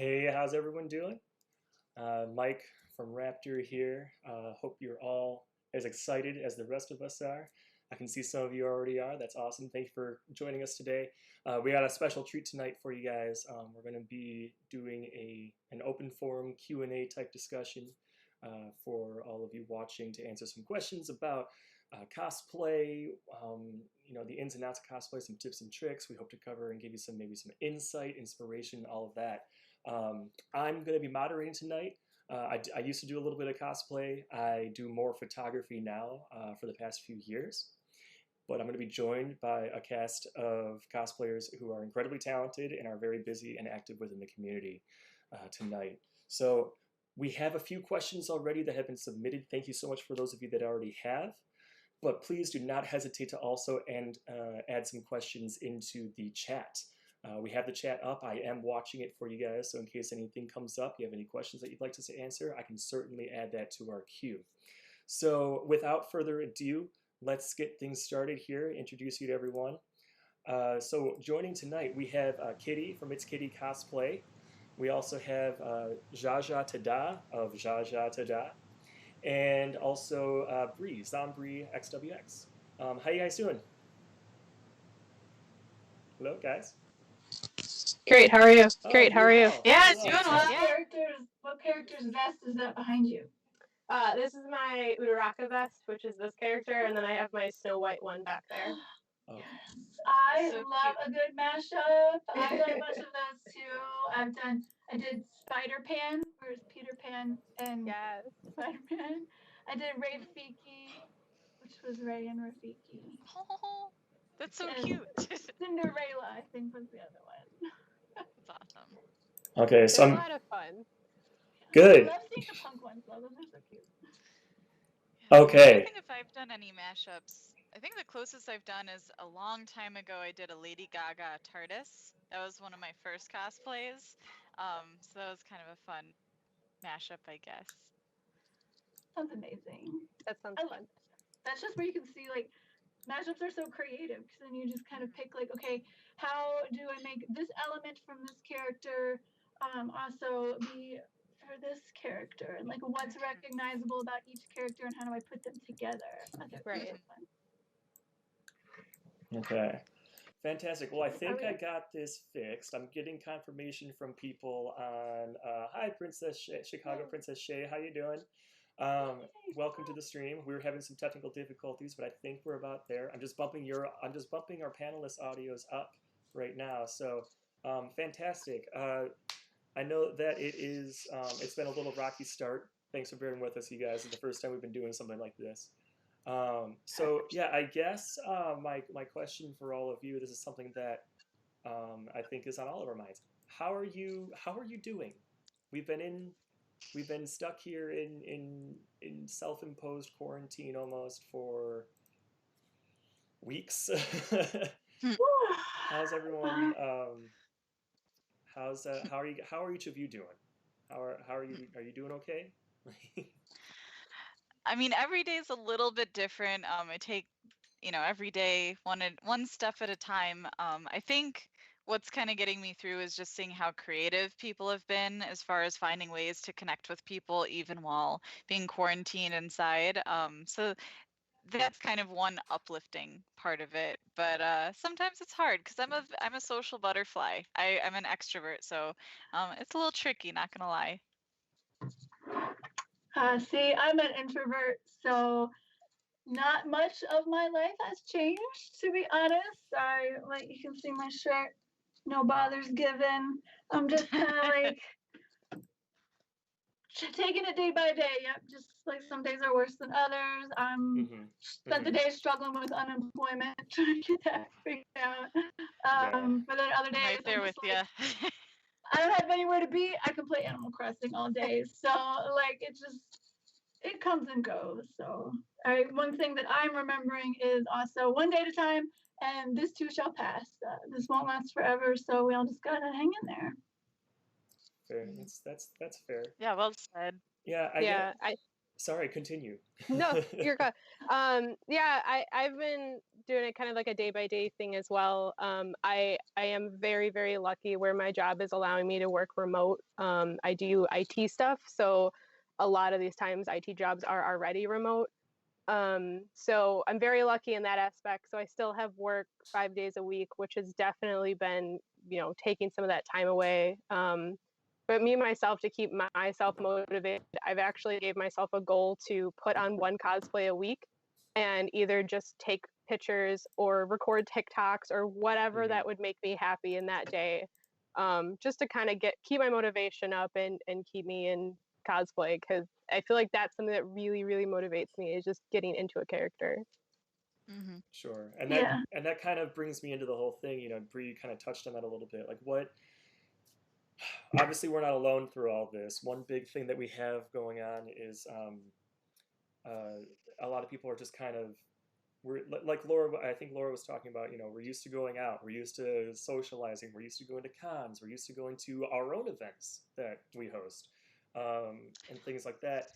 Hey, how's everyone doing? Mike from Raptor here. Hope you're all as excited as the rest of us are. I can see some of you already are. That's awesome. Thank you for joining us today. We got a special treat tonight for you guys. We're going to be doing an open forum Q&A type discussion for all of you watching to answer some questions about cosplay, the ins and outs of cosplay, some tips and tricks. We hope to cover and give you maybe some insight, inspiration, all of that. I'm going to be moderating tonight. I used to do a little bit of cosplay. I do more photography now for the past few years. But I'm going to be joined by a cast of cosplayers who are incredibly talented and are very busy and active within the community tonight. So we have a few questions already that have been submitted. Thank you so much for those of you that already have. But please do not hesitate to also add some questions into the chat. We have the chat up. I am watching it for you guys, so in case anything comes up, you have any questions that you'd like us to answer, I can certainly add that to our queue. So without further ado, let's get things started here. Introduce you to everyone. So joining tonight, we have Kitty from Its.Kitty Cosplay. We also have Zsa Zsa Tada of Zsa Zsa Tada. And also ZombreeXwX. How you guys doing? Hello, guys. Great, how are you? Oh, Great, how are you? well. Yeah, Well. doing well. What character's vest is that behind you? This is my Uraraka vest, which is this character, and then I have my Snow White one back there. Oh. Yes, I So love a good mashup. I've done a bunch of those too. I did Spider-Pan, where's Peter Pan and Yes. Spider-Man. I did Rafiki, which was Ray and Rafiki. Oh, that's so And cute. Cinderella, I think, was the other one. That's awesome. Okay, so They're a lot of fun. Good. I love seeing the punk ones though. Those are so cute. Okay. I don't think if I've done any mashups. I think the closest I've done is a long time ago. I did a Lady Gaga TARDIS. That was one of my first cosplays. So that was kind of a fun mashup, I guess. Sounds amazing. That sounds fun. That's just where you can see like mashups are so creative because then you just kind of pick like, okay, how do I make this element from this character also be for this character, and like what's recognizable about each character and how do I put them together? Right. Fun. Okay. Fantastic. Well, I think I got this fixed. I'm getting confirmation from people on. Hi, Chicago Princess Shay. How you doing? Welcome to the stream. We were having some technical difficulties, but I think we're about there. I'm just bumping our panelists' audios up right now. So fantastic. I know that it's been a little rocky start. Thanks for bearing with us, you guys. It's the first time we've been doing something like this. So yeah, I guess my question for all of you, this is something that I think is on all of our minds. How are you doing? We've been stuck here in self-imposed quarantine almost for weeks. How's everyone? How are each of you doing? How are you doing okay? I mean, every day is a little bit different. I take, every day one step at a time. I think what's kind of getting me through is just seeing how creative people have been as far as finding ways to connect with people even while being quarantined inside. So that's kind of one uplifting part of it. But sometimes it's hard because I'm a social butterfly. I'm an extrovert, so it's a little tricky, not gonna lie. See, I'm an introvert, so not much of my life has changed, to be honest. You can see my shirt, no bothers given. I'm just kind of like taking it day by day. Yep, just like some days are worse than others. Spent the day struggling with unemployment, trying to get that figured out. But then other days, I'm right there with you. I don't have anywhere to be. I can play Animal Crossing all day. So like it comes and goes. So one thing that I'm remembering is also one day at a time, and this too shall pass. This won't last forever, so we all just gotta hang in there. Fair. That's fair. Yeah, well said. Yeah, Sorry, continue. No, you're good. Yeah, I've been doing it kind of like a day by day thing as well. I am very, very lucky where my job is allowing me to work remote. I do IT stuff, so a lot of these times IT jobs are already remote. So I'm very lucky in that aspect. So I still have work 5 days a week, which has definitely been, taking some of that time away. But me myself, to keep myself motivated, I've actually gave myself a goal to put on one cosplay a week and either just take pictures or record TikToks or whatever that would make me happy in that day. Just to kind of keep my motivation up and keep me in cosplay, because I feel like that's something that really, really motivates me, is just getting into a character. Mm-hmm. Sure. And Yeah. that kind of brings me into the whole thing, Bree kind of touched on that a little bit. Like obviously we're not alone through all this. One big thing that we have going on is a lot of people are just kind of, we're like Laura, I think Laura was talking about, we're used to going out, we're used to socializing, we're used to going to cons, we're used to going to our own events that we host, and things like that.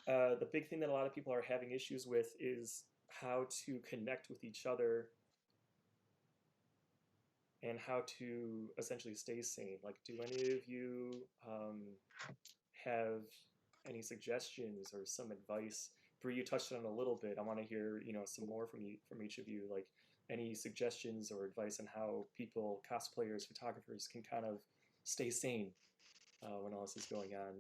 The big thing that a lot of people are having issues with is how to connect with each other and how to essentially stay sane. Like, do any of you have any suggestions or some advice? Bree, you touched on it a little bit. I want to hear, some more from each of you. Like, any suggestions or advice on how people, cosplayers, photographers, can kind of stay sane when all this is going on.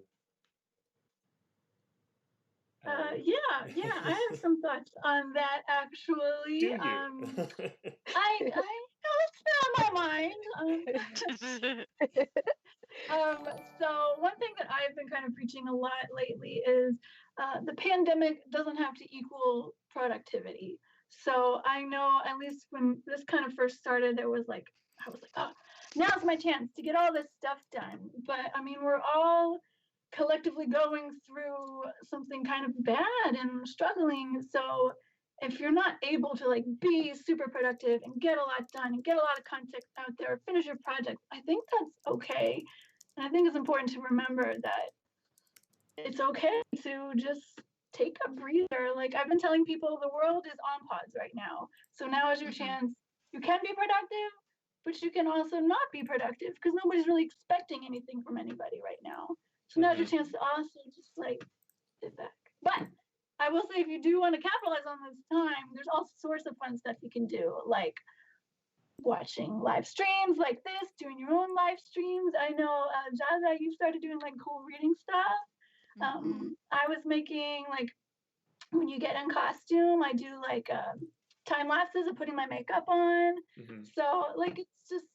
Yeah, I have some thoughts on that actually. Do you? I it's been on my mind. So one thing that I've been kind of preaching a lot lately is the pandemic doesn't have to equal productivity. So I know, at least when this kind of first started, I was like, oh, now's my chance to get all this stuff done. But I mean, we're all collectively going through something kind of bad and struggling. So if you're not able to like be super productive and get a lot done and get a lot of content out there, finish your project, I think that's okay. And I think it's important to remember that it's okay to just take a breather. Like I've been telling people, the world is on pause right now. So now is your chance. You can be productive, but you can also not be productive because nobody's really expecting anything from anybody right now. So now's your chance to also just like sit back. But I will say, if you do want to capitalize on this time, there's all sorts of fun stuff you can do, like watching live streams like this, doing your own live streams. I know, Zsa Zsa, you started doing like cool reading stuff. I was making, like, when you get in costume, I do like time lapses of putting my makeup on. So like, it's just,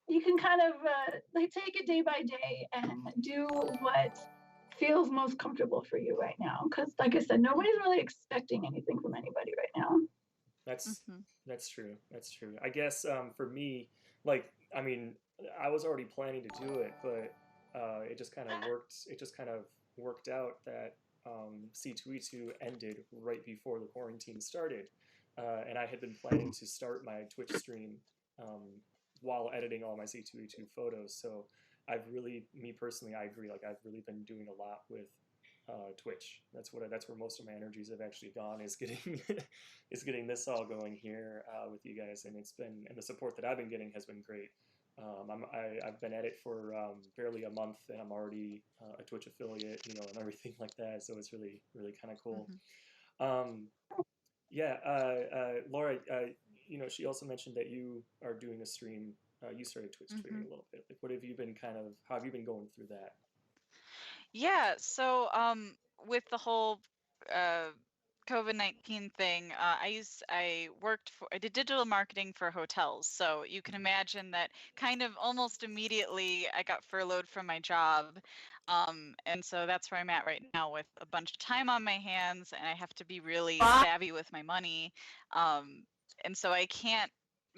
you can kind of like take it day by day and do what feels most comfortable for you right now. Because like I said, nobody's really expecting anything from anybody right now. That's true. That's true. I guess for me, like, I mean, I was already planning to do it, but it just kind of worked. It just kind of worked out that C2E2 ended right before the quarantine started, and I had been planning to start my Twitch stream while editing all my C2E2 photos. So I've really, me personally, I agree. Like, I've really been doing a lot with Twitch. That's where most of my energies have actually gone, is getting is getting this all going here with you guys, and the support that I've been getting has been great. I've been at it for barely a month, and I'm already a Twitch affiliate, and everything like that. So it's really, really kind of cool. Laura, she also mentioned that you are doing a stream. You started Twitch streaming a little bit. Like, what have you been how have you been going through that? Yeah, so with the whole COVID-19 thing, I did digital marketing for hotels. So you can imagine that kind of almost immediately I got furloughed from my job. And so that's where I'm at right now, with a bunch of time on my hands, and I have to be really savvy with my money. And so I can't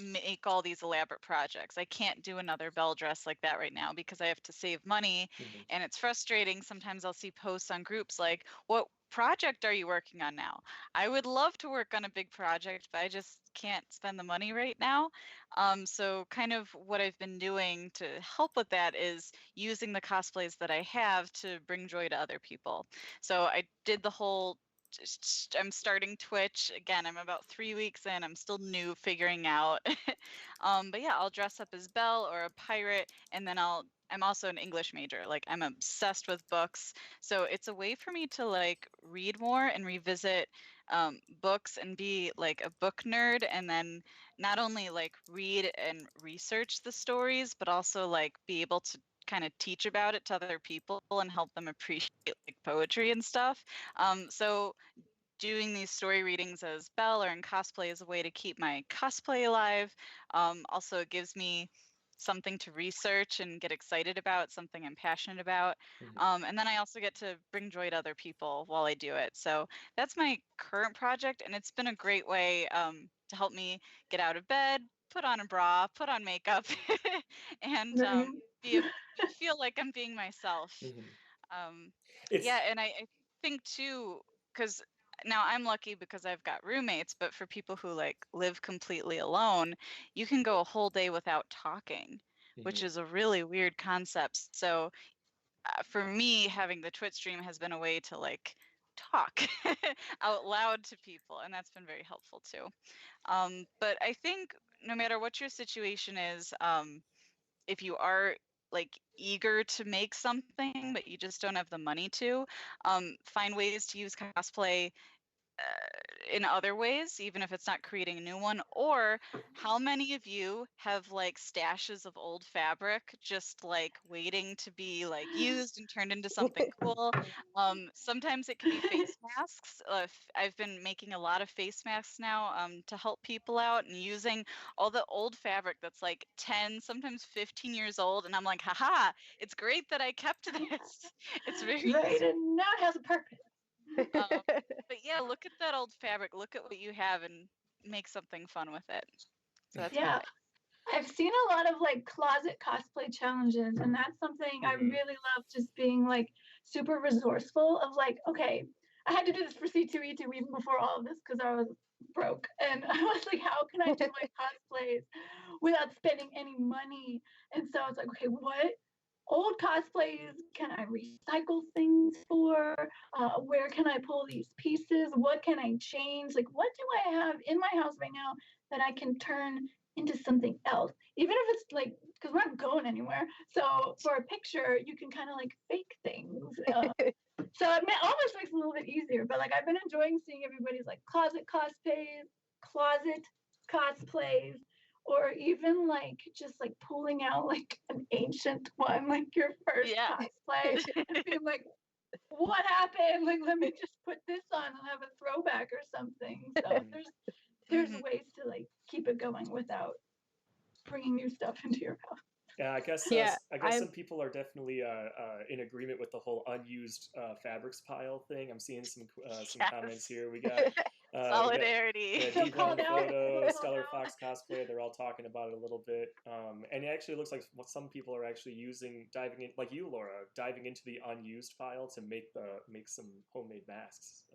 make all these elaborate projects. I can't do another Belle dress like that right now because I have to save money, and it's frustrating. Sometimes I'll see posts on groups like, what project are you working on now? I would love to work on a big project, but I just can't spend the money right now. So kind of what I've been doing to help with that is using the cosplays that I have to bring joy to other people. So I did the whole I'm starting Twitch again. I'm about 3 weeks in. I'm still new, figuring out. But yeah, I'll dress up as Belle or a pirate, and then I'm also an English major. Like, I'm obsessed with books, so it's a way for me to like read more and revisit books and be like a book nerd, and then not only like read and research the stories, but also like be able to kind of teach about it to other people and help them appreciate like poetry and stuff. So doing these story readings as Belle or in cosplay is a way to keep my cosplay alive. Also, it gives me something to research and get excited about, something I'm passionate about. And then I also get to bring joy to other people while I do it. So that's my current project, and it's been a great way to help me get out of bed, put on a bra, put on makeup, and feel like I'm being myself. Yeah, and I think too, because now I'm lucky because I've got roommates, but for people who like live completely alone, you can go a whole day without talking, which is a really weird concept. So for me, having the Twitch stream has been a way to like talk out loud to people, and that's been very helpful too. But I think no matter what your situation is, if you are like eager to make something but you just don't have the money to, find ways to use cosplay in other ways, even if it's not creating a new one. Or how many of you have like stashes of old fabric just like waiting to be like used and turned into something cool? Sometimes it can be face masks. I've been making a lot of face masks now to help people out, and using all the old fabric that's like 10, sometimes 15 years old, and I'm like, haha, it's great that I kept this. It's very right, and now it has a purpose. but yeah, look at that old fabric. Look at what you have and make something fun with it. So that's my Yeah, advice. I've seen a lot of like closet cosplay challenges, and that's something I really love, just being like super resourceful of like, okay, I had to do this for C2E2 even before all of this because I was broke. And I was like, how can I do my cosplays without spending any money? And so I was like, okay, what old cosplays can I recycle things for? Where can I pull these pieces? What can I change? Like, what do I have in my house right now that I can turn into something else? Even if it's like, because we're not going anywhere. So for a picture, you can kind of like fake things. So it almost makes it a little bit easier. But like, I've been enjoying seeing everybody's like closet cosplays, or even like just like pulling out like an ancient one, like your first cosplay, and being like, what happened? Like, let me just put this on and have a throwback or something. So there's ways to like keep it going without bringing new stuff into your house. Yeah, I guess some people are definitely in agreement with the whole unused fabrics pile thing. I'm seeing some comments here. We got solidarity. Devon Photo, Stellar Fox Cosplay. They're all talking about it a little bit, and it actually looks like some people are actually diving in, like you, Laura, diving into the unused pile to make some homemade masks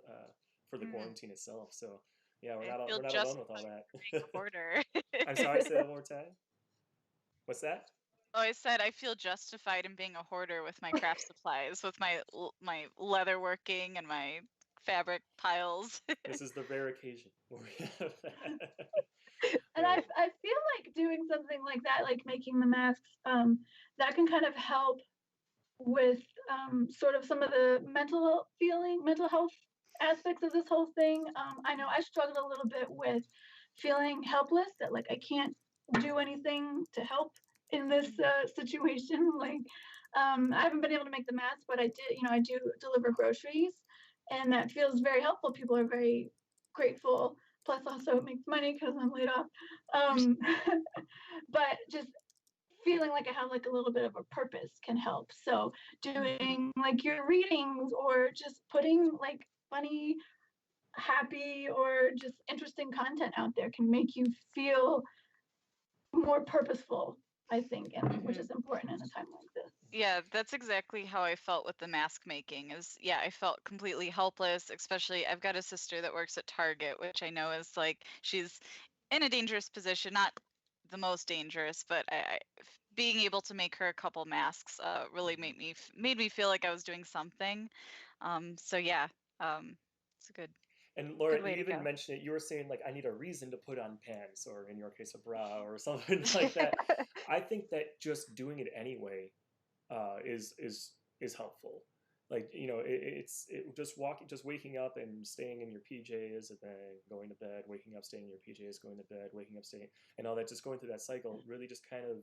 for the quarantine itself. So yeah, we're not alone with all that. Hoarder. I'm sorry, say that one more time. What's that? Oh, I said I feel justified in being a hoarder with my craft supplies, with my leather working and my fabric piles. This is the rare occasion where we have that. And I feel like doing something like that, like making the masks, that can kind of help with sort of some of the mental health aspects of this whole thing. I know I struggled a little bit with feeling helpless, that like I can't do anything to help in this situation. Like, I haven't been able to make the masks, but I do deliver groceries, and that feels very helpful. People are very grateful. Plus, also it makes money because I'm laid off. But just feeling like I have like a little bit of a purpose can help. So doing like your readings, or just putting like funny, happy, or just interesting content out there can make you feel more purposeful, I think, and which is important in a time like this. Yeah, that's exactly how I felt with the mask making is, yeah, I felt completely helpless, especially I've got a sister that works at Target, which I know is like, she's in a dangerous position, not the most dangerous, but being able to make her a couple masks really made me feel like I was doing something. So yeah, it's a good And Laura, way you to even go. mentioned it. You were saying like, I need a reason to put on pants, or in your case, a bra, or something like that. I think that just doing it anyway is helpful. Like, you know, it's just waking up and staying in your PJs, and then going to bed, waking up, staying in your PJs, going to bed, waking up, staying, and all that. Just going through that cycle really just kind of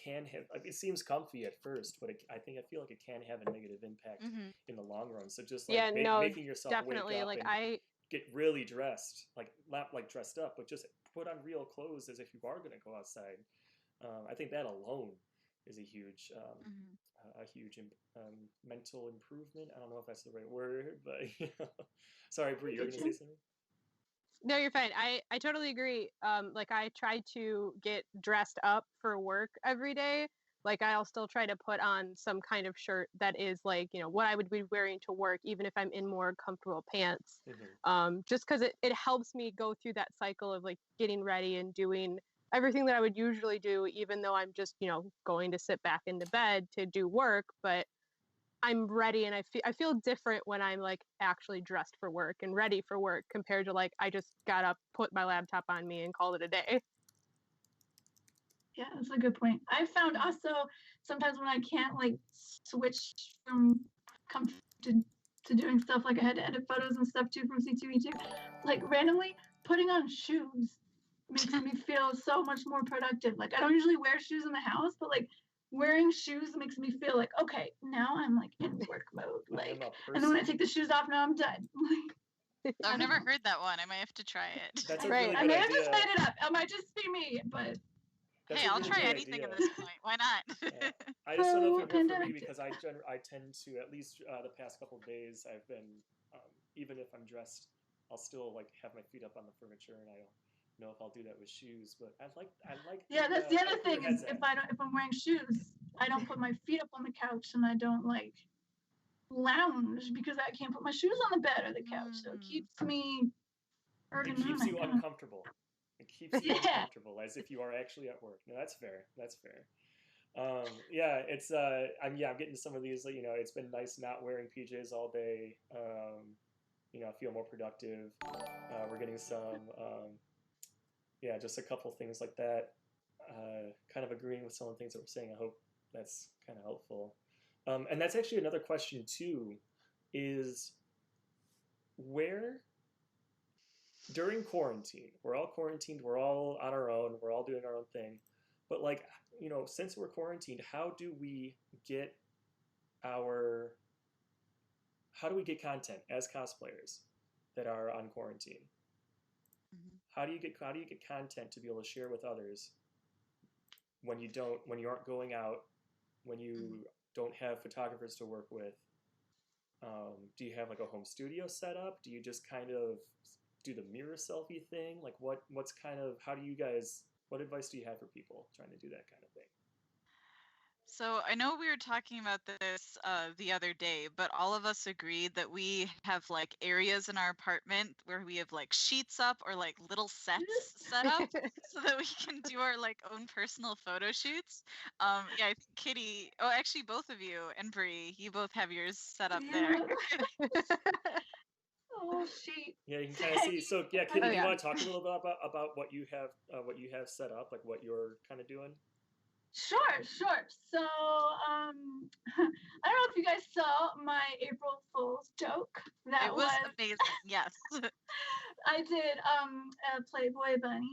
can have. Like, it seems comfy at first, but I feel like it can have a negative impact in the long run. So just like Yeah, no, making yourself wake definitely. up Like and get really dressed, like not like dressed up, but just put on real clothes as if you are going to go outside. I think that alone is a huge mental improvement. I don't know if that's the right word, but you know. Sorry, Bree, you're going to say something? No, you're fine. I totally agree. Like I try to get dressed up for work every day. Like I'll still try to put on some kind of shirt that is like, you know, what I would be wearing to work, even if I'm in more comfortable pants. Just because it helps me go through that cycle of like getting ready and doing everything that I would usually do, even though I'm just, you know, going to sit back into bed to do work. But I'm ready, and I feel different when I'm like actually dressed for work and ready for work compared to like I just got up, put my laptop on me, and called it a day. Yeah, that's a good point. I found also sometimes when I can't like switch from comfort to doing stuff, like I had to edit photos and stuff too from C2E2, like randomly putting on shoes makes me feel so much more productive. Like I don't usually wear shoes in the house, but like wearing shoes makes me feel like, okay, now I'm like in work mode. Like, and then when I take the shoes off, now I'm done. I've never heard that one. I might have to try it. That's a Right. really I good may have idea. just made it up. It might just be me, but That's hey, a I'll really try good anything idea. at this point. Why not? I just don't know if it worked for me Pandemic. because I tend to, at least the past couple of days, I've been even if I'm dressed, I'll still like have my feet up on the furniture, and I don't know if I'll do that with shoes. But I like. Yeah, that's the other I like where thing your is head's at. if I'm wearing shoes, I don't put my feet up on the couch, and I don't like lounge because I can't put my shoes on the bed or the couch. So it keeps me It keeps you ergonomic. uncomfortable. It keeps you Yeah. uncomfortable as if you are actually at work. No, that's fair. That's fair. Yeah, it's I'm getting some of these. You know, it's been nice not wearing PJs all day. You know, I feel more productive. We're getting some, just a couple things like that. Kind of agreeing with some of the things that we're saying. I hope that's kind of helpful. And that's actually another question too, is where during quarantine, we're all quarantined, we're all on our own, we're all doing our own thing. But like, you know, since we're quarantined, how do we get content as cosplayers that are on quarantine? How do you get content to be able to share with others when you aren't going out, when you don't have photographers to work with? Do you have like a home studio set up? Do you just kind of do the mirror selfie thing? Like what advice do you have for people trying to do that kind of thing? So I know we were talking about this the other day, but all of us agreed that we have like areas in our apartment where we have like sheets up or like little sets set up so that we can do our like own personal photo shoots. Yeah, I think Kitty, oh, actually both of you and Bree, you both have yours set up there. Oh, sheet. Yeah, you can kind of see. So yeah, Kitty, do you yeah. want to talk a little bit about what you have set up, like what you're kind of doing? Sure. So, I don't know if you guys saw my April Fool's joke. That It was amazing. Yes. I did a Playboy bunny,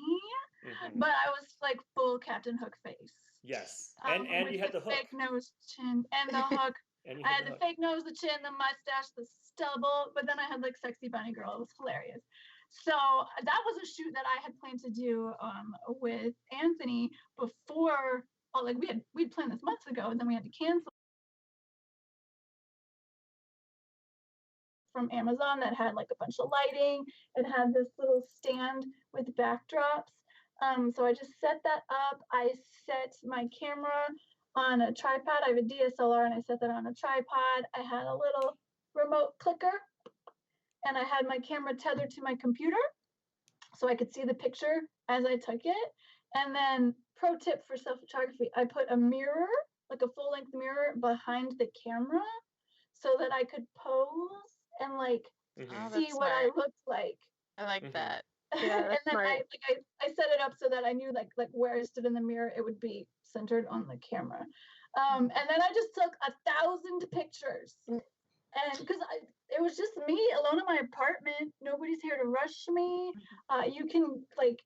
but I was like full Captain Hook face. Yes, and you had the hook. Fake nose, chin, and the hook. And I had the fake nose, the chin, the mustache, the stubble, but then I had like sexy bunny girl. It was hilarious. So that was a shoot that I had planned to do with Anthony before. Oh, like we'd planned this months ago, and then we had to cancel. From Amazon that had like a bunch of lighting. It had this little stand with backdrops. So I just set that up. I set my camera on a tripod. I have a DSLR and I set that on a tripod. I had a little remote clicker and I had my camera tethered to my computer so I could see the picture as I took it. And then pro tip for self-photography, I put a mirror, like a full-length mirror behind the camera so that I could pose and like see what I looked like. I like that. Yeah, And that's then smart. I set it up so that I knew like where I stood in the mirror, it would be centered on the camera. And then I just took 1,000 pictures. And because it was just me alone in my apartment, nobody's here to rush me. You can like,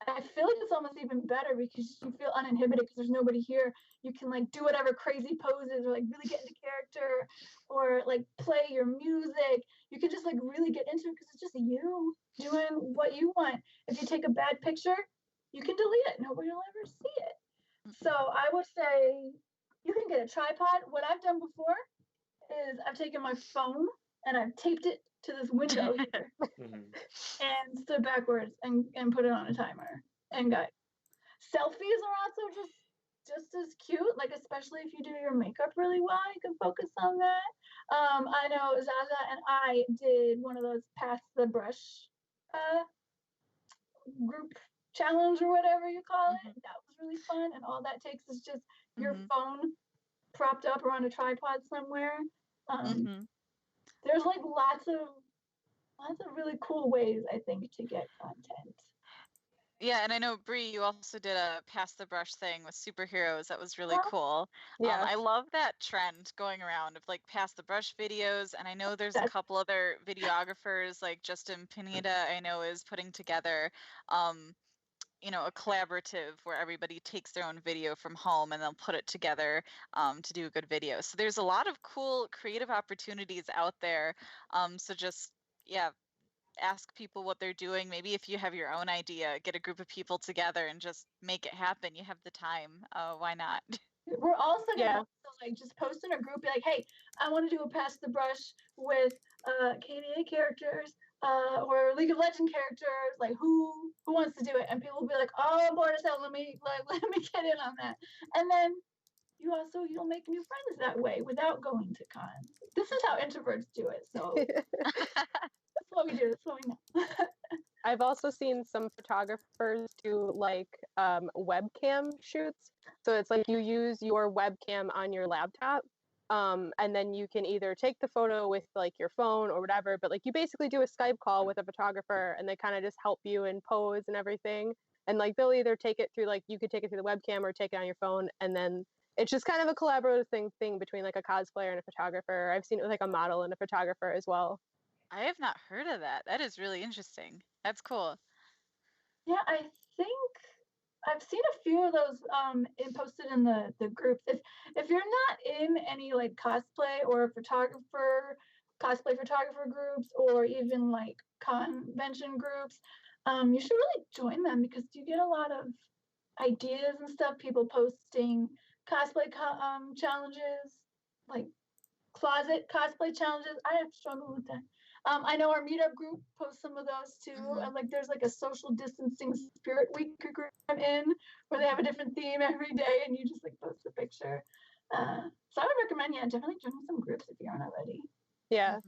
I feel like it's almost even better because you feel uninhibited because there's nobody here. You can like do whatever crazy poses or like really get into character or like play your music. You can just like really get into it because it's just you doing what you want. If you take a bad picture, you can delete it. Nobody will ever see it. So I would say you can get a tripod. What I've done before is I've taken my phone and I've taped it to this window here and stood backwards and put it on a timer and got selfies are also just as cute, like especially if you do your makeup really well, you can focus on that. I know Zsa Zsa and I did one of those pass the brush group challenge or whatever you call it. That was really fun, and all that takes is just your phone propped up or on a tripod somewhere. There's like lots of really cool ways, I think, to get content. Yeah, and I know, Bree, you also did a pass the brush thing with superheroes. That was really cool. Yeah. I love that trend going around of like pass the brush videos. And I know there's a couple other videographers like Justin Pineda, I know, is putting together a collaborative where everybody takes their own video from home and they'll put it together to do a good video. So there's a lot of cool creative opportunities out there. So just, yeah, ask people what they're doing. Maybe if you have your own idea, get a group of people together and just make it happen. You have the time. Why not? We're also gonna also, like just post in a group, be like, hey, I want to do a pass the brush with KDA characters or League of Legends characters. Like who wants to do it? And people will be like, oh, I'm bored as hell. Let me get in on that. And then you'll make new friends that way without going to cons. This is how introverts do it. So that's what we do. That's what we know. I've also seen some photographers do like webcam shoots. So it's like you use your webcam on your laptop, and then you can either take the photo with like your phone or whatever, but like you basically do a Skype call with a photographer and they kind of just help you in pose and everything. And like they'll either take it through, like you could take it through the webcam or take it on your phone, and then it's just kind of a collaborative thing between like a cosplayer and a photographer. I've seen it with like a model and a photographer as well. I have not heard of that. That is really interesting. That's cool. Yeah, I think I've seen a few of those posted in the groups. If you're not in any like cosplay or cosplay photographer groups or even like convention groups, you should really join them because you get a lot of ideas and stuff. People posting cosplay challenges, like closet cosplay challenges. I have struggled with that. I know our meetup group posts some of those too. And like there's like a social distancing spirit week group I'm in where they have a different theme every day and you just like post a picture. So I would recommend, definitely joining some groups if you aren't already. Yeah.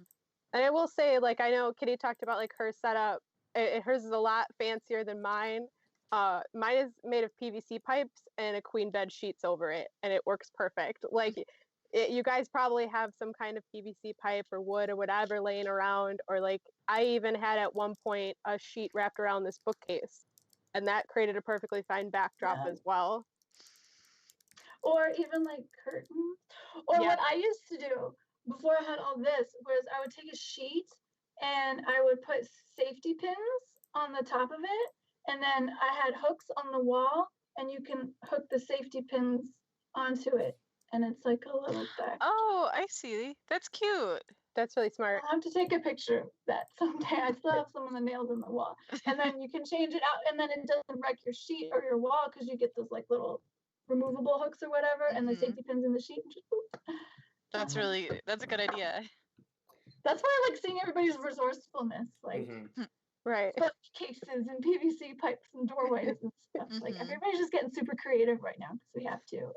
And I will say, like, I know Kitty talked about like her setup. Hers is a lot fancier than mine. Mine is made of PVC pipes and a queen bed sheets over it, and it works perfect. Like, you guys probably have some kind of PVC pipe or wood or whatever laying around, or like I even had at one point a sheet wrapped around this bookcase, and that created a perfectly fine backdrop as well. Or even like curtains. Or what I used to do before I had all this was I would take a sheet and I would put safety pins on the top of it, and then I had hooks on the wall, and you can hook the safety pins onto it. And it's like a little back. Oh, I see. That's cute. That's really smart. I'll have to take a picture of that someday. I still have some of the nails in the wall. And then you can change it out, and then it doesn't wreck your sheet or your wall because you get those like little removable hooks or whatever, and the safety pins in the sheet. That's a good idea. That's why I like seeing everybody's resourcefulness. Like Right. sponge cases and PVC pipes and doorways and stuff. Like Mhm. everybody's just getting super creative right now because we have to.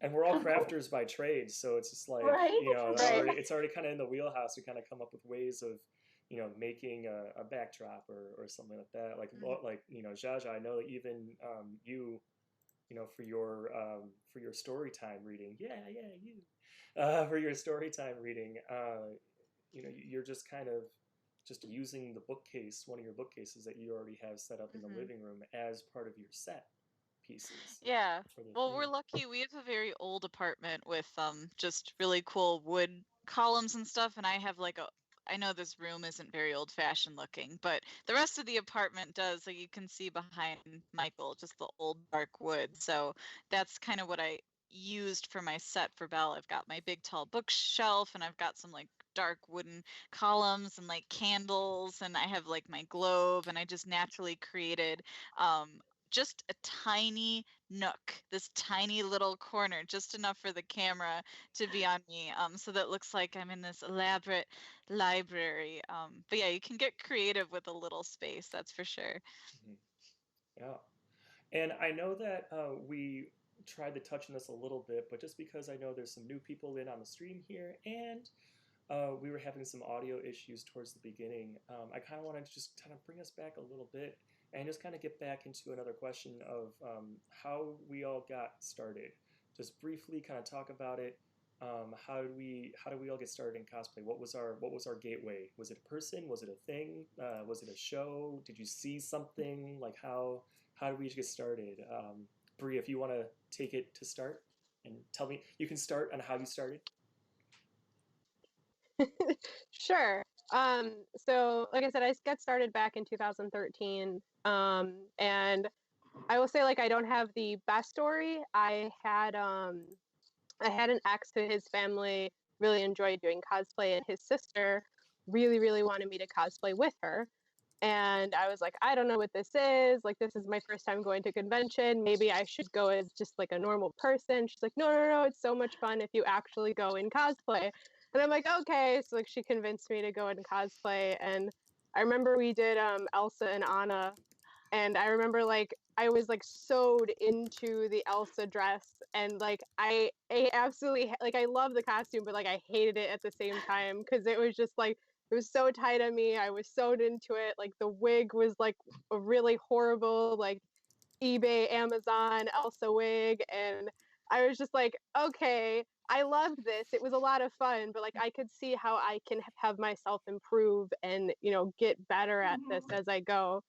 And we're all Kind of cool. crafters by trade, so it's just like, Right? you know, Right. it's already kind of in the wheelhouse to kind of come up with ways of, you know, making a backdrop or something like that. Like, like, you know, Zsa Zsa, I know that even you, you know, for your story time reading, for your story time reading, you know, you're just kind of just using the bookcase, one of your bookcases that you already have set up in the living room as part of your set pieces. Yeah. for the Well, we're theme. lucky. We have a very old apartment with just really cool wood columns and stuff, and I have like a I know this room isn't very old-fashioned looking, but the rest of the apartment does. Like you can see behind Michael, just the old dark wood. So that's kind of what I used for my set for Belle. I've got my big tall bookshelf, and I've got some like dark wooden columns and like candles, and I have like my globe, and I just naturally created um just a tiny nook, this tiny little corner, just enough for the camera to be on me, so that it looks like I'm in this elaborate library. But yeah, you can get creative with a little space, that's for sure. Mhm. Yeah. And I know that we tried to touch on this a little bit, but just because I know there's some new people in on the stream here, and we were having some audio issues towards the beginning, I kind of want to just kind of bring us back a little bit and just kind of get back into another question of how we all got started. Just briefly kind of talk about it. How did we all get started in cosplay? What was our gateway? Was it a person? Was it a thing? Was it a show? Did you see something? Like how did we get started? Bree, if you want to take it to start and tell me, you can start on how you started. Sure. So like I said, I got started back in 2013. And I will say, like, I don't have the best story. I had an ex who his family really enjoyed doing cosplay, and his sister really, really wanted me to cosplay with her. And I was like, I don't know what this is. Like, this is my first time going to convention. Maybe I should go as just like a normal person. She's like, no, no, no, it's so much fun if you actually go in cosplay. And I'm like, okay. So like she convinced me to go in cosplay. And I remember we did Elsa and Anna. And I remember like I was like sewed into the Elsa dress, and like I absolutely like I love the costume, but like I hated it at the same time because it was just like it was so tight on me. I was sewed into it. Like the wig was like a really horrible like eBay, Amazon, Elsa wig, and I was just like, okay, I loved this. It was a lot of fun, but like I could see how I can have myself improve and get better at this as I go.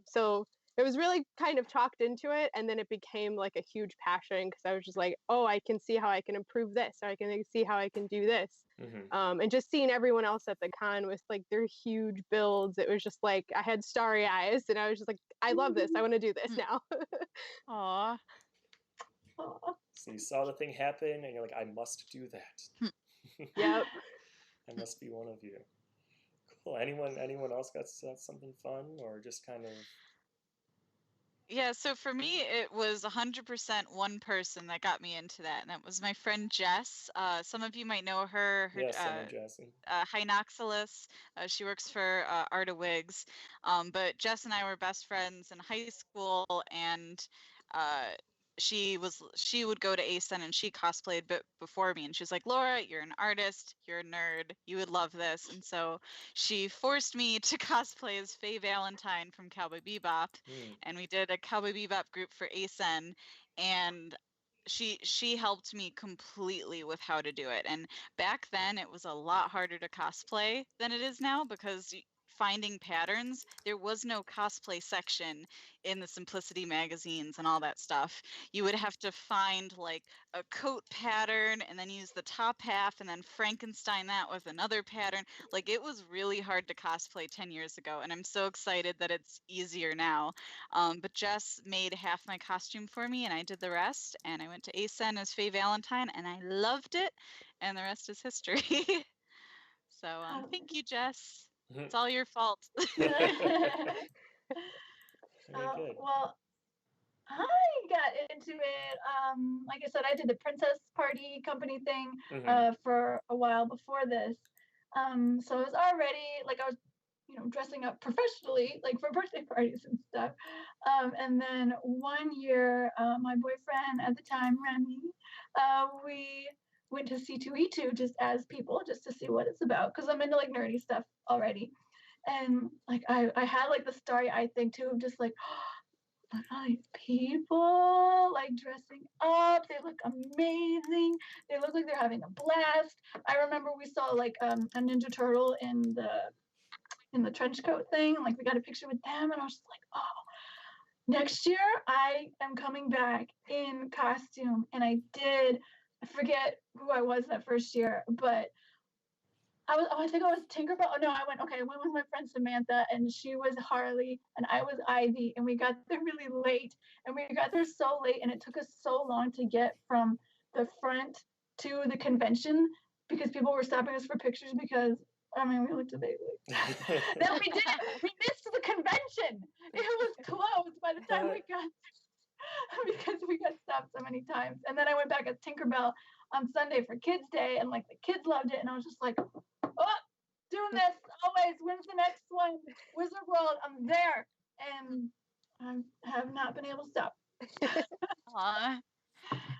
So it was really kind of chalked into it, and then it became like a huge passion because I was just like, oh, I can see how I can improve this, or I can see how I can do this. And just seeing everyone else at the con with like their huge builds, it was just like I had starry eyes, and I was just like, I love this. I want to do this now. Aw. So you saw the thing happen, and you're like, I must do that. Yep. I must be one of you. Cool. Anyone else got something fun, or just kind of? Yeah, so for me, it was 100% one person that got me into that, and that was my friend Jess. Some of you might know her. Yes, I know Jessie. Hinoxilus. She works for Art of Wigs. But Jess and I were best friends in high school, and uh, she would go to ASEN and she cosplayed before me, and she was like, Laura, you're an artist, you're a nerd, you would love this. And so she forced me to cosplay as Faye Valentine from Cowboy Bebop, and we did a Cowboy Bebop group for ASEN, and she helped me completely with how to do it. And back then it was a lot harder to cosplay than it is now because finding patterns, there was no cosplay section in the Simplicity magazines and all that stuff. You would have to find like a coat pattern and then use the top half and then Frankenstein that with another pattern. Like it was really hard to cosplay 10 years ago, and I'm so excited that it's easier now. But Jess made half my costume for me and I did the rest, and I went to ASEN as Faye Valentine and I loved it, and the rest is history. So thank you, Jess. It's all your fault. Very good. Well, I got into it. Like I said, I did the Princess Party company thing for a while before this. So it was already like I was, dressing up professionally, like for birthday parties and stuff. And then one year, my boyfriend at the time, Remy, we went to C2E2 just as people, just to see what it's about, because I'm into like nerdy stuff already. And like I had like the starry-eyed thing too of just like, look at all these people like dressing up. They look amazing. They look like they're having a blast. I remember we saw like a Ninja Turtle in the trench coat thing. Like we got a picture with them, and I was just like, oh, next year I am coming back in costume. And I forget who I was that first year, but I think I was Tinkerbell. Oh, no, I went with my friend Samantha, and she was Harley, and I was Ivy, and we got there really late, and we got there so late, and it took us so long to get from the front to the convention because people were stopping us for pictures because, I mean, we looked amazing. Then we didn't. We missed the convention. It was closed by the time we got there because we got stopped so many times. And then I went back as Tinkerbell on Sunday for Kids Day, and like the kids loved it, and I was just like, oh, doing this always. When's the next one? Wizard World, I'm there, and I have not been able to stop. Aw.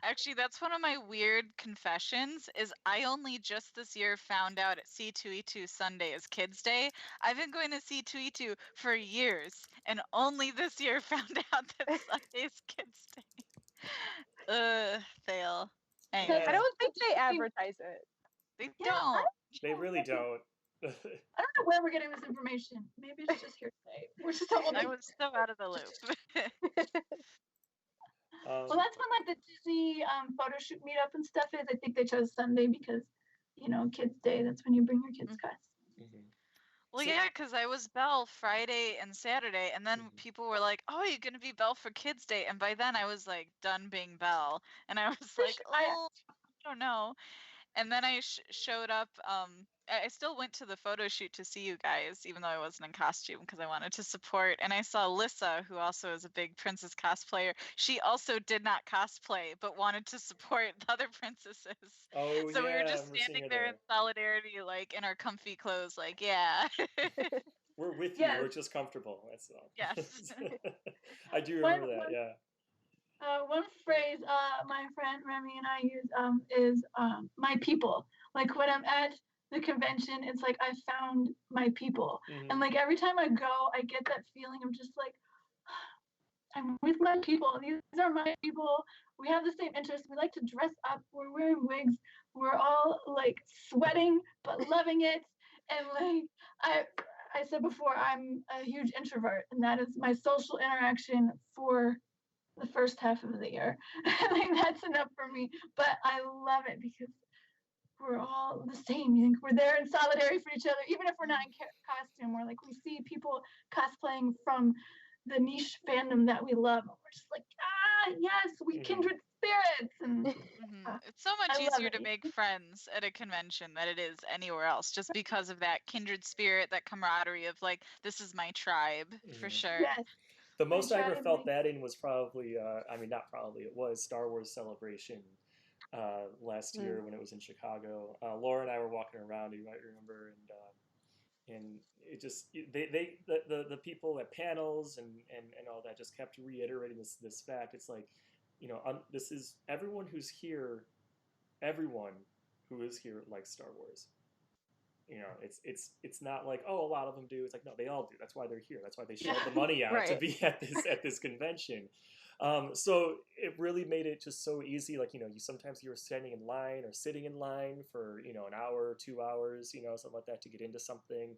Actually, that's one of my weird confessions is I only just this year found out at C2E2 Sunday is Kids Day. I've been going to C2E2 for years and only this year found out that Sunday is Kids Day. Fail. Anyway, I don't think they advertise it. they Yeah, don't. They really don't. I don't know where we're getting this information. Maybe it's just hearsay. We're just all I was so out of the loop. well, that's when like the Disney photo shoot meetup and stuff is. I think they chose Sunday because, Kids Day. That's when you bring your kids' costumes. Mhm. Well, So- yeah, because I was Belle Friday and Saturday, and then people were like, "Oh, you're gonna be Belle for Kids Day," and by then I was like done being Belle, and I was like, "Oh, I don't know." And then I showed up. I still went to the photo shoot to see you guys, even though I wasn't in costume because I wanted to support. And I saw Lissa, who also is a big princess cosplayer. She also did not cosplay, but wanted to support the other princesses. Oh, So we were yeah, just we're seeing standing her there in solidarity, like in our comfy clothes, like, yeah. We're with you. Yes. We're just comfortable. That's all. Yes. I do remember that. Yeah. One phrase my friend Remy and I use is my people. Like when I'm at the convention, it's like I found my people. Mhm. And like every time I go, I get that feeling of just like I'm with my people. These are my people. We have the same interests. We like to dress up. We're wearing wigs. We're all like sweating but loving it. And like I said before, I'm a huge introvert, and that is my social interaction for the first half of the year. I think that's enough for me. But I love it because we're all the same. You think we're there in solidarity for each other, even if we're not in costume. We're like we see people cosplaying from the niche fandom that we love. And we're just like, yes, we kindred spirits. And It's so much I love easier to it. make friends at a convention than it is anywhere else, just because of that kindred spirit, that camaraderie of like, this is my tribe for sure. Yes. The most I ever tribe felt makes- that in was probably, I mean, not probably, it was Star Wars Celebration last year when it was in Chicago. Laura and I were walking around, you might remember, and it just the people at panels and all that just kept reiterating this fact. It's like, this is everyone who is here likes Star Wars. It's not like, oh, a lot of them do. It's like, no, they all do. That's why they're here. That's why they shelled the money out to Right. be at this convention. So it really made it just so easy. Like, you sometimes you're standing in line or sitting in line for, an hour, 2 hours, something like that to get into something,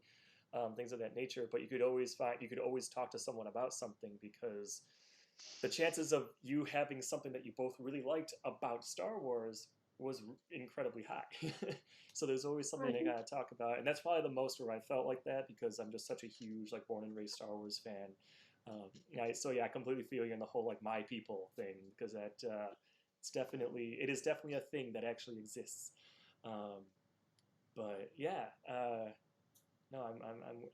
things of that nature. But you could always talk to someone about something because the chances of you having something that you both really liked about Star Wars was incredibly high. So there's always something to kind of talk about. And that's probably the most where I felt like that because I'm just such a huge, like, born and raised Star Wars fan. I completely feel you on the whole, like, my people thing because that it is definitely a thing that actually exists. But yeah, no,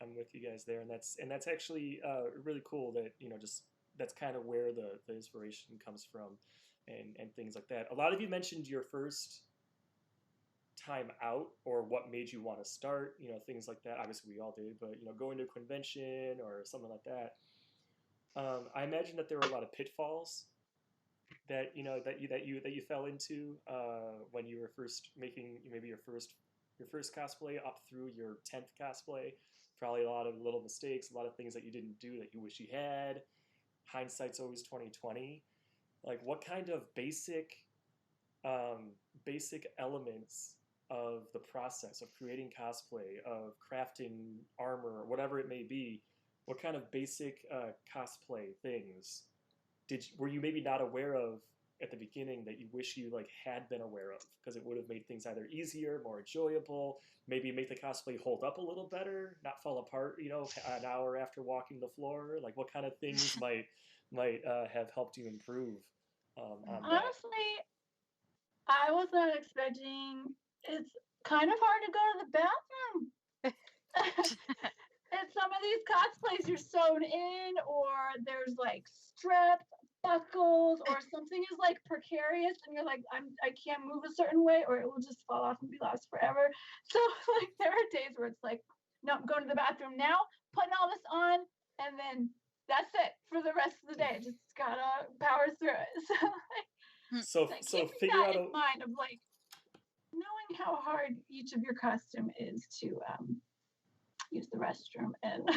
I'm with you guys there, and that's actually really cool that just that's kind of where the inspiration comes from, and things like that. A lot of you mentioned your first time out, or what made you want to start, things like that. Obviously we all did, but going to a convention or something like that. I imagine that there were a lot of pitfalls that you fell into when you were first making maybe your first cosplay up through your 10th cosplay. Probably a lot of little mistakes, a lot of things that you didn't do that you wish you had. Hindsight's always 2020. Like, what kind of basic elements of the process of creating cosplay, of crafting armor, whatever it may be, what kind of basic cosplay things were you maybe not aware of at the beginning that you wish you like had been aware of, because it would have made things either easier, more enjoyable, maybe make the cosplay hold up a little better, not fall apart, an hour after walking the floor? Like, what kind of things might have helped you improve on that? Honestly, I was not expecting. It's kind of hard to go to the bathroom. And some of these cosplays you're sewn in, or there's like straps, buckles, or something is like precarious, and you're like, I can't move a certain way, or it will just fall off and be lost forever. So like there are days where it's like, no, I'm going to the bathroom now, putting all this on, and then that's it for the rest of the day. Just gotta power through it. So like, so keeping figure that out in mind of like knowing how hard each of your costume is to use the restroom and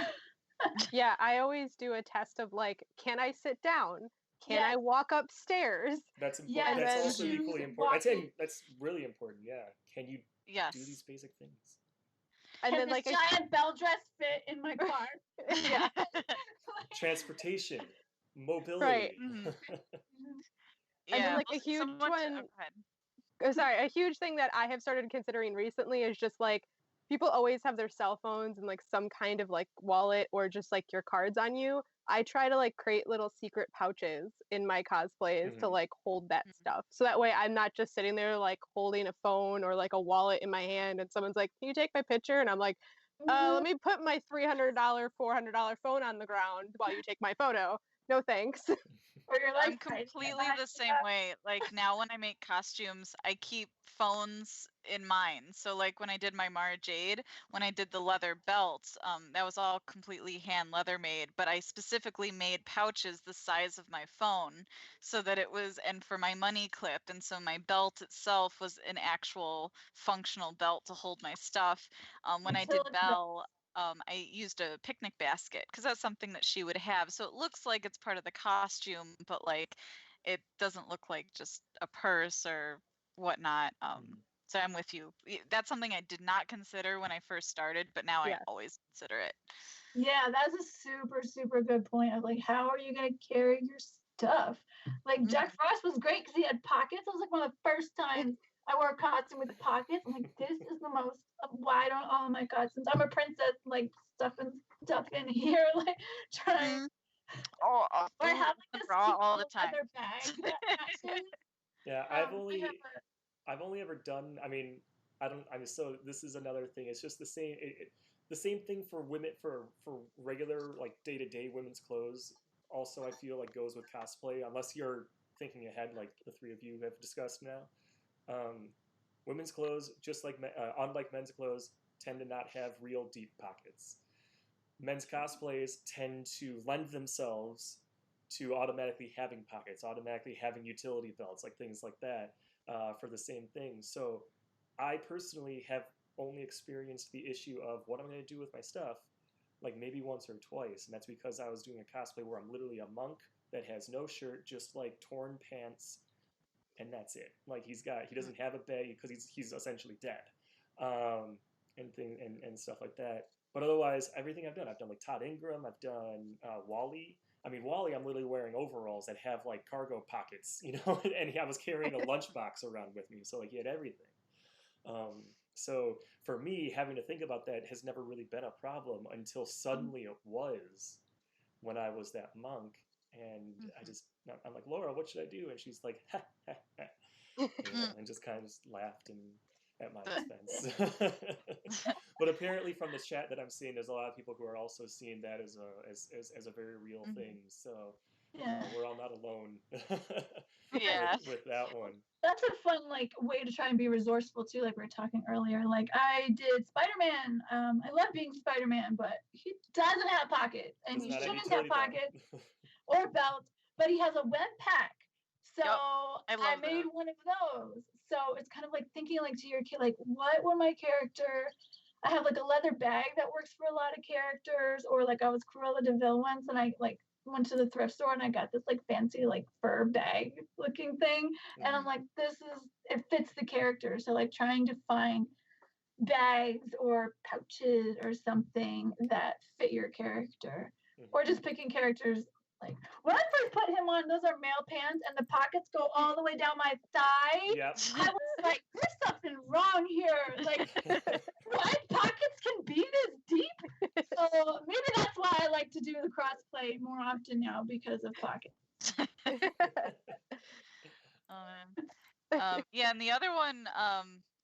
Yeah, I always do a test of like, can I sit down? Can I walk upstairs? That's important. Yeah, That's then also equally important. That's really important. Yeah. Can you do these basic things? And can then this like giant bell dress fit in my car? yeah. Transportation, mobility. Right. Yeah, And then like a huge one. Sorry, a huge thing that I have started considering recently is just like, people always have their cell phones and like some kind of like wallet or just like your cards on you. I try to like create little secret pouches in my cosplays to like hold that stuff. So that way I'm not just sitting there like holding a phone or like a wallet in my hand and someone's like, can you take my picture? And I'm like, let me put my $300, $400 phone on the ground while you take my photo. No thanks. Or you're like, I'm completely the same way. Like now when I make costumes, I keep phones in mind. So like when I did my Mara Jade, when I did the leather belts, that was all completely hand leather made, but I specifically made pouches the size of my phone so that it was, and for my money clip, and so my belt itself was an actual functional belt to hold my stuff. When I did Belle, I used a picnic basket because that's something that she would have. So it looks like it's part of the costume, but like it doesn't look like just a purse or whatnot. So I'm with you. That's something I did not consider when I first started, but now I always consider it. Yeah, that's a super, super good point of like, how are you going to carry your stuff? Like Jack Frost was great because he had pockets. It was like one of the first times I wore a costume with pockets. I'm like, this is the most wide on all of my costumes. I'm a princess, like stuffing stuff in here, like trying. Or I have like this bra all the time. leather bag that matches. Yeah, I've only ever done. I mean, so this is another thing. It's just the same. The same thing for women, for regular like day-to-day women's clothes. Also, I feel like goes with cosplay, unless you're thinking ahead, like the three of you have discussed now. Women's clothes, just like unlike men's clothes, tend to not have real deep pockets. Men's cosplays tend to lend themselves to automatically having pockets, automatically having utility belts, like things like that, for the same thing. So I personally have only experienced the issue of what I'm going to do with my stuff, like maybe once or twice, and that's because I was doing a cosplay where I'm literally a monk that has no shirt, just like torn pants, and that's it. Like he doesn't have a bed because he's essentially dead, and stuff like that. But otherwise, everything I've done like Todd Ingram, I've done Wally. I mean, Wally, I'm literally wearing overalls that have like cargo pockets, and I was carrying a lunchbox around with me, so like he had everything. So for me, having to think about that has never really been a problem until suddenly it was when I was that monk. And I'm like, Laura, what should I do? And she's like, ha, ha, ha. And just kind of just laughed at my expense. But apparently from the chat that I'm seeing, there's a lot of people who are also seeing that as a very real thing. So Yeah. We're all not alone Yeah. with that one. That's a fun like way to try and be resourceful too, like we were talking earlier. Like I did Spider-Man. I love being Spider-Man, but he doesn't have a pocket, and It's he not a shouldn't have utility belt. pockets or a belt, but he has a web pack. So Yep, I I love made that. one of those. So it's kind of like thinking like to your kid, like what would my character. I have like a leather bag that works for a lot of characters, or like I was Cruella de Vil once, and I like went to the thrift store and I got this like fancy like fur bag looking thing, and I'm like, it fits the character. So like trying to find bags or pouches or something that fit your character, or just picking characters. Like when I first put him on, those are male pants and the pockets go all the way down my thigh. Yep. I was like, there's something wrong here. Like, what? Pockets can be this deep? So maybe that's why I like to do the crossplay more often now, because of pockets. Yeah, and the other one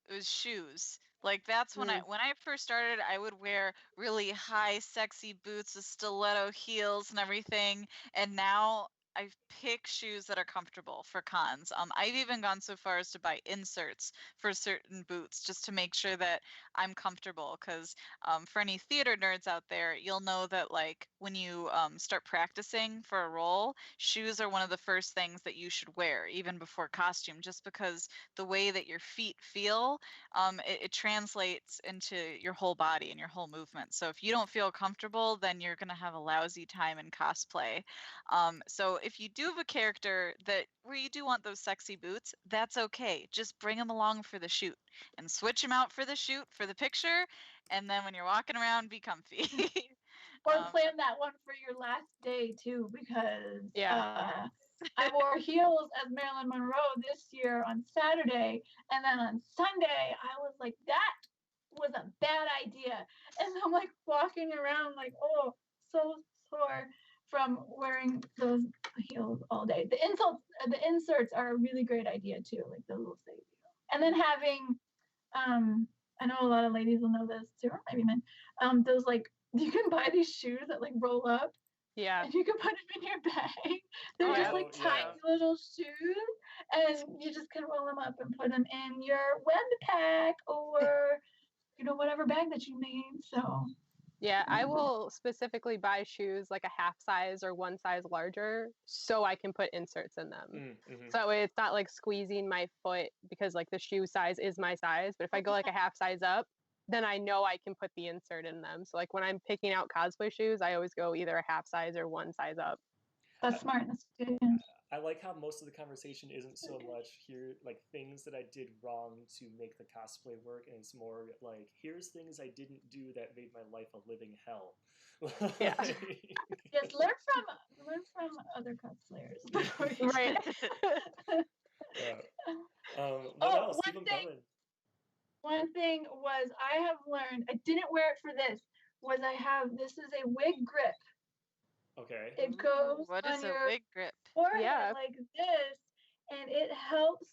was shoes. Like that's when I first started, I would wear really high, sexy boots with stiletto heels and everything, and now I pick shoes that are comfortable for cons. I've even gone so far as to buy inserts for certain boots just to make sure that I'm comfortable. Because for any theater nerds out there, you'll know that like when you start practicing for a role, shoes are one of the first things that you should wear even before costume, just because the way that your feet feel, it translates into your whole body and your whole movement. So if you don't feel comfortable, then you're going to have a lousy time in cosplay. So if you do have a character that where you do want those sexy boots, that's okay. Just bring them along for the shoot and switch them out for the shoot, for the picture, and then when you're walking around, be comfy. Or plan that one for your last day too, because I wore heels as Marilyn Monroe this year on Saturday, and then on Sunday I was like, that was a bad idea, and I'm like walking around like, oh, so sore from wearing those heels all day. The inserts are a really great idea too, like those will save you. And then having, I know a lot of ladies will know this too, or maybe men, those like, you can buy these shoes that like roll up. Yeah. And you can put them in your bag. They're just like tiny little shoes, and you just can roll them up and put them in your web pack or, whatever bag that you need. So yeah, I will specifically buy shoes like a half size or one size larger so I can put inserts in them. So that way it's not like squeezing my foot, because like the shoe size is my size. But if I go like a half size up, then I know I can put the insert in them. So like when I'm picking out cosplay shoes, I always go either a half size or one size up. That's smart. That's good. I like how most of the conversation isn't so much here, like things that I did wrong to make the cosplay work, and it's more like, here's things I didn't do that made my life a living hell. Yeah. Yes, learn from other cosplayers. Right. What else? Keep them coming. One thing was I have learned, I didn't wear it for this, was this is a wig grip. Okay. It goes what on is your a wig grip? forehead like this, and it helps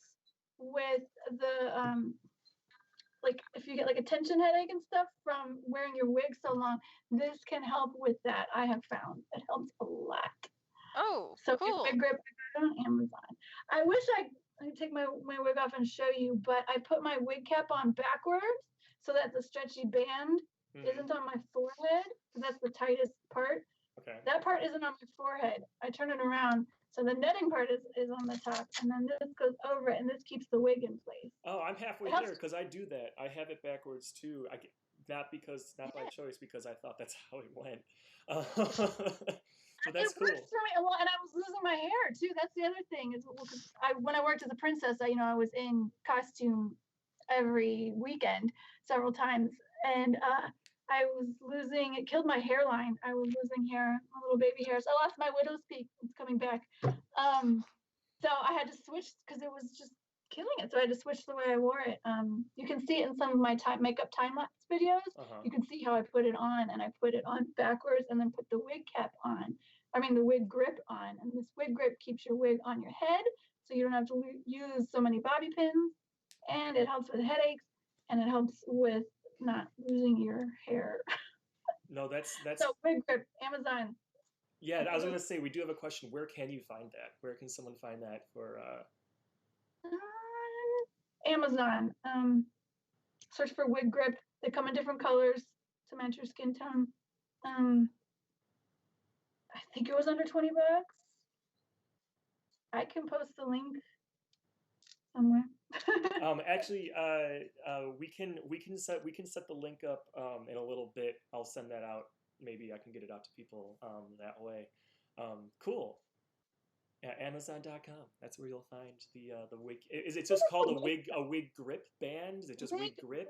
with the like if you get like a tension headache and stuff from wearing your wig so long, this can help with that. I have found it helps a lot. Oh, so cool. Wig grip, I got it on Amazon. I wish I could take my wig off and show you, but I put my wig cap on backwards so that the stretchy band isn't on my forehead. That's the tightest part. Okay. That part isn't on my forehead. I turn it around, so the netting part is on the top, and then this goes over it, and this keeps the wig in place. Oh, I'm halfway there because I do that. I have it backwards too. Not by choice, because I thought that's how it went. But that's cool. Works for me. Well, and I was losing my hair too. That's the other thing is, when I worked as a princess, I was in costume every weekend, several times, and I was losing. It killed my hairline. I was losing hair, my little baby hairs. I lost my widow's peak. It's coming back. So I had to switch because it was just killing it. So I had to switch the way I wore it. You can see it in some of my makeup time-lapse videos. You can see how I put it on, and I put it on backwards and then put the wig cap on. The wig grip on. And this wig grip keeps your wig on your head, so you don't have to use so many bobby pins. And it helps with headaches, and it helps with not losing your hair. No, that's So wig grip, Amazon. Yeah, I was going to say, we do have a question. Where can you find that? Where can someone find that for... Amazon. Search for wig grip. They come in different colors to match your skin tone. I think it was under $20. I can post the link somewhere. Actually, we can set the link up in a little bit. I'll send that out. Maybe I can get it out to people that way. Cool. Yeah, Amazon.com. That's where you'll find the wig. Is it just called a wig grip band? Is it just wig grip?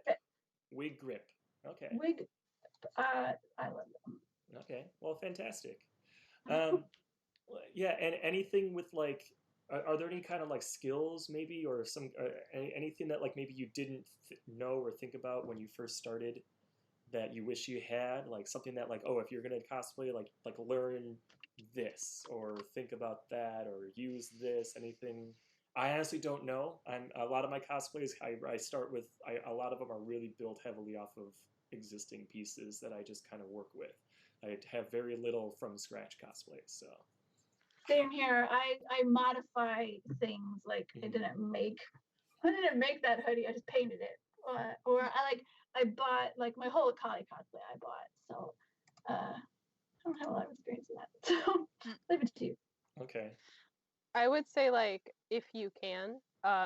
Wig grip. Okay. Wig. I love them. Okay. Well, fantastic. Yeah, and anything with like, are there any kind of like skills maybe, or some anything that like maybe you didn't know or think about when you first started that you wish you had, like something that like, oh, if you're gonna cosplay, like learn this or think about that or use this, anything? I honestly don't know. A lot of my cosplays, I start with, a lot of them are really built heavily off of existing pieces that I just kind of work with. I have very little from scratch cosplays, so. Same here. I modify things. Like I didn't make that hoodie. I just painted it. Or I bought like my whole Akali cosplay I bought. So I don't have a lot of experience in that. So leave it to you. Okay. I would say like if you can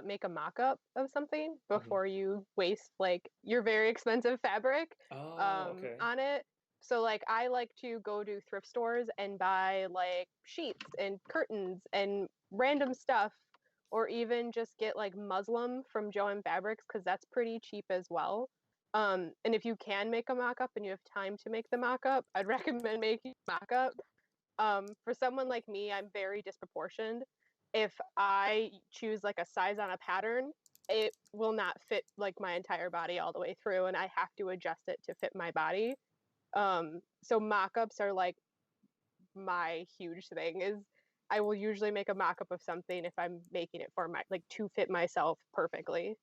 make a mock-up of something before you waste like your very expensive fabric Okay. on it. So like I like to go to thrift stores and buy like sheets and curtains and random stuff, or even just get like muslin from Joann Fabrics because that's pretty cheap as well. And if you can make a mock-up and you have time to make the mock-up, I'd recommend making a mock-up. For someone like me, I'm very disproportioned. If I choose like a size on a pattern, it will not fit like my entire body all the way through, and I have to adjust it to fit my body. So mock-ups are like my huge thing. Is I will usually make a mock-up of something if I'm making it for my like to fit myself perfectly.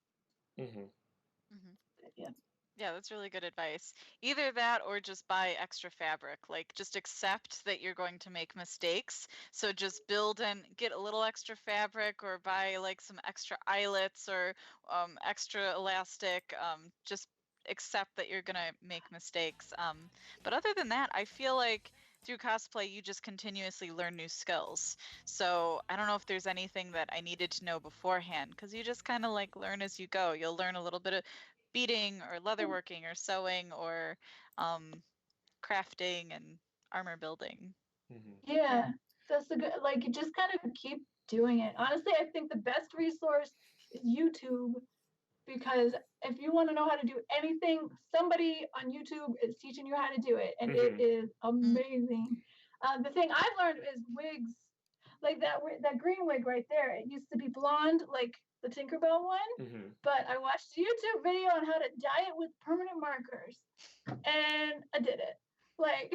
Yeah. Yeah, that's really good advice. Either that or just buy extra fabric. Like just accept that you're going to make mistakes. So just build and get a little extra fabric, or buy like some extra eyelets or extra elastic. Just accept that you're going to make mistakes. But other than that, I feel like through cosplay, you just continuously learn new skills. So I don't know if there's anything that I needed to know beforehand, because you just kind of like learn as you go. You'll learn a little bit of beading or leatherworking or sewing or crafting and armor building. Yeah, that's a good, like, you just kind of keep doing it. Honestly, I think the best resource is YouTube, because if you want to know how to do anything, somebody on YouTube is teaching you how to do it, and it is amazing. The thing I've learned is wigs, like that green wig right there. It used to be blonde, like the Tinkerbell one, but I watched a YouTube video on how to dye it with permanent markers, and I did it. Like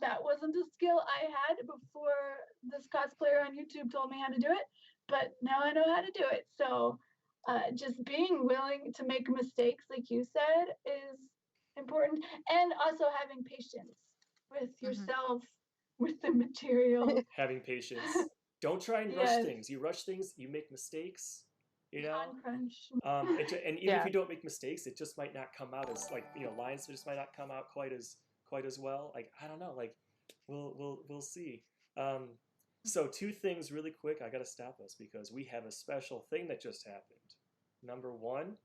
that wasn't a skill I had before this cosplayer on YouTube told me how to do it, but now I know how to do it. So just being willing to make mistakes, like you said, is important, and also having patience with yourself, with the material. Having patience. Don't try and rush things. You rush things, you make mistakes. You know, and even if you don't make mistakes, it just might not come out as like, you know, lines just might not come out quite as well. Like, I don't know. Like, we'll see. So 2 things really quick. I gotta stop us because we have a special thing that just happened. Number 1,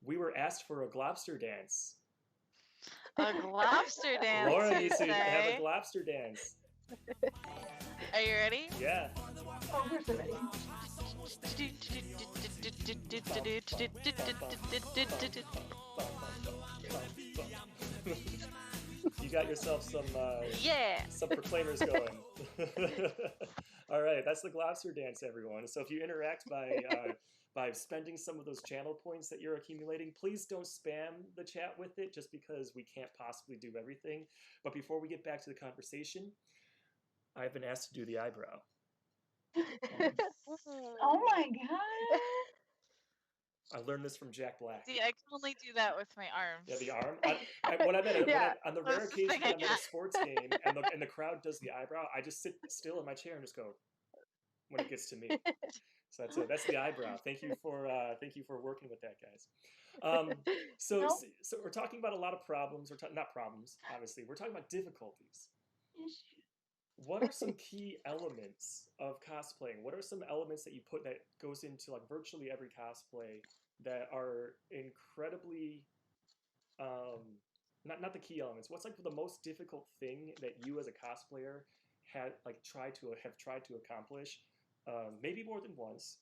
we were asked for a globster dance. A globster dance. Laura needs to have a globster dance. Are you ready? Yeah. Oh, we're so ready. You got yourself some proclaimers going. All right, that's the globster dance, everyone. So if you interact by spending some of those channel points that you're accumulating, please don't spam the chat with it, just because we can't possibly do everything. But before we get back to the conversation, I've been asked to do the eyebrow. Oh my god! I learned this from Jack Black. See, I can only do that with my arms. Yeah, the arm. When I'm at Yeah. on the That's rare the occasion thing when I I'm at a got. sports game and the crowd does the eyebrow, I just sit still in my chair and just go when it gets to me. So that's it. That's the eyebrow. Thank you for working with that, guys. So Nope. so we're talking about a lot of problems. Not problems, obviously. We're talking about difficulties. What are some key elements of cosplaying? What are some elements that you put that goes into like virtually every cosplay that are incredibly not the key elements. What's like the most difficult thing that you as a cosplayer have tried to accomplish, maybe more than once,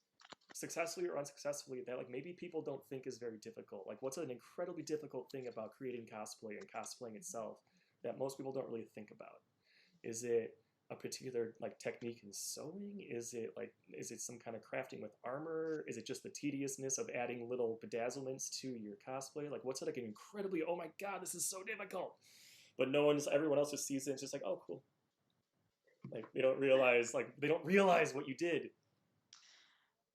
successfully or unsuccessfully, that like maybe people don't think is very difficult? Like what's an incredibly difficult thing about creating cosplay and cosplaying itself that most people don't really think about? Is it a particular like technique in sewing? Is it some kind of crafting with armor? Is it just the tediousness of adding little bedazzlements to your cosplay? Like what's like an incredibly, oh my god, this is so difficult, but everyone else just sees it and it's just like, oh cool. Like they don't realize what you did.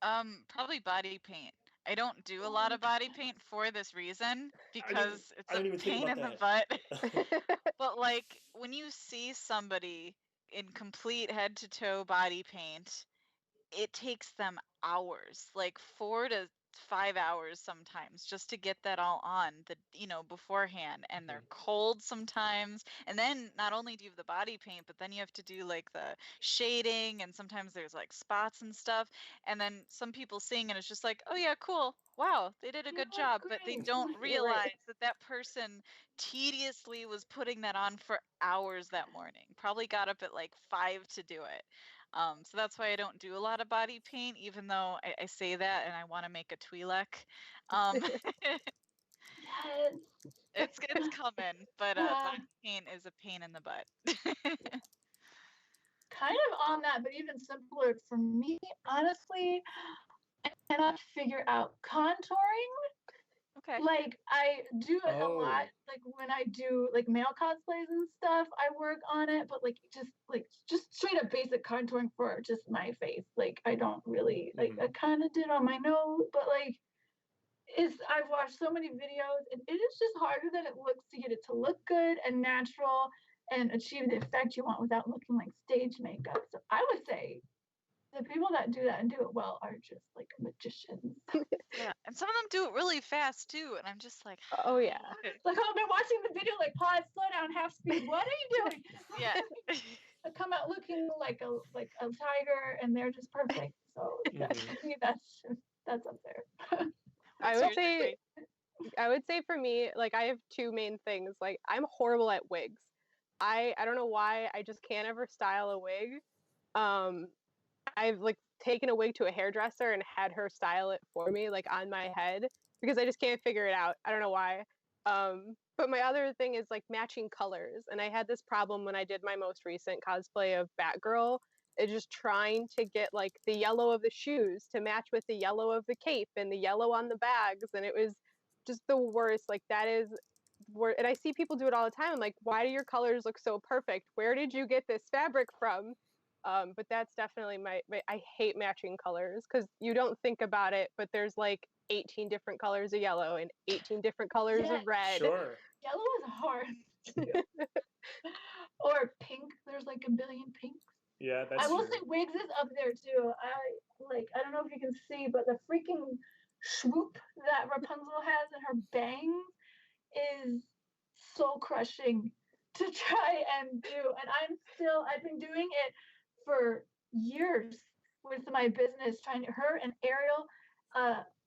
Probably body paint. I don't do a lot of body paint for this reason because it's I didn't even a think pain about in the that. butt. But like when you see somebody in complete head to toe body paint, it takes them hours, like 4 to 5 hours sometimes, just to get that all on beforehand. And they're cold sometimes. And then not only do you have the body paint, but then you have to do like the shading, and sometimes there's like spots and stuff. And then some people seeing it is just like, oh yeah, cool. Wow, they did a good job. But they great. don't Right. realize that person tediously was putting that on for hours that morning. Probably got up at like 5 to do it. So that's why I don't do a lot of body paint, even though I say that and I want to make a Twi'lek. Yes. It's coming, but body paint is a pain in the butt. Kind of on that, but even simpler for me, honestly, I cannot figure out contouring. Okay. Like I do it a lot, Oh. like when I do like male cosplays and stuff, I work on it, but just straight up basic contouring for just my face. Like I don't really like I kind of did on my nose, but like I've watched so many videos and it is just harder than it looks to get it to look good and natural and achieve the effect you want without looking like stage makeup. So I would say the people that do that and do it well are just like magicians. Yeah, and some of them do it really fast too, and I'm just like, Oh yeah. Like I've been watching the video, like pause, slow down, half speed. What are you doing? yeah. I come out looking like a tiger, and they're just perfect. So for me, that's up there. I would say for me, like I have two main things. Like I'm horrible at wigs. I don't know why, I just can't ever style a wig. I've like taken a wig to a hairdresser and had her style it for me, like on my head, because I just can't figure it out. I don't know why. But my other thing is like matching colors, and I had this problem when I did my most recent cosplay of Batgirl. It's just trying to get like the yellow of the shoes to match with the yellow of the cape and the yellow on the bags, and it was just the worst. Like that is where, and I see people do it all the time. I'm like, why do your colors look so perfect? Where did you get this fabric from? But that's definitely I hate matching colors because you don't think about it, but there's like 18 different colors of yellow and 18 different colors of red. Sure. Yellow is hard. Or pink. There's like a billion pinks. Yeah, that's I will true. say wigs is up there too. I don't know if you can see, but the freaking swoop that Rapunzel has in her bangs is soul crushing to try and do. And I've been doing it for years with my business, trying to her and Ariel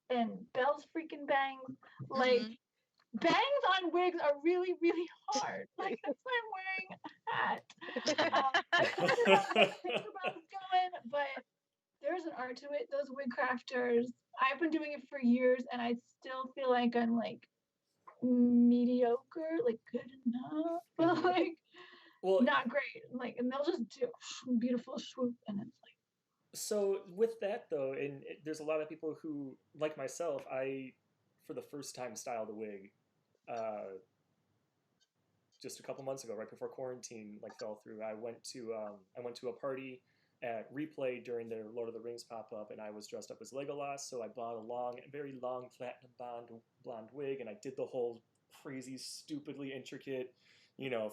and Belle's freaking bangs. Like bangs on wigs are really, really hard. Like that's why I'm wearing a hat. I kind of have like Tinkerbell's going, but there's an art to it. Those wig crafters, I've been doing it for years, and I still feel like I'm like mediocre, like good enough, but like not great. Like, and they'll just do beautiful swoop, and it's like. So with that though, and there's a lot of people who, like myself, I for the first time styled a wig, just a couple months ago, right before quarantine like fell through. I went to a party at Replay during their Lord of the Rings pop-up, and I was dressed up as Legolas, so I bought a very long platinum blonde wig, and I did the whole crazy, stupidly intricate,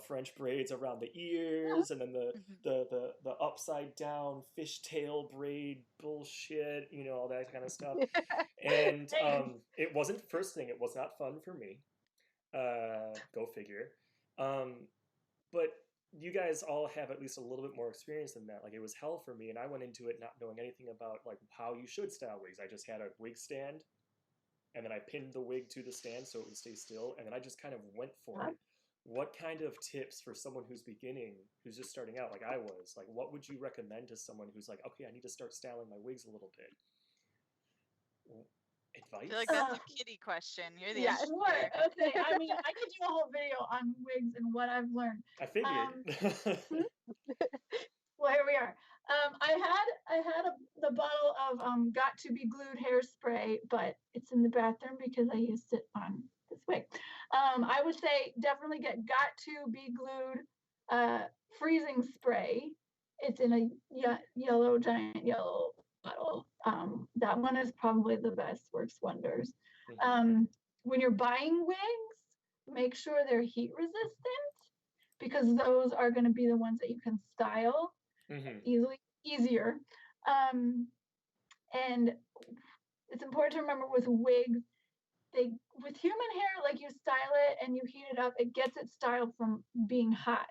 French braids around the ears, and then the upside down fishtail braid bullshit, all that kind of stuff. And it wasn't, first thing, it was not fun for me. Go figure. But you guys all have at least a little bit more experience than that. Like, it was hell for me, and I went into it not knowing anything about like how you should style wigs. I just had a wig stand, and then I pinned the wig to the stand so it would stay still, and then I just kind of went for it. What kind of tips for someone who's beginning, who's just starting out like I was? Like, what would you recommend to someone who's like, okay, I need to start styling my wigs a little bit? Advice? I feel like that's a Kitty question. You're the Sure. Okay. I mean, I could do a whole video on wigs and what I've learned. I figured. Well, here we are. I had the bottle of Got to Be Glued hairspray, but it's in the bathroom because I used it on this wig. I would say definitely get Got to Be Glued freezing spray. It's in a giant yellow bottle. That one is probably the best, works wonders. When you're buying wigs, make sure they're heat resistant, because those are going to be the ones that you can style easier. And it's important to remember with wigs, with human hair, like you style it and you heat it up, it gets it styled from being hot.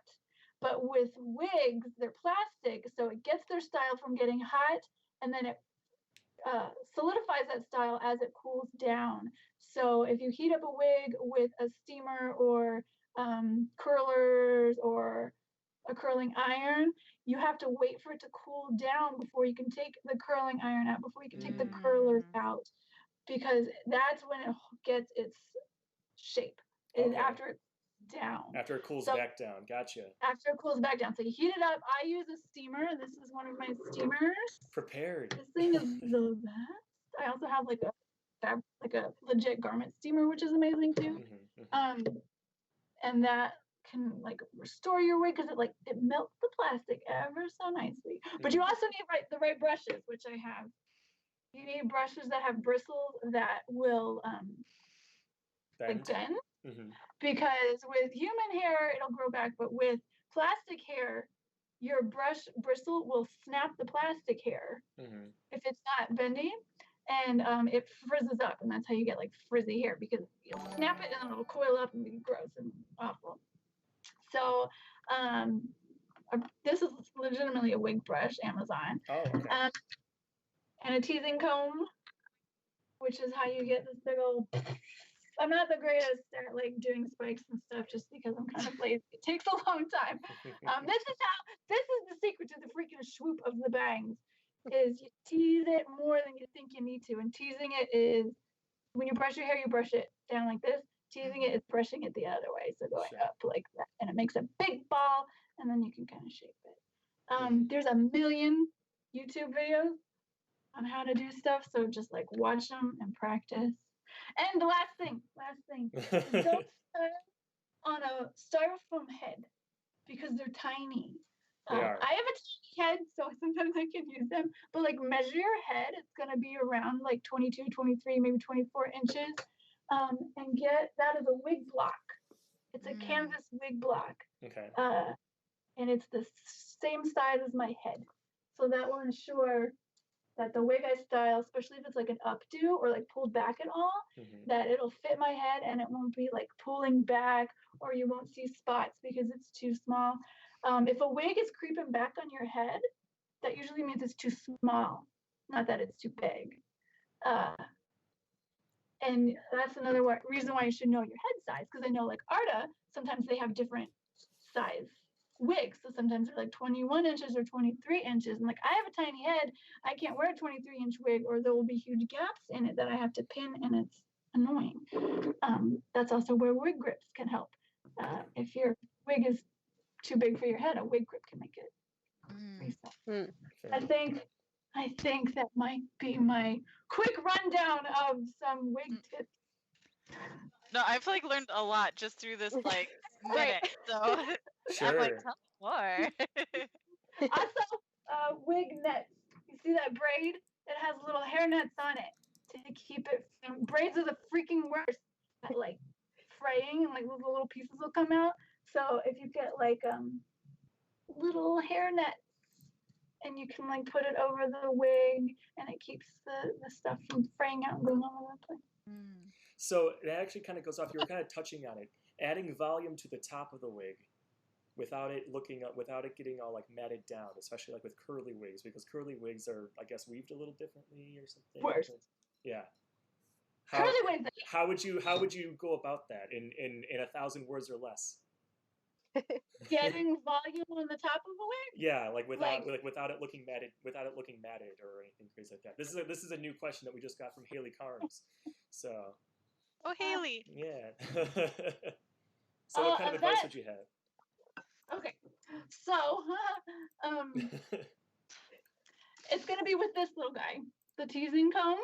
But with wigs, they're plastic, so it gets their style from getting hot, and then it solidifies that style as it cools down. So if you heat up a wig with a steamer or curlers or a curling iron, you have to wait for it to cool down before you can take the curling iron out, before you can take the curlers out, because that's when it gets its shape. Okay. After it's down. After it cools back down. Gotcha. After it cools back down. So you heat it up. I use a steamer. This is one of my steamers. Prepared. This thing is the best. I also have like a legit garment steamer, which is amazing too. And that can like restore your wig because it melts the plastic ever so nicely. But you also need the right brushes, which I have. You need brushes that have bristles that will bend. Because with human hair it'll grow back, but with plastic hair, your brush bristle will snap the plastic hair if it's not bending, and it frizzes up, and that's how you get like frizzy hair, because you'll snap it and it'll coil up and be gross and awful. So this is legitimately a wig brush, Amazon. Oh, okay. And a teasing comb, which is how you get this big old. I'm not the greatest at like doing spikes and stuff, just because I'm kind of lazy. It takes a long time. This is the secret to the freaking swoop of the bangs, is you tease it more than you think you need to. And teasing it is, when you brush your hair, you brush it down like this. Teasing it is brushing it the other way, so going up like that, and it makes a big ball, and then you can kind of shape it. There's a million YouTube videos on how to do stuff, so just like watch them and practice. And the last thing, don't style on a styrofoam head, because they're tiny. I have a tiny head, so sometimes I can use them, but like measure your head. It's going to be around like 22, 23, maybe 24 inches. And get that as a wig block. It's a canvas wig block. Okay. And it's the same size as my head. So that will ensure that the wig I style, especially if it's like an updo or like pulled back at all, that it'll fit my head and it won't be like pulling back, or you won't see spots because it's too small. If a wig is creeping back on your head, that usually means it's too small, not that it's too big. And that's another reason why you should know your head size, because I know like Arda, sometimes they have different size wigs. So sometimes they're like 21 inches or 23 inches. And like, I have a tiny head. I can't wear a 23-inch wig, or there will be huge gaps in it that I have to pin, and it's annoying. That's also where wig grips can help. If your wig is too big for your head, a wig grip can make it reset. I think that might be my quick rundown of some wig tips. No, I've like learned a lot just through this like minute. So sure. I'm like, tell me more. Also, wig nets. You see that braid? It has little hair nets on it to keep it from, braids are the freaking worst at like fraying, and like little pieces will come out. So if you get like little hair nets, and you can like put it over the wig, and it keeps the stuff from fraying out and going all over the place. Mm. So it actually kind of goes off. You were kind of touching on it, adding volume to the top of the wig, without it looking up, without it getting all like matted down, especially like with curly wigs, because curly wigs are, I guess, weaved a little differently or something. Worse. Yeah. Curly wigs. How would you go about that in 1,000 words or less? Getting volume on the top of the wig? Yeah, like without it looking matted, or anything crazy like that. This is a new question that we just got from Haley Carnes. So. Oh, Haley. Yeah. So what kind of advice would you have? Okay, so it's gonna be with this little guy, the teasing comb,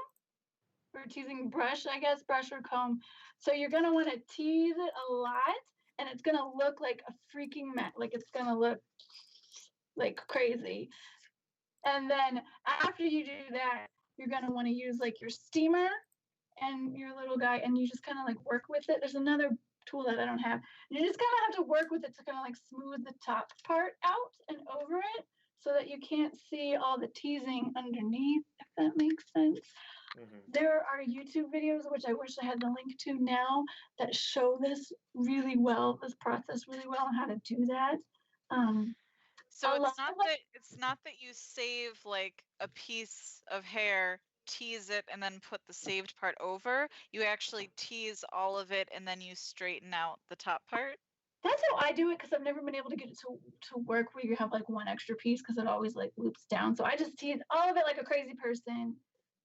or teasing brush, I guess, brush or comb. So you're gonna want to tease it a lot, and it's gonna look like a freaking mess. Like it's gonna look like crazy. And then after you do that, you're gonna want to use like your steamer and your little guy, and you just kind of like work with it. There's another tool that I don't have. You just kind of have to work with it to kind of like smooth the top part out and over it, so that you can't see all the teasing underneath, if that makes sense. Mm-hmm. There are YouTube videos, which I wish I had the link to now, that show this really well, this process really well, and how to do that. So it's not that you save like a piece of hair, tease it, and then put the saved part over. You actually tease all of it, and then you straighten out the top part. That's how I do it, because I've never been able to get it to work where you have like one extra piece, because it always like loops down. So I just tease all of it like a crazy person,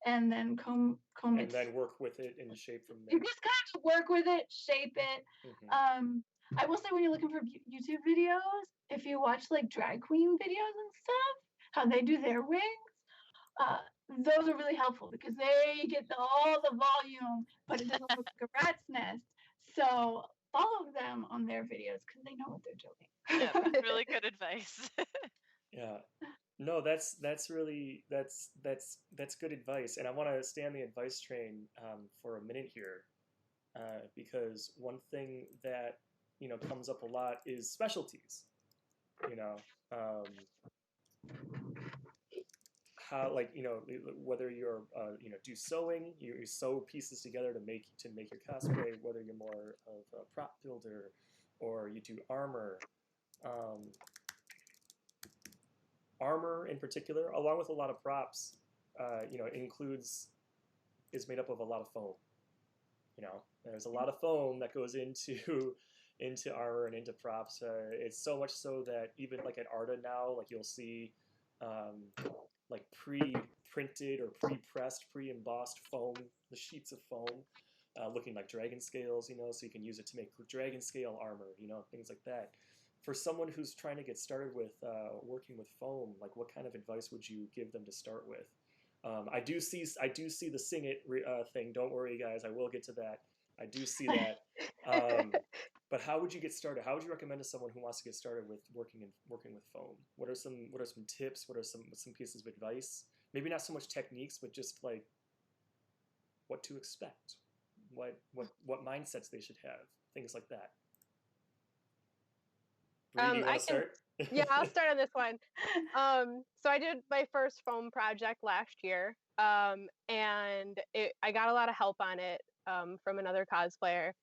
and then comb it. And then work with it in shape from there. You just kind of work with it, shape it. Mm-hmm. I will say, when you're looking for YouTube videos, if you watch like drag queen videos and stuff, how they do their wigs, those are really helpful, because they get all the volume, but it doesn't look like a rat's nest. So follow them on their videos, because they know what they're doing. Yeah, really good advice. Yeah. No, that's good advice, and I want to stay on the advice train for a minute here, because one thing that comes up a lot is specialties. How, like, whether you're do sewing, you sew pieces together to make your cosplay, whether you're more of a prop builder or you do armor. Armor in particular, along with a lot of props, is made up of a lot of foam. There's a lot of foam that goes into armor and into props. It's so much so that even like at Arta now, like you'll see like pre-printed or pre-pressed, pre-embossed foam, the sheets of foam, looking like dragon scales, so you can use it to make dragon scale armor, things like that. For someone who's trying to get started with working with foam, like what kind of advice would you give them to start with? I do see the Sing It thing. Don't worry, guys. I will get to that. I do see that. But how would you get started? How would you recommend to someone who wants to get started with working with foam? What are some tips? What are some pieces of advice? Maybe not so much techniques, but just like what to expect, what mindsets they should have, things like that. Bree, do you want to start? Yeah, I'll start on this one. So I did my first foam project last year, and I got a lot of help on it from another cosplayer.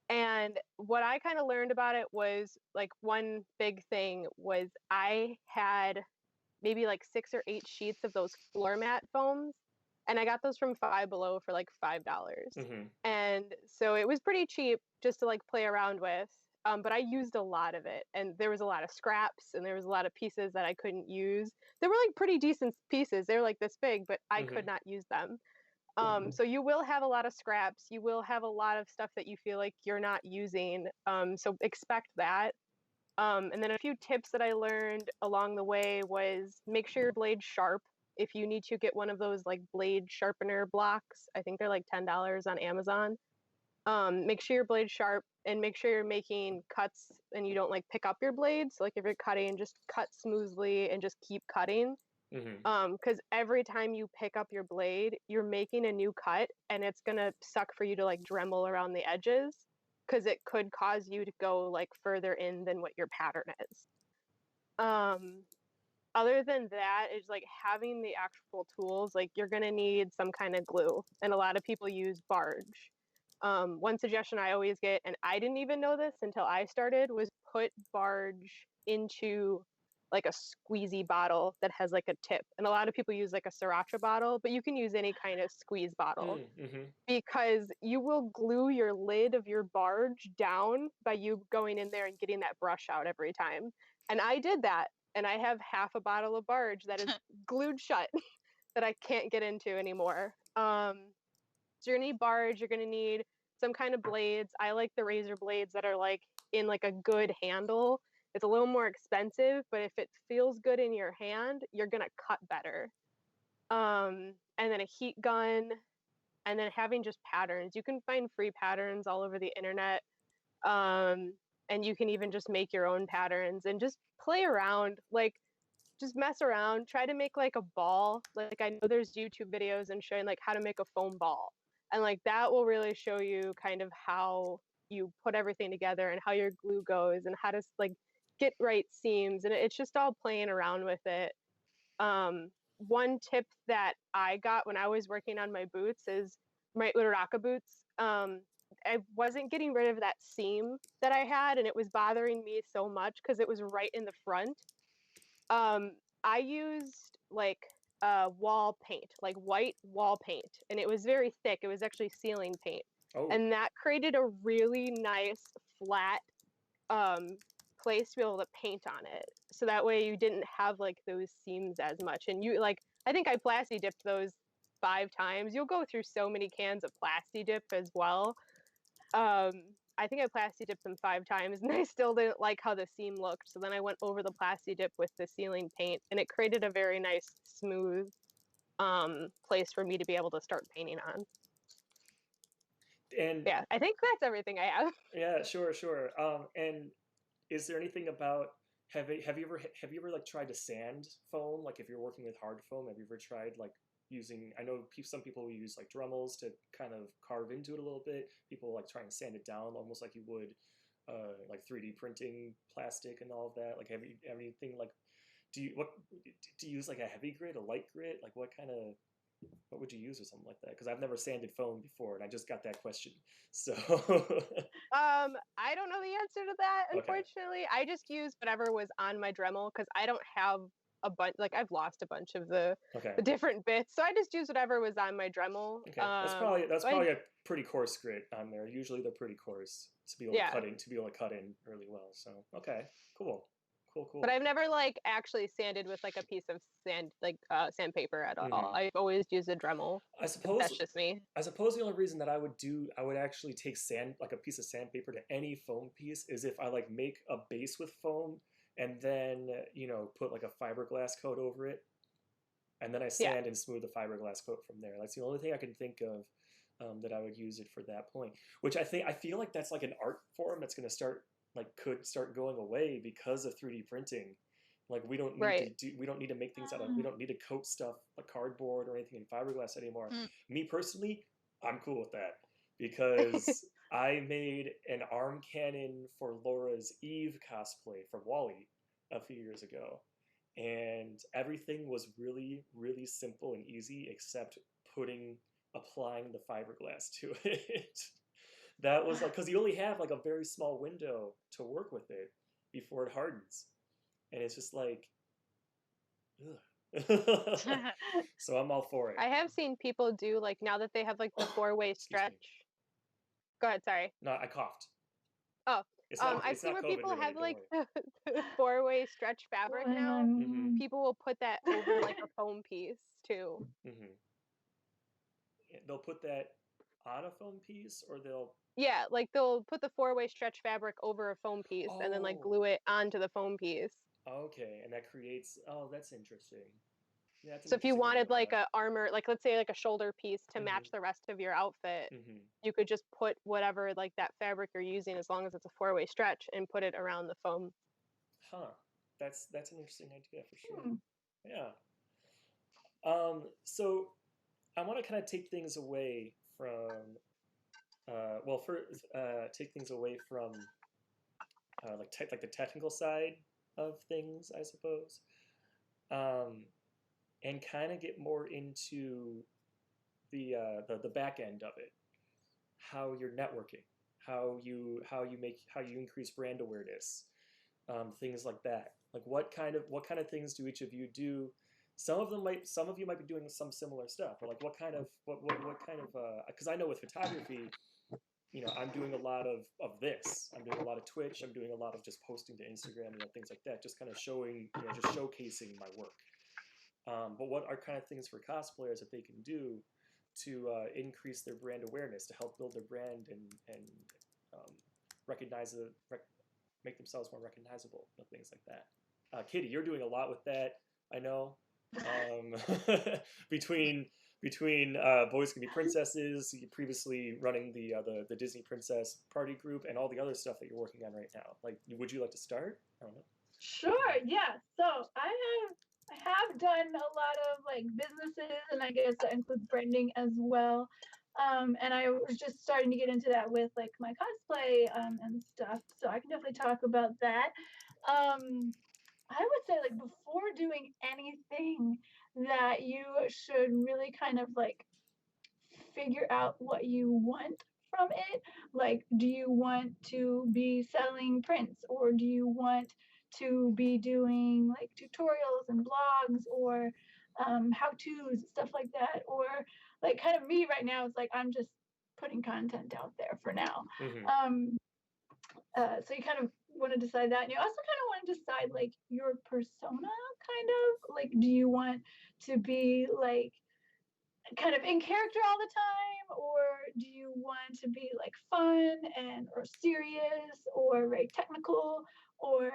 And what I kind of learned about it was, like, one big thing was I had maybe like 6 or 8 sheets of those floor mat foams, and I got those from Five Below for like $5. Mm-hmm. And so it was pretty cheap just to like play around with. But I used a lot of it, and there was a lot of scraps, and there was a lot of pieces that I couldn't use. They were like pretty decent pieces. They were like this big, but I could not use them. So you will have a lot of scraps. You will have a lot of stuff that you feel like you're not using. So expect that. And then a few tips that I learned along the way was make sure your blade's sharp. If you need to get one of those like blade sharpener blocks, I think they're like $10 on Amazon. Make sure your blade's sharp, and make sure you're making cuts and you don't like pick up your blades. So like if you're cutting, just cut smoothly and just keep cutting. Because every time you pick up your blade, you're making a new cut, and it's gonna suck for you to like Dremel around the edges, because it could cause you to go like further in than what your pattern is. Other than that, is like having the actual tools. Like you're gonna need some kind of glue, and a lot of people use barge. One suggestion I always get, and I didn't even know this until I started, was put barge into like a squeezy bottle that has like a tip. And a lot of people use like a sriracha bottle, but you can use any kind of squeeze bottle, because you will glue your lid of your barge down by you going in there and getting that brush out every time. And I did that, and I have half a bottle of barge that is glued shut that I can't get into anymore. So you're gonna need barge, you're gonna need some kind of blades. I like the razor blades that are like in like a good handle. It's a little more expensive, but if it feels good in your hand, you're gonna cut better. And then a heat gun, and then having just patterns. You can find free patterns all over the internet. And you can even just make your own patterns and just play around. Like, just mess around, try to make like a ball. Like, I know there's YouTube videos and showing like how to make a foam ball. And like that will really show you kind of how you put everything together and how your glue goes and how to like get right seams. And it's just all playing around with it. One tip that I got when I was working on my boots is my Uraraka boots. I wasn't getting rid of that seam that I had, and it was bothering me so much because it was right in the front. I used like wall paint, like white wall paint, and it was very thick. It was actually ceiling paint. And that created a really nice flat place to be able to paint on it. So that way you didn't have like those seams as much. And you like, I think I plasti dipped those 5 times. You'll go through so many cans of plasti dip as well. I think I plasti dipped them 5 times, and I still didn't like how the seam looked. So then I went over the plasti dip with the ceiling paint, and it created a very nice, smooth place for me to be able to start painting on. And yeah, I think that's everything I have. Yeah, sure. And is there anything about have you ever like tried to sand foam? Like if you're working with hard foam, have you ever tried like using? I know some people use like Dremels to kind of carve into it a little bit. People like try and sand it down almost like you would like 3D printing plastic and all of that. Like have anything like do you use like a heavy grit, a light grit? Like what would you use or something like that? Because I've never sanded foam before, and I just got that question. So I don't know the answer to that, unfortunately. I just use whatever was on my Dremel, because I don't have a bunch. Like I've lost a bunch of the different bits, so I just use whatever was on my Dremel. Okay, that's probably a pretty coarse grit on there. Usually they're pretty coarse to be able to cut in really well. So okay, cool. But I've never like actually sanded with like a piece of sandpaper at all. I've always used a Dremel. I suppose that's just me. I suppose the only reason that I would actually take like a piece of sandpaper to any foam piece is if I like make a base with foam and then put like a fiberglass coat over it, and then I sand and smooth the fiberglass coat from there. That's the only thing I can think of that I would use it for that point. Which I feel like that's like an art form that's going to could start going away because of 3D printing. Like we don't need to make things out of, we don't need to coat stuff like cardboard or anything in fiberglass anymore. Me personally, I'm cool with that because I made an arm cannon for Laura's Eve cosplay for Wally a few years ago, and everything was really, really simple and easy except applying the fiberglass to it. That was like, because you only have like a very small window to work with it before it hardens. And it's just like, so I'm all for it. I have seen people do like, now that they have like the 4-way stretch. Go ahead, sorry. No, I coughed. Oh, I've seen where people have like the 4-way stretch fabric now. People will put that over like a foam piece too. They'll put that on a foam piece, or they'll like they'll put the 4-way stretch fabric over a foam piece and then like glue it onto the foam piece. Okay, and that creates that's interesting. Yeah, so if you wanted like a armor, like let's say like a shoulder piece to match the rest of your outfit, you could just put whatever like that fabric you're using, as long as it's a 4-way stretch, and put it around the foam. That's an interesting idea for sure. Yeah. So I want to kind of take things away from, take things away from like the technical side of things, I suppose, and kind of get more into the back end of it, how you're networking, how you increase brand awareness, things like that. Like what kind of things do each of you do? Some of you might be doing some similar stuff, or like what kind of because I know with photography, I'm doing a lot of this. I'm doing a lot of Twitch. I'm doing a lot of just posting to Instagram, things like that, just kind of showing, just showcasing my work. But what are kind of things for cosplayers that they can do to increase their brand awareness, to help build their brand and um, make themselves more recognizable, things like that. Kitty, you're doing a lot with that, I know. Between Boys Can Be Princesses, you previously running the Disney Princess Party Group, and all the other stuff that you're working on right now. Like, would you like to start? I don't know. Sure, yeah. So I have done a lot of like businesses, and I guess that includes branding as well. And I was just starting to get into that with like my cosplay and stuff. So I can definitely talk about that. I would say like before doing anything, that you should really kind of like figure out what you want from it. Like, do you want to be selling prints, or do you want to be doing like tutorials and blogs, or how-tos, stuff like that? Or like kind of me right now, it's like I'm just putting content out there for now. Mm-hmm. So you kind of want to decide that, and you also kind of want to decide like your persona, kind of like, do you want to be like kind of in character all the time, or do you want to be like fun and or serious or very technical or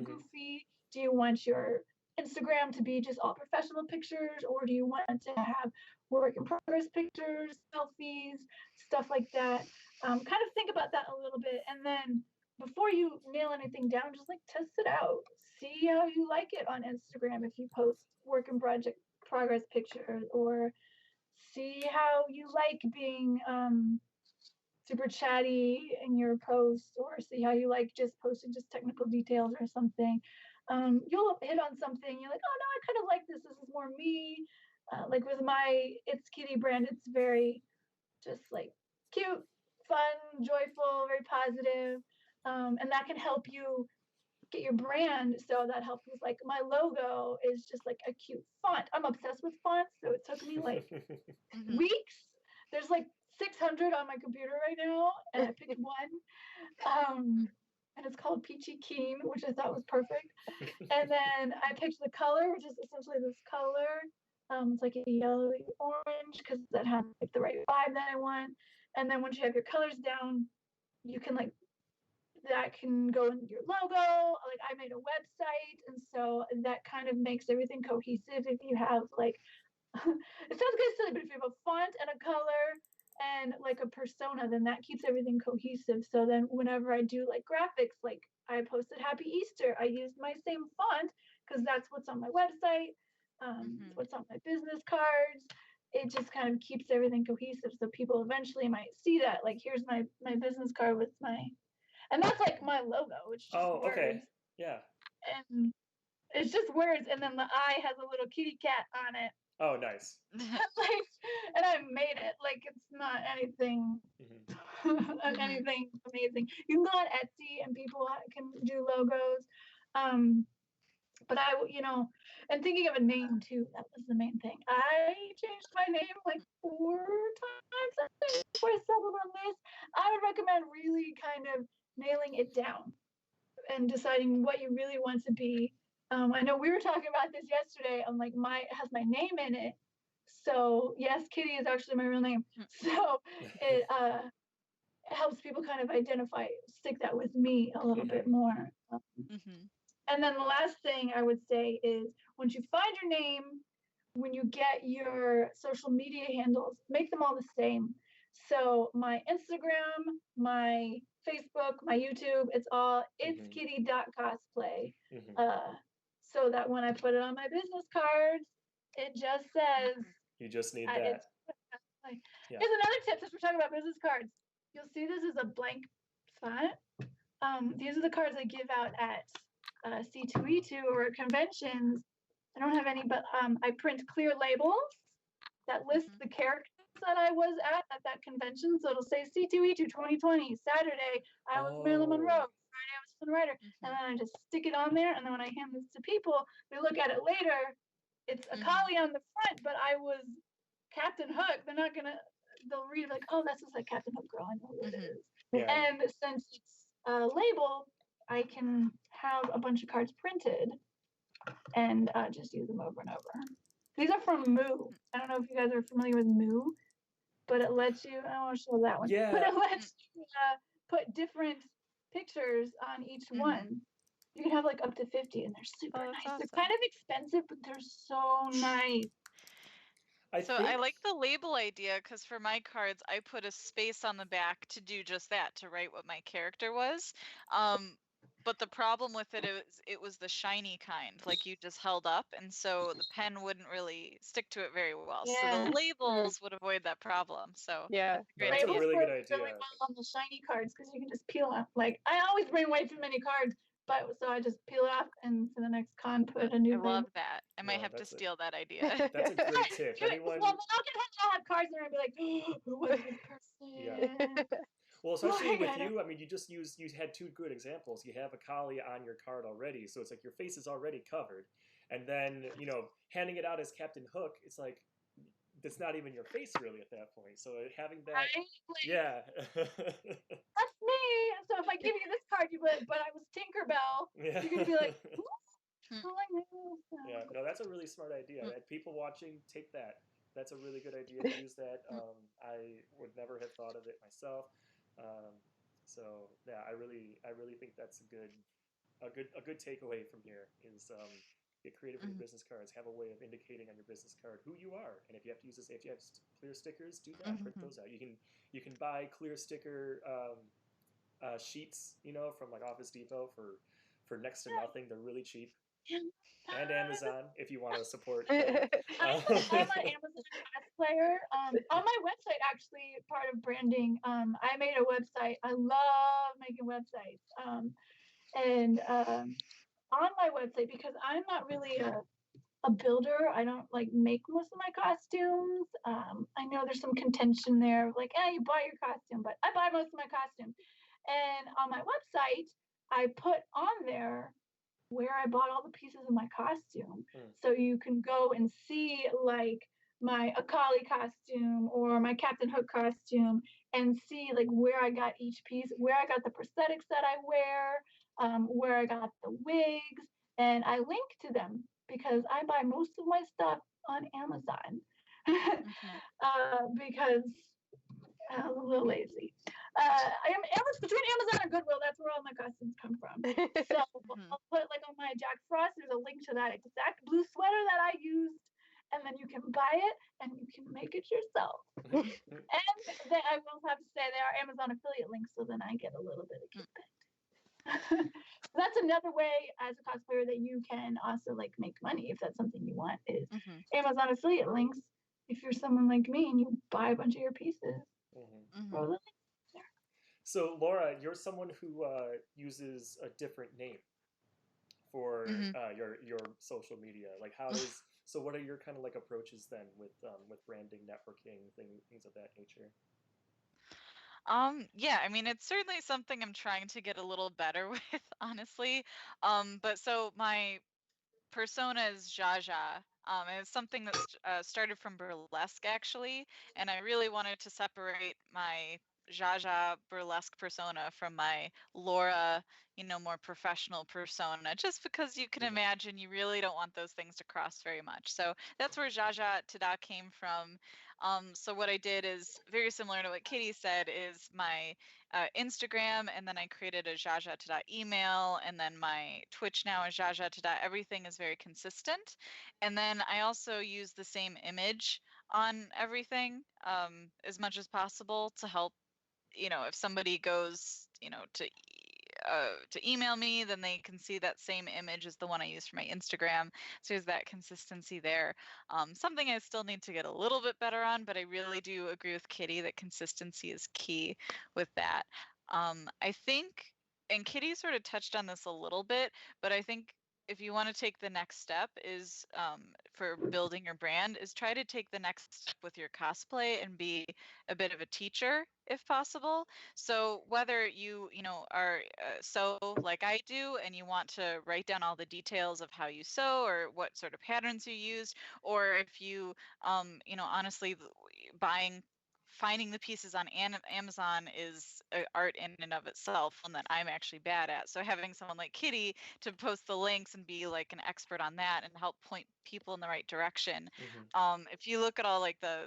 goofy? Do you want your Instagram to be just all professional pictures, or do you want to have work in progress pictures, selfies, stuff like that? Kind of think about that a little bit, and then before you nail anything down, just like test it out, see how you like it on Instagram if you post work in progress pictures, or see how you like being super chatty in your posts, or see how you like just posting just technical details or something. You'll hit on something, you're like, oh no, I kind of like this. This is more me. Like with my Its.Kitty brand, it's very just like cute, fun, joyful, very positive. And that can help you get your brand. So that helps with like my logo is just like a cute font. I'm obsessed with fonts, so it took me like weeks. There's like 600 on my computer right now, and I picked one. And it's called Peachy Keen, which I thought was perfect. And then I picked the color, which is essentially this color. It's like a yellowy orange, because that has like the right vibe that I want. And then once you have your colors down, you can like, that can go in your logo. Like I made a website, and so that kind of makes everything cohesive. If you have like, it sounds kind of silly, but if you have a font and a color and like a persona, then that keeps everything cohesive. So then whenever I do like graphics, like I posted Happy Easter, I used my same font because that's what's on my website, what's on my business cards. It just kind of keeps everything cohesive, so people eventually might see that, like, here's my business card with my, and that's like my logo. It's just words. Okay. Yeah. And it's just words, and then the eye has a little kitty cat on it. Oh, nice. Like, and I made it. Like, it's not anything, anything amazing. You can go on Etsy, and people can do logos. But I, and thinking of a name too, that was the main thing. I changed my name like 4 times, I think, before I settled on this. I would recommend really kind of nailing it down and deciding what you really want to be. I know we were talking about this yesterday. I'm like, it has my name in it. So yes, Kitty is actually my real name. So it helps people kind of stick that with me a little bit more. And then the last thing I would say is, once you find your name, when you get your social media handles, make them all the same. So my Instagram, my Facebook, my YouTube, it's all Its.Kitty.cosplay. So that when I put it on my business cards, It just says. You just need It's that. like, Yeah. here's another tip since we're talking about business cards. You'll see this is a blank spot. These are the cards I give out at C2E2 or at conventions. I don't have any, but I print clear labels that list the characters that I was at that convention. So it'll say C2E2 2020, Saturday, I was Marilyn Monroe, Friday I was Flynn Rider. And then I just stick it on there. And then when I hand this to people, they look at it later. It's a collie on the front, but I was Captain Hook. They're not gonna. They'll read like, oh, that's just like Captain Hook girl. I know who it is. Yeah. And since it's a label, I can have a bunch of cards printed and just use them over and over. These are from Moo. I don't know if you guys are familiar with Moo, but it lets you. I want to show that one. Yeah. But it lets you put different pictures on each one. You can have like up to 50, and they're super nice. Awesome. They're kind of expensive, but they're so nice. I like the label idea because for my cards, I put a space on the back to do just that, to write what my character was. But the problem with it is it was the shiny kind, like you just held up, and so the pen wouldn't really stick to it very well. So the labels would avoid that problem. So yeah, that's a really good idea. Really well on the shiny cards because you can just peel off. Like I always bring way too many cards, but so I just peel it off and for the next con put a new. I love that. I might have to steal that idea. That's a great tip. Anyone? Well, I'll have cards there and be like, who was this person? Yeah. Well, especially with you, I mean, you had two good examples. You have a collie on your card already, so it's like your face is already covered. And then, handing it out as Captain Hook, it's like, that's not even your face really at that point. So having that, yeah. That's me. So if I give you this card, you but I was Tinkerbell, yeah. you're going to be like, yeah, no, that's a really smart idea. People watching, take that. That's a really good idea to use that. I would never have thought of it myself. So yeah, I really think that's a good takeaway from here is get creative with your business cards. Have a way of indicating on your business card who you are, and if you have to use this, if you have clear stickers, do that. Print those out. You can buy clear sticker sheets, from like Office Depot for next to nothing. They're really cheap. And Amazon, if you want to support. I'm an Amazon cosplayer. On my website, actually, part of branding, I made a website. I love making websites. And on my website, because I'm not really a builder, I don't like make most of my costumes. I know there's some contention there, like, you buy your costume, but I buy most of my costumes. And on my website, I put on there where I bought all the pieces of my costume. So you can go and see like my Akali costume or my Captain Hook costume and see like where I got each piece, where I got the prosthetics that I wear, where I got the wigs, and I link to them because I buy most of my stuff on Amazon because I'm a little lazy. Between Amazon and Goodwill, that's where all my costumes come from. So I'll put like on my Jack Frost, there's a link to that exact blue sweater that I used, and then you can buy it and you can make it yourself. And then I will have to say there are Amazon affiliate links, so then I get a little bit of kickback. That's another way as a cosplayer that you can also like make money if that's something you want is Amazon affiliate links. If you're someone like me and you buy a bunch of your pieces. So Laura, you're someone who uses a different name for your social media. Like so what are your kind of like approaches then with branding, networking, things of that nature? Yeah, I mean, it's certainly something I'm trying to get a little better with, honestly. But so my persona is Zsa Zsa. And it's something that started from burlesque, actually. And I really wanted to separate my Zsa Zsa burlesque persona from my Laura, more professional persona, just because you can imagine you really don't want those things to cross very much. So that's where Zsa Zsa Tada came from. So what I did is very similar to what Kitty said is my Instagram, and then I created a Zsa Zsa Tada email, and then my Twitch now is Zsa Zsa Tada. Everything is very consistent. And then I also use the same image on everything as much as possible to help, if somebody goes, to to email me, then they can see that same image as the one I use for my Instagram. So there's that consistency there. Something I still need to get a little bit better on, but I really do agree with Kitty that consistency is key with that. I think, and Kitty sort of touched on this a little bit, but I think if you want to take the next step is for building your brand is try to take the next step with your cosplay and be a bit of a teacher if possible. So whether you know are sew like I do and you want to write down all the details of how you sew or what sort of patterns you used, or if you you know, honestly finding the pieces on Amazon is art in and of itself, one that I'm actually bad at. So having someone like Kitty to post the links and be like an expert on that and help point people in the right direction. If you look at all like the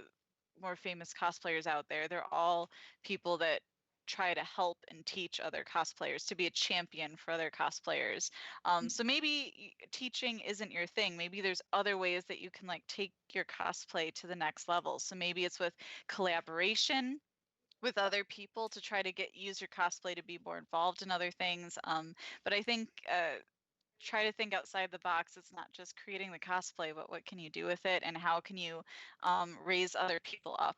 more famous cosplayers out there, they're all people that try to help and teach other cosplayers, to be a champion for other cosplayers. So maybe teaching isn't your thing. Maybe there's other ways that you can like take your cosplay to the next level. So maybe it's with collaboration with other people to try to use your cosplay to be more involved in other things. But I think try to think outside the box. It's not just creating the cosplay, but what can you do with it and how can you raise other people up?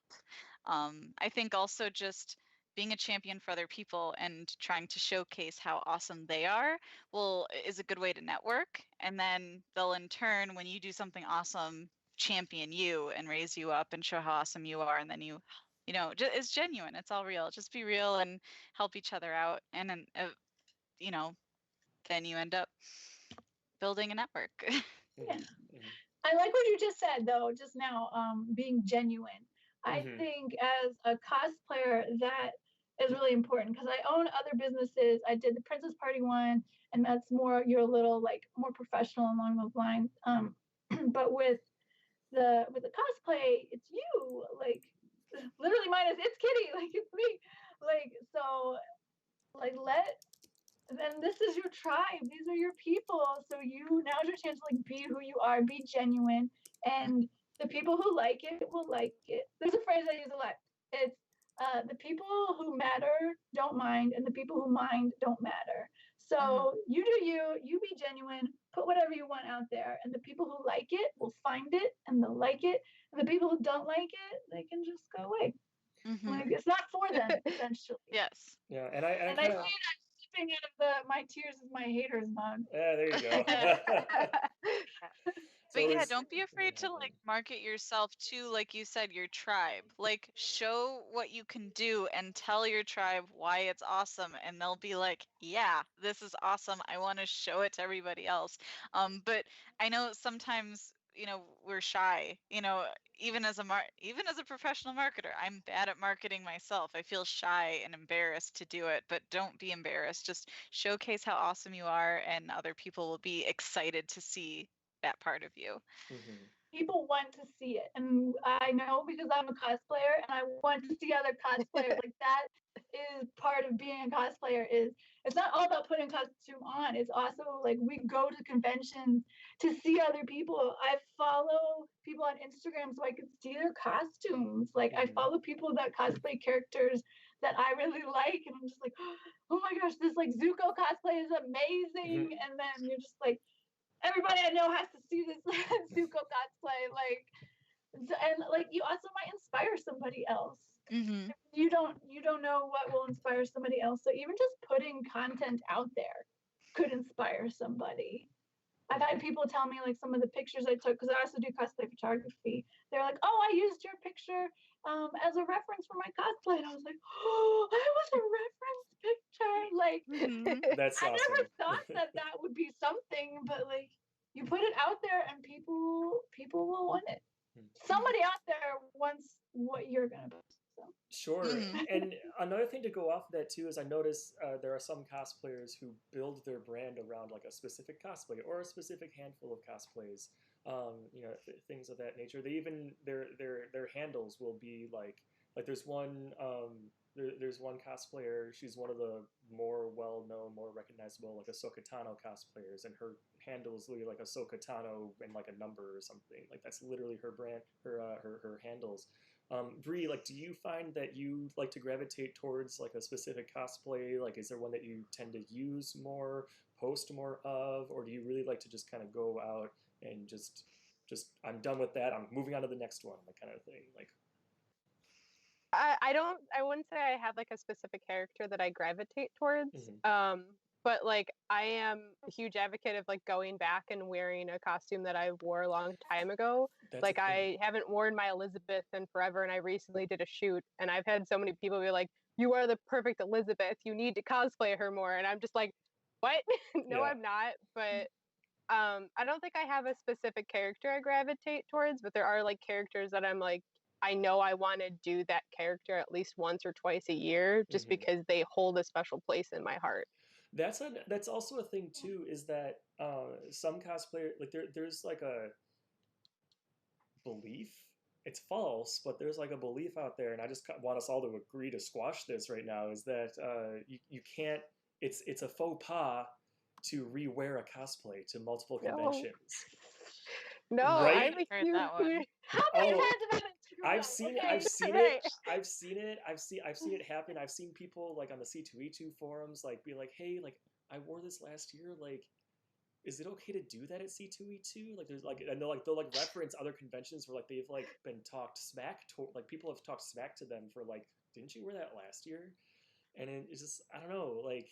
I think also just being a champion for other people and trying to showcase how awesome they are is a good way to network. And then they'll in turn, when you do something awesome, champion you and raise you up and show how awesome you are. And then you know, it's genuine. It's all real. Just be real and help each other out. And then, you know, then you end up building a network. Yeah. I like what you just said though, just now, being genuine. I think as a cosplayer that is really important because I own other businesses. I did the Princess Party one, and that's more you're a little like more professional along those lines. But with the cosplay, it's you. Like literally mine is Its.Kitty, like it's me. Like so like then this is your tribe. These are your people. So now's your chance to like be who you are, be genuine, and the people who like it will like it. There's a phrase I use a lot. It's the people who matter don't mind, and the people who mind don't matter. So you do you be genuine, put whatever you want out there, and the people who like it will find it and they'll like it. And the people who don't like it, they can just go away. Like it's not for them, essentially. Yes. Yeah, and I see that slipping out of my tears is my haters mug. Yeah, there you go. But yeah, don't be afraid to like market yourself to, like you said, your tribe. Like show what you can do and tell your tribe why it's awesome, and they'll be like, "Yeah, this is awesome. I want to show it to everybody else." But I know sometimes, you know, we're shy. You know, even as a professional marketer, I'm bad at marketing myself. I feel shy and embarrassed to do it, but don't be embarrassed. Just showcase how awesome you are, and other people will be excited to see that part of you. People want to see it, and I know because I'm a cosplayer and I want to see other cosplayers. Like that is part of being a cosplayer. Is it's not all about putting costume on. It's also like we go to conventions to see other people. I follow people on Instagram so I can see their costumes. Like I follow people that cosplay characters that I really like, and I'm just like, oh my gosh, this like Zuko cosplay is amazing. And then you're just like, everybody I know has to see this Zuko cosplay, like, and like you also might inspire somebody else. You don't know what will inspire somebody else. So even just putting content out there could inspire somebody. I've had people tell me like some of the pictures I took, because I also do cosplay photography. They're like, "Oh, I used your picture as a reference for my cosplay," and I was like, "Oh, I was a reference picture." Like, that's I awesome. never thought that would be something, but like, you put it out there, and people will want it. Somebody out there wants what you're gonna post. So. Sure. And another thing to go off of that too is I notice there are some cosplayers who build their brand around like a specific cosplay or a specific handful of cosplays. You know, things of that nature. They even their handles will be like there's one there's one cosplayer. She's one of the more well known, more recognizable like Ahsoka Tano cosplayers, and her handles literally like Ahsoka Tano and like a number or something. Like that's literally her brand, her handles. Bree, like, do you find that you like to gravitate towards like a specific cosplay? Like, is there one that you tend to use more, post more of, or do you really like to just kind of go out and just I'm done with that. I'm moving on to the next one, that kind of thing. Like, I wouldn't say I have like a specific character that I gravitate towards. mhm. But like I am a huge advocate of like going back and wearing a costume that I wore a long time ago. That's a Like thing. I haven't worn my Elizabeth in forever, and I recently did a shoot, and I've had so many people be like, "You are the perfect Elizabeth. You need to cosplay her more." And I'm just like, "What? No, Yeah. I'm not." But I don't think I have a specific character I gravitate towards, but there are like characters that I'm like, I know I want to do that character at least once or twice a year just Hmm. because they hold a special place in my heart. That's also a thing too, is that some cosplayer, like there's like a belief. It's false, but there's like a belief out there, and I just want us all to agree to squash this right now. Is that you can't? It's a faux pas to rewear a cosplay to multiple No, conventions, no, right? I'm a Heard that one. huge. How many Oh, times have I been screwed I've up? seen Okay. I've seen it. Right. I've seen it happen. I've seen people like on the C2E2 forums like be like, "Hey, like I wore this last year. Like, is it okay to do that at C2E2?" Like, there's like, and they'll like reference other conventions where like they've like been talked smack to, like people have talked smack to them for like, "Didn't you wear that last year?" And it's just, I don't know, like,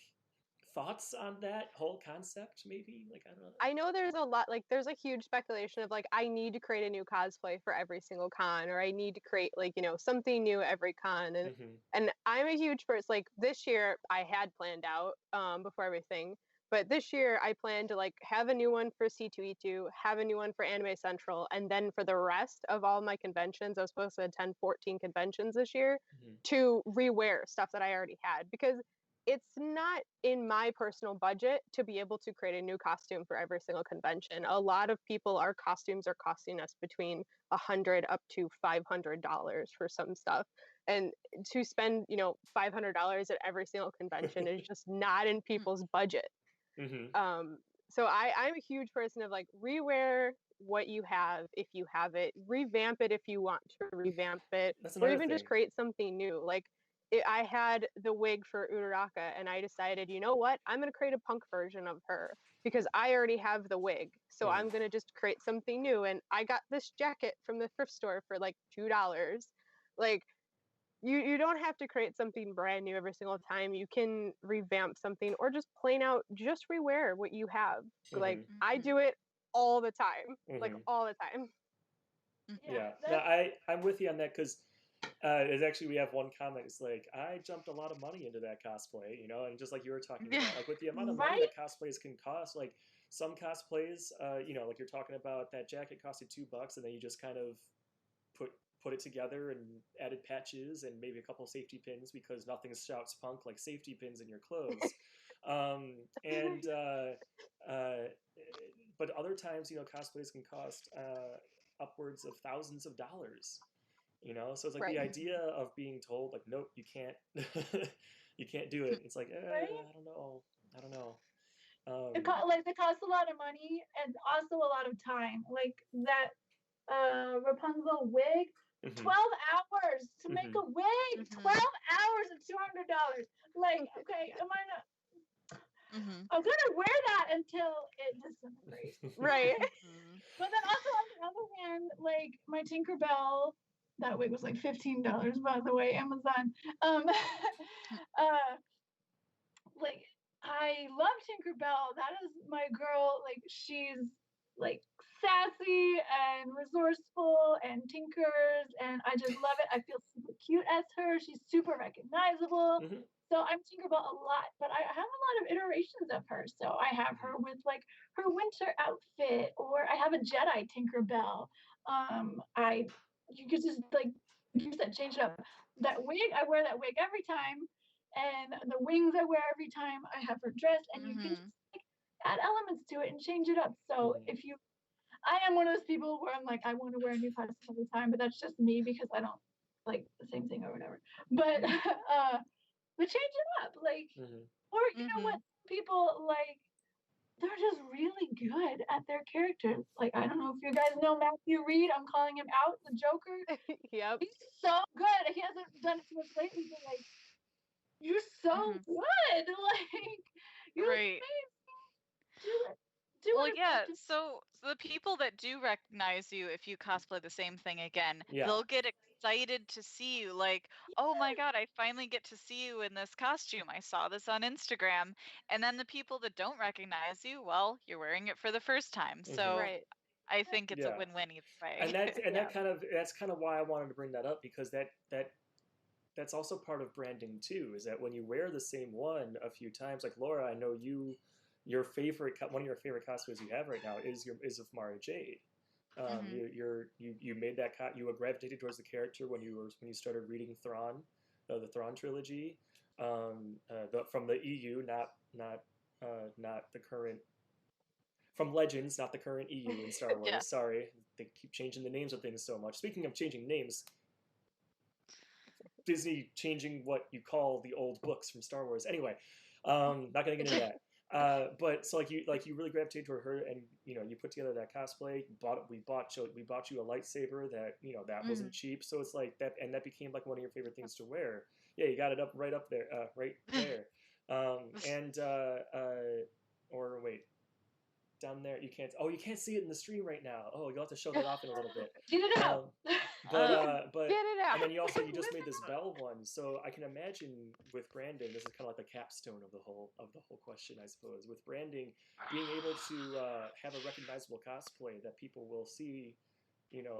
thoughts on that whole concept maybe, like, I don't know. I know there's a lot, like there's a huge speculation of like I need to create a new cosplay for every single con, or I need to create like, you know, something new every con. Hmm. And I'm a huge person. Like this year I had planned out before everything, but this year I plan to like have a new one for C2E2, have a new one for Anime Central, and then for the rest of all my conventions, I was supposed to attend 14 conventions this year, Hmm. to rewear stuff that I already had, because it's not in my personal budget to be able to create a new costume for every single convention. A lot of people, our costumes are costing us between $100 up to $500 for some stuff, and to spend, you know, $500 at every single convention is just not in people's budget. Hmm. So I'm a huge person of like rewear what you have if you have it, revamp it if you want to revamp it, That's or another even thing. just create something new. Like I had the wig for Uraraka, and I decided, you know what, I'm going to create a punk version of her because I already have the wig. So Hmm. I'm going to just create something new. And I got this jacket from the thrift store for like $2. Like you don't have to create something brand new every single time. You can revamp something or just plain out just rewear what you have. Like Hmm. I Mhm. do it all the time. Like Hmm. all the time. Yeah, Yeah, no, that's I'm with you on that, because it's actually, we have one comment. It's like, I jumped a lot of money into that cosplay, you know, and just like you were talking Yeah. about, like with the amount of money right. that cosplays can cost, like some cosplays, you know, like you're talking about, that jacket costed $2, and then you just kind of put put it together and added patches and maybe a couple safety pins, because nothing shouts punk like safety pins in your clothes. And but other times, you know, cosplays can cost upwards of thousands of dollars. You know, so it's like the Right. idea of being told like, nope, you can't, you can't do it. It's like, Right. I don't know, I don't know. Like they cost a lot of money and also a lot of time. Like that Rapunzel wig, Mhm, 12 hours to make mhm. a wig. Mhm. 12 hours and $200. Like, okay, Mhm. I'm gonna wear that until it disintegrates. Right. Mhm. But then also on the other hand, like my Tinkerbell, that wig was like $15, by the way, Amazon. Uh like I love Tinkerbell. That is my girl. Like she's like sassy and resourceful and tinkers, and I just love it. I feel super cute as her. She's super recognizable. Mhm, So I'm Tinkerbell a lot, but I have a lot of iterations of her. So I have mhm, her with like her winter outfit, or I have a Jedi Tinkerbell. I you could just like you said, change it up. That wig, I wear that wig every time, and the wings I wear every time I have her dressed, and you can just Mhm. like add elements to it and change it up. So mhm, if you, I am one of those people where I'm like, I want to wear a new costume every time, but that's just me because I don't like the same thing or whatever. But but change it up, like, mhm. or you know what, Mhm. people like they're just really good at their characters. Like, I don't know if you guys know Matthew Reed. I'm calling him out, the Joker. Yep. He's so good. He hasn't done it too much lately, but like, you're so good. Like, you're Right. amazing. Do it. Do Well, it. yeah. So the people that do recognize you if you cosplay the same thing again, Yeah. they'll get excited to see you. Like, oh my God, I finally get to see you in this costume. I saw this on Instagram. And then the people that don't recognize you, well, you're wearing it for the first time. So Right. I think it's a Yeah. win-win either way. And that Yeah. that's kind of why I wanted to bring that up, because that's also part of branding too, is that when you wear the same one a few times, like Laura, I know your favorite one of your favorite cosplays you have right now is of Mara Jade. You made that you gravitated towards the character when you started reading Thrawn, the Thrawn trilogy, from the EU, not the current, from Legends, not the current EU in Star Wars. Yeah. Sorry, they keep changing the names of things so much. Speaking of changing names, Disney changing what you call the old books from Star Wars. Anyway, not gonna get into that. But so you really gravitated toward her, and you put together that cosplay. We bought you a lightsaber that that wasn't cheap. So it's like that, and that became like one of your favorite things to wear. Yeah, you got it right up there, right there. Or wait, down there. You can't see it in the stream right now. Oh, you'll have to show that off in a little bit. Get it out. But Get it out. and then you just made this bell one, so I can imagine with branding, this is kind of like the capstone of the whole question, I suppose. With branding, being able to have a recognizable cosplay that people will see,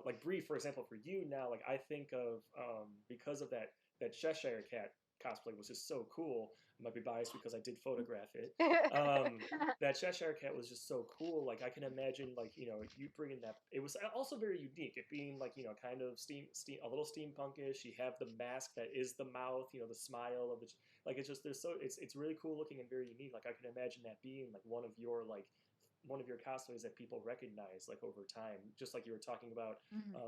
like Bree, for example, for you now, like I think of because of that Cheshire Cat cosplay was just so cool. I might be biased because I did photograph it. That Cheshire Cat was just so cool. Like I can imagine, like you bringing that. It was also very unique. It being like kind of a little steampunkish. You have the mask that is the mouth. The smile of the like. It's just it's really cool looking and very unique. Like I can imagine that being like one of your cosplays that people recognize like over time, just like you were talking about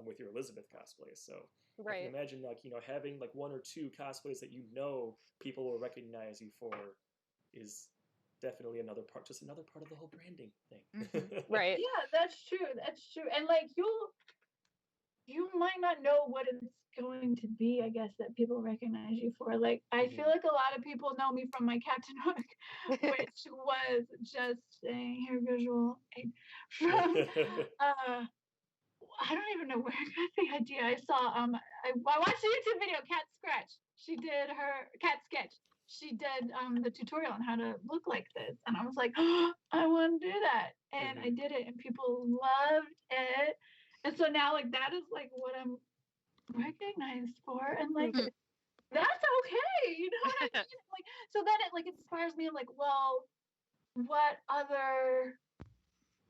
with your Elizabeth cosplay. So I can imagine like having like one or two cosplays that people will recognize you for is definitely another part of the whole branding thing. Right. Yeah, that's true. That's true. And like you might not know what it's going to be, I guess, that people recognize you for. Like I feel like a lot of people know me from my Captain Hook, which was just a hair visual aid from I don't even know where I got the idea. I saw I watched a YouTube video, Cat Scratch. She did her Cat Sketch. She did the tutorial on how to look like this, and I was like, oh, I want to do that, and I did it, and people loved it, and so now like that is like what I'm recognized for, and like that's okay, you know what I mean? Like so then it like inspires me like, well, what other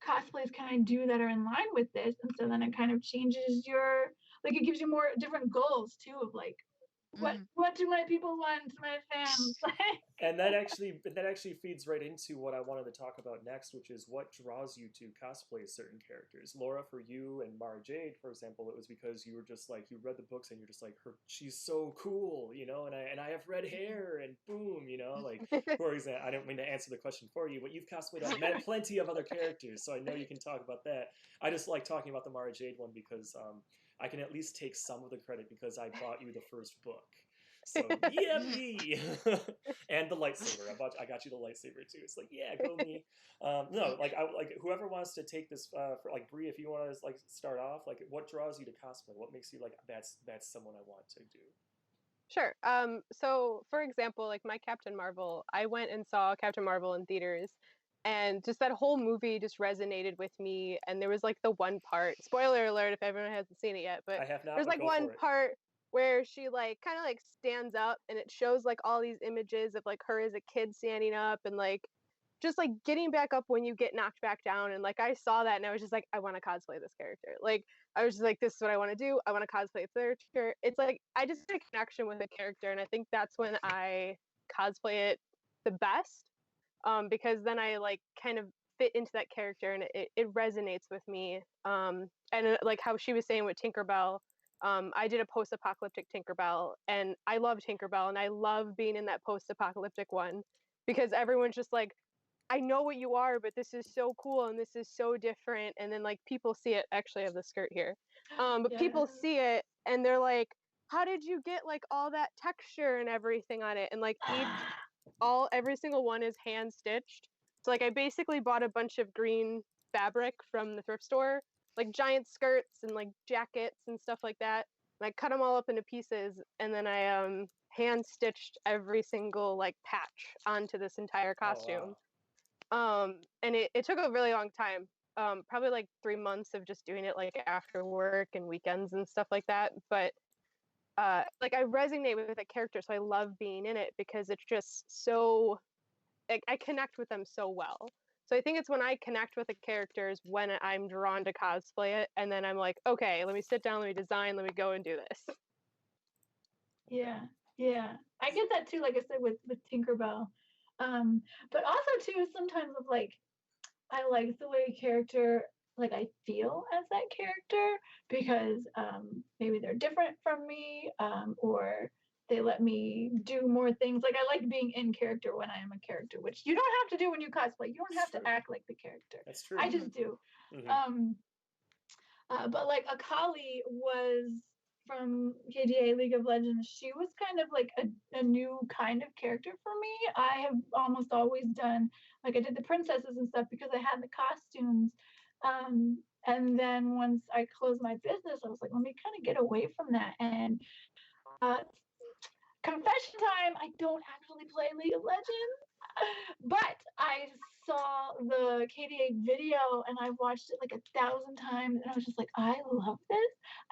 cosplays can I do that are in line with this? And so then it kind of changes your like it gives you more different goals too of like what do my people want, my fans? And that actually feeds right into what I wanted to talk about next, which is what draws you to cosplay certain characters. Laura, for you and Mara Jade, for example, it was because you were just like you read the books and you're just like she's so cool, and I have red hair and boom, like for example, I don't mean to answer the question for you, but you've cosplayed on plenty of other characters, so I know you can talk about that. I just like talking about the Mara Jade one because I can at least take some of the credit because I bought you the first book. So yeah, me. And the lightsaber. I got you the lightsaber too. It's like, yeah, go me. No, like whoever wants to take this for like Bree, if you want to like start off, like what draws you to cosplay? What makes you like that's someone I want to do? Sure. So for example, like my Captain Marvel, I went and saw Captain Marvel in theaters, and just that whole movie just resonated with me. And there was like the one part, spoiler alert if everyone hasn't seen it yet, but I have not, there's but like go one for it. part where she like kind of like stands up and it shows like all these images of like her as a kid standing up and like just like getting back up when you get knocked back down. And like I saw that and I was just like, I want to cosplay this character. Like I was just like, this is what I want to do. I want to cosplay this character. It's like I just had a connection with a character, and I think that's when I cosplay it the best. Because then I like kind of fit into that character and it resonates with me. And like how she was saying with Tinkerbell, I did a post-apocalyptic Tinkerbell, and I love Tinkerbell, and I love being in that post-apocalyptic one because everyone's just like I know what you are, but this is so cool and this is so different. And then like people see it. Actually, I have the skirt here. But people Yes. see it and they're like, how did you get like all that texture and everything on it? And like every single one is hand stitched. So like I basically bought a bunch of green fabric from the thrift store, like giant skirts and like jackets and stuff like that. And I cut them all up into pieces and then I hand stitched every single like patch onto this entire costume. Oh, wow. And it took a really long time. Probably like 3 months of just doing it like after work and weekends and stuff like that. But like I resonate with the character, so I love being in it because it's just so I connect with them so well. So I think it's when I connect with the characters when I'm drawn to cosplay it, and then I'm like, okay, let me sit down, let me design, let me go and do this. Yeah, yeah. I get that too, like I said, with Tinkerbell. But also too, sometimes of like I like the way a character, like I feel as that character because maybe they're different from me, or they let me do more things. Like I like being in character when I am a character, which you don't have to do when you cosplay. You don't have to act like the character. That's true. I just do. Mhm. But like Akali was from KDA League of Legends. She was kind of like a new kind of character for me. I have almost always done like I did the princesses and stuff because I had the costumes. And then once I closed my business, I was like, let me kind of get away from that. And uh, confession time, I don't actually play League of Legends, but I saw the KDA video and I watched it like 1,000 times and I was just like, I love this.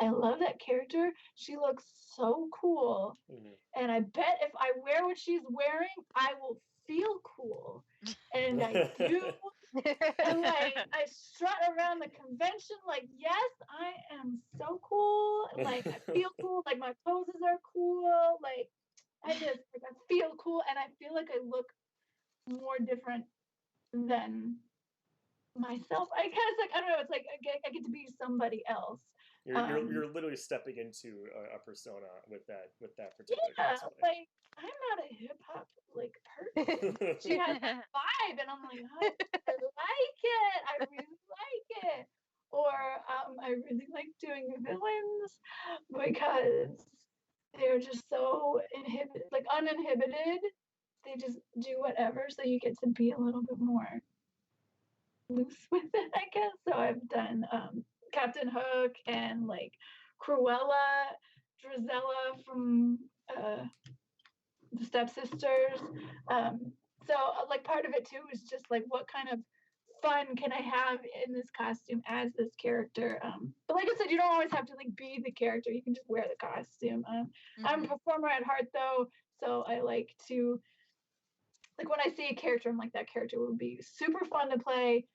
I love that character. She looks so cool. Mhm. And I bet if I wear what she's wearing, I will feel cool. And I do. And like I strut around the convention like, yes, I am so cool. Like I feel cool. Like my poses are cool. Like I just like I feel cool and I feel like I look more different than myself. I guess like I don't know. It's like I get to be somebody else. You're literally stepping into a persona with that particular Yeah, cosplay. like I'm not a hip hop like person. She has that vibe, and I'm like, oh, I like it. I really like it. Or I really like doing villains because they're just so inhibited, like uninhibited. They just do whatever, so you get to be a little bit more loose with it, I guess. So I've done Captain Hook and like Cruella, Drizella from the Stepsisters. So like part of it too is just like what kind of fun can I have in this costume as this character? But like I said, you don't always have to like be the character. You can just wear the costume. I'm a performer at heart though, so I like to like when I see a character, I'm like that character would be super fun to play.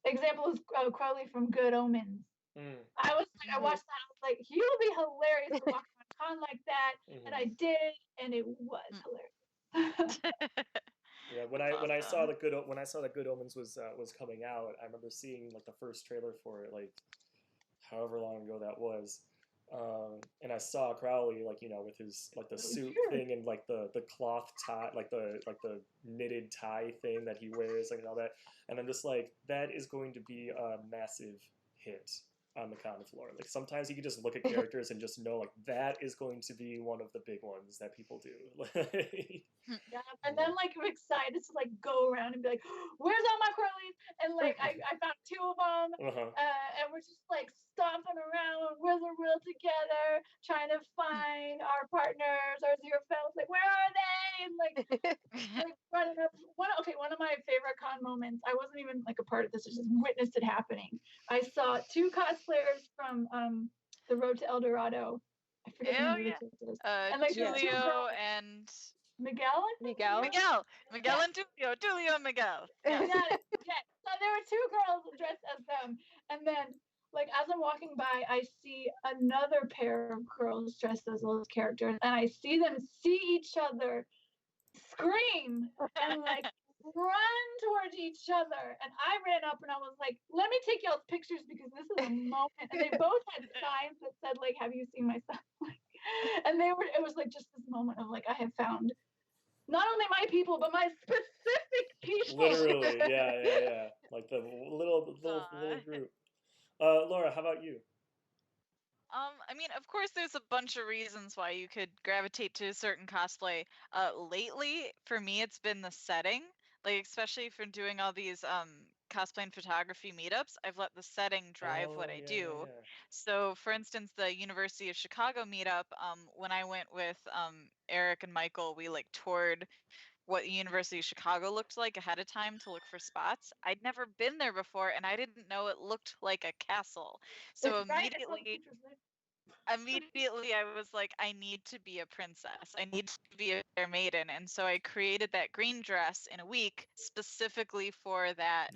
Example is Crowley from Good Omens. I was like, I watched that. I was like, he would be hilarious to walk around con like that, and I did, and it was hilarious. Yeah, when I saw the Good Omens was coming out, I remember seeing like the first trailer for it, like however long ago that was. And I saw Crowley like with his like the suit thing and like the cloth tie, like the knitted tie thing that he wears, like and all that. And I'm just like, that is going to be a massive hit on the con floor. Like sometimes you can just look at characters and just know like that is going to be one of the big ones that people do. Yeah, and then like I'm excited to like go around and be like, where's all my Crowleys? And like I found 2 of them, and we're just like stomping around, whirl together, trying to find our partners, our zero fellows. Like where are they? And like running up. One of my favorite con moments. I wasn't even like a part of this. I just witnessed it happening. I saw 2 cosplayers from the Road to El Dorado. I forget the name of the characters. And like Julio and Miguel. Miguel and Julio and Miguel. Yeah. Yeah. So there were 2 girls dressed as them, and then like as I'm walking by, I see another pair of girls dressed as those characters, and I see them see each other, scream, and like run towards each other. And I ran up and I was like, let me take y'all's pictures because this is a moment. And they both had signs that said like, have you seen my son? And it was like just this moment of like, I have found not only my people, but my specific people. Literally, yeah. Like the little Aw. group. Laura, how about you? I mean, of course, there's a bunch of reasons why you could gravitate to a certain cosplay. Lately, for me, it's been the setting. Like, especially for doing all these cosplay and photography meetups, I've let the setting drive what Oh, I yeah, do. So, for instance, the University of Chicago meetup, when I went with Eric and Michael, we like toured what the University of Chicago looked like ahead of time to look for spots. I'd never been there before, and I didn't know it looked like a castle. So It's right. I saw the immediately, pictures, right? immediately I was like, I need to be a princess. I need to be a fair maiden. And so I created that green dress in a week specifically for that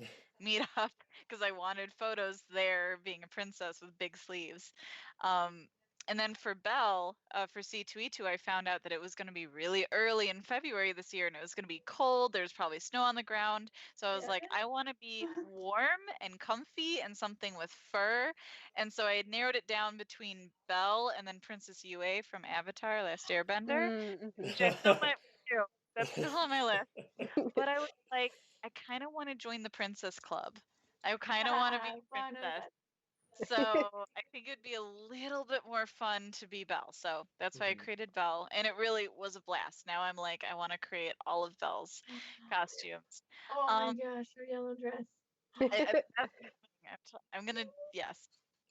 meetup because I wanted photos there being a princess with big sleeves. And then for Belle, for C2E2, I found out that it was going to be really early in February this year and it was going to be cold. There's probably snow on the ground. So I was like, I want to be warm and comfy and something with fur. And so I had narrowed it down between Belle and then Princess Yue from Avatar: Last Airbender, which I still might do. That's still on my list. But I was like, I kind of want to join the Princess Club. I kind of want to be a Fun of princess. that. So I think it'd be a little bit more fun to be Belle. So that's why I created Belle. And it really was a blast. Now I'm like, I want to create all of Belle's costumes. Oh my Um, gosh, her yellow dress. I'm gonna, yes.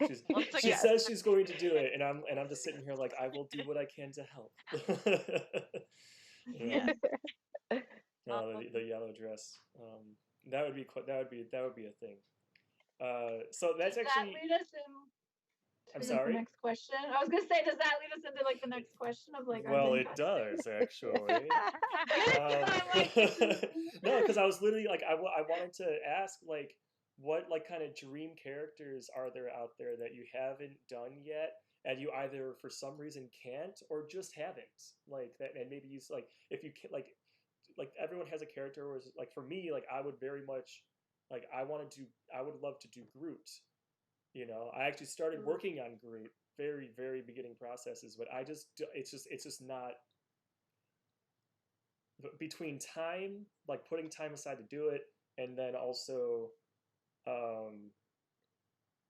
She's, Once I she get Yes. says she's going to do it, and I'm just sitting here like I will do what I can to help. Yeah. No, the yellow dress. That would be a thing. So that's Does actually. that lead us in I'm to like, sorry. the next question? I was gonna say, does that lead us into like the next question of like our Well, then it costumes? does actually. I'm like, No, because I was literally like I wanted to ask like what like kind of dream characters are there out there that you haven't done yet and you either for some reason can't or just haven't like that and maybe you like if you can like everyone has a character where it's, like for me like I would very much like I would love to do Groot. You know, I actually started working on Groot very beginning processes, but it's just not between time, like putting time aside to do it, and then also, well,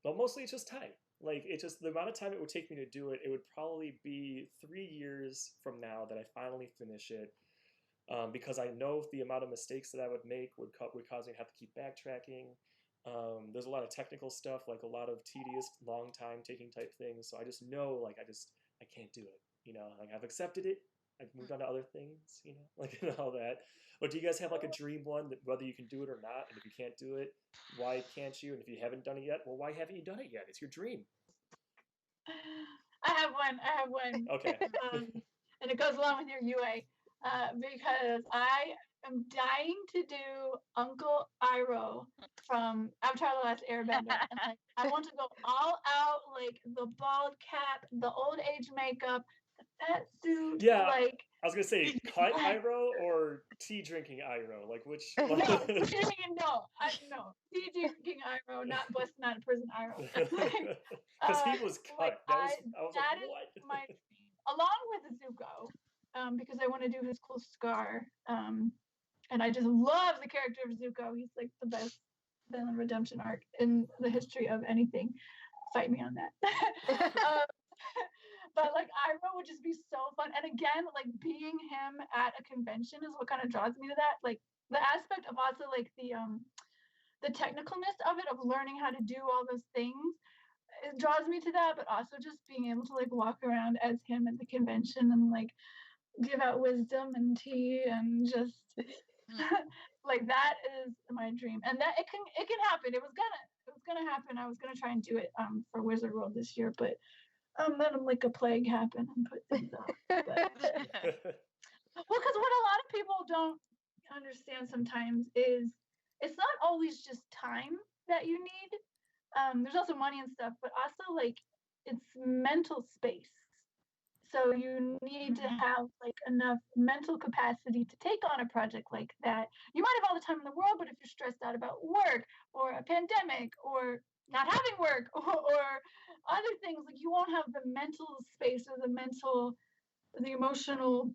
mostly it's just time. Like it just the amount of time it would take me to do it, it would probably be 3 years from now that I finally finish it. Because I know the amount of mistakes that I would make would cause me to have to keep backtracking. There's a lot of technical stuff, like a lot of tedious, long time taking type things. So I just know, like, I can't do it. You know, like I've accepted it. I've moved on to other things. You know, like and all that. But do you guys have like a dream one that whether you can do it or not? And if you can't do it, why can't you? And if you haven't done it yet, well, why haven't you done it yet? It's your dream. I have one. Okay. And it goes along with your UA because I am dying to do Uncle Iroh from Avatar: The Last Airbender, and like I want to go all out, like the bald cap, the old age makeup, the fat suit, Yeah, like. I was gonna say cut Iroh or tea drinking Iroh, like which. No, no, tea drinking Iroh, not busting out of prison Iroh. Because he was cut. Like I was like, that is what? my dream, along with Zuko, because I want to do his cool scar. And I just love the character of Zuko. He's like the best villain redemption arc in the history of anything. Fight me on that. But like Iroh would just be so fun. And again, like being him at a convention is what kind of draws me to that. Like the aspect of also like the technicalness of it, of learning how to do all those things, it draws me to that. But also just being able to like walk around as him at the convention and like give out wisdom and tea and just like that is my dream. And that it can happen. It was gonna happen. I was gonna try and do it for Wizard World this year, but then like a plague happened and put things off. But, well, because what a lot of people don't understand sometimes is it's not always just time that you need. There's also money and stuff, but also like it's mental space. So you need to have like enough mental capacity to take on a project like that. You might have all the time in the world, but if you're stressed out about work or a pandemic or not having work or other things, like you won't have the mental space or the emotional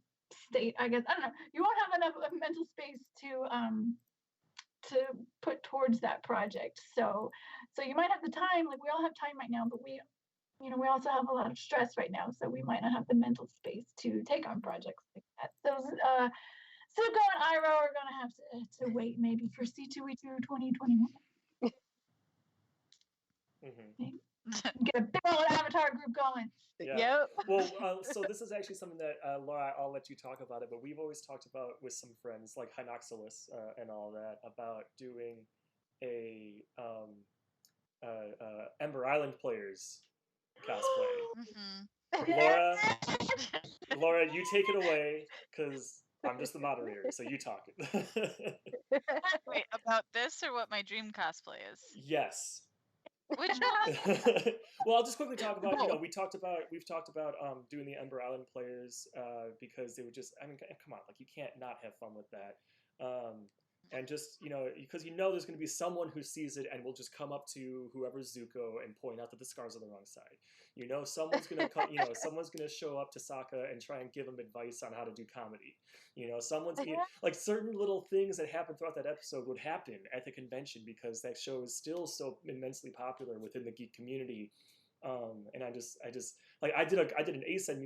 state, I guess. I don't know. You won't have enough mental space to put towards that project. So you might have the time, like we all have time right now, but we also have a lot of stress right now, so we might not have the mental space to take on projects like that. Those Suko and Iroh are gonna have to wait maybe for C2E2 2021. Get a big old avatar group going. Yeah. Yep. Well, so this is actually something that Laura, I'll let you talk about it, but we've always talked about with some friends like Hinoxilus and all that about doing a Ember Island players cosplay. Laura, you take it away because I'm just the moderator, so you talk it. Wait, about this or what my dream cosplay is? Yes. Which one? Well, I'll just quickly talk about, we've talked about doing the Ember Island players because they would just, I mean, come on, like you can't not have fun with that. And just, because there's going to be someone who sees it and will just come up to whoever's Zuko and point out that the scars are the wrong side. Someone's going to come, someone's going to show up to Sokka and try and give him advice on how to do comedy. Someone's like certain little things that happen throughout that episode would happen at the convention because that show is still so immensely popular within the geek community. And I just like I did an ASEN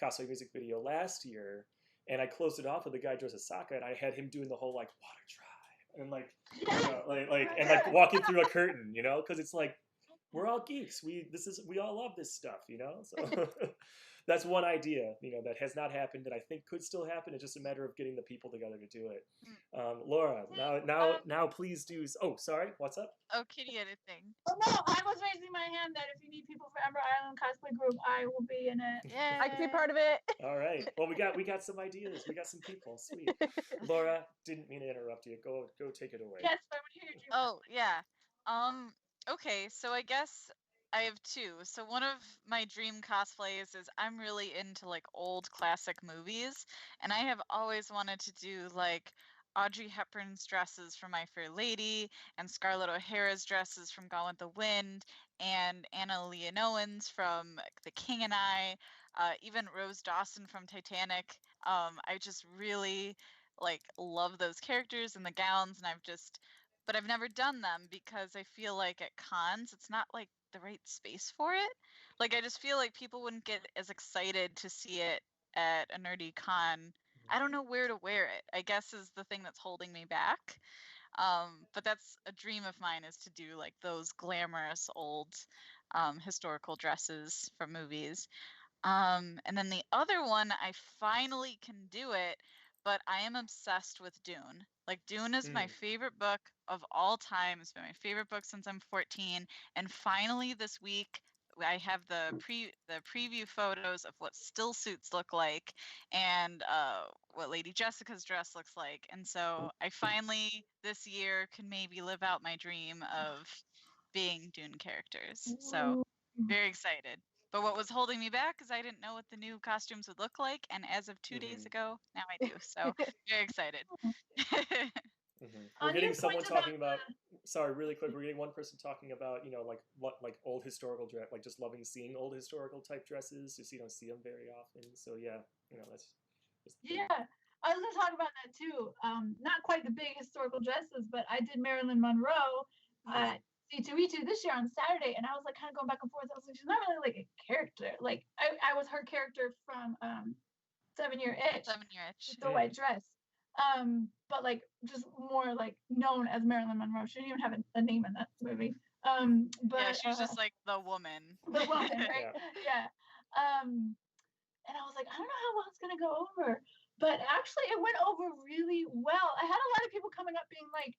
cosplay music video last year. And I closed it off with the guy dressed as Sokka, and I had him doing the whole like water dry and like walking through a curtain, because it's like we're all geeks. We all love this stuff, So that's one idea, that has not happened that I think could still happen. It's just a matter of getting the people together to do it. Laura, now please do. Oh, sorry, what's up? Oh, Kitty had a thing. Oh no, I was raising my hand that if you need people for Ember Island cosplay group, I will be in it. Yeah, I can be part of it. All right. Well, we got some ideas. We got some people. Sweet. Laura, didn't mean to interrupt you. Go take it away. Yes, I would hear you. Oh yeah. Okay, so I guess I have two. So one of my dream cosplays is I'm really into like old classic movies, and I have always wanted to do like Audrey Hepburn's dresses from My Fair Lady and Scarlett O'Hara's dresses from Gone with the Wind and Anna Leonowens from The King and I, even Rose Dawson from Titanic. I just really like love those characters and the gowns, and but I've never done them because I feel like at cons it's not like the right space for it. Like I just feel like people wouldn't get as excited to see it at a nerdy con. I don't know where to wear it, I guess, is the thing that's holding me back. But that's a dream of mine, is to do like those glamorous old historical dresses from movies. And then the other one, I finally can do it, but I am obsessed with Dune. Like Dune is my favorite book of all time. It's been my favorite book since I'm 14. And finally this week, I have the preview photos of what still suits look like and what Lady Jessica's dress looks like. And so I finally this year can maybe live out my dream of being Dune characters. So very excited. But what was holding me back is I didn't know what the new costumes would look like, and as of 2 days ago, now I do. So very excited. We're getting someone talking about. Sorry, really quick. We're getting one person talking about like old historical dress, like just loving seeing old historical type dresses, just you don't see them very often. So yeah, that's. Yeah, I was gonna talk about that too. Not quite the big historical dresses, but I did Marilyn Monroe at C2E2 this year on Saturday, and I was like kind of going back and forth. I was like, she's not really like a character. Like I was her character from 7 Year Itch. 7 Year Itch. The white dress. But like just more like known as Marilyn Monroe. She didn't even have a name in that movie. But yeah, she was just like the woman. The woman, right? Yeah. And I was like, I don't know how well it's gonna go over. But actually it went over really well. I had a lot of people coming up being like,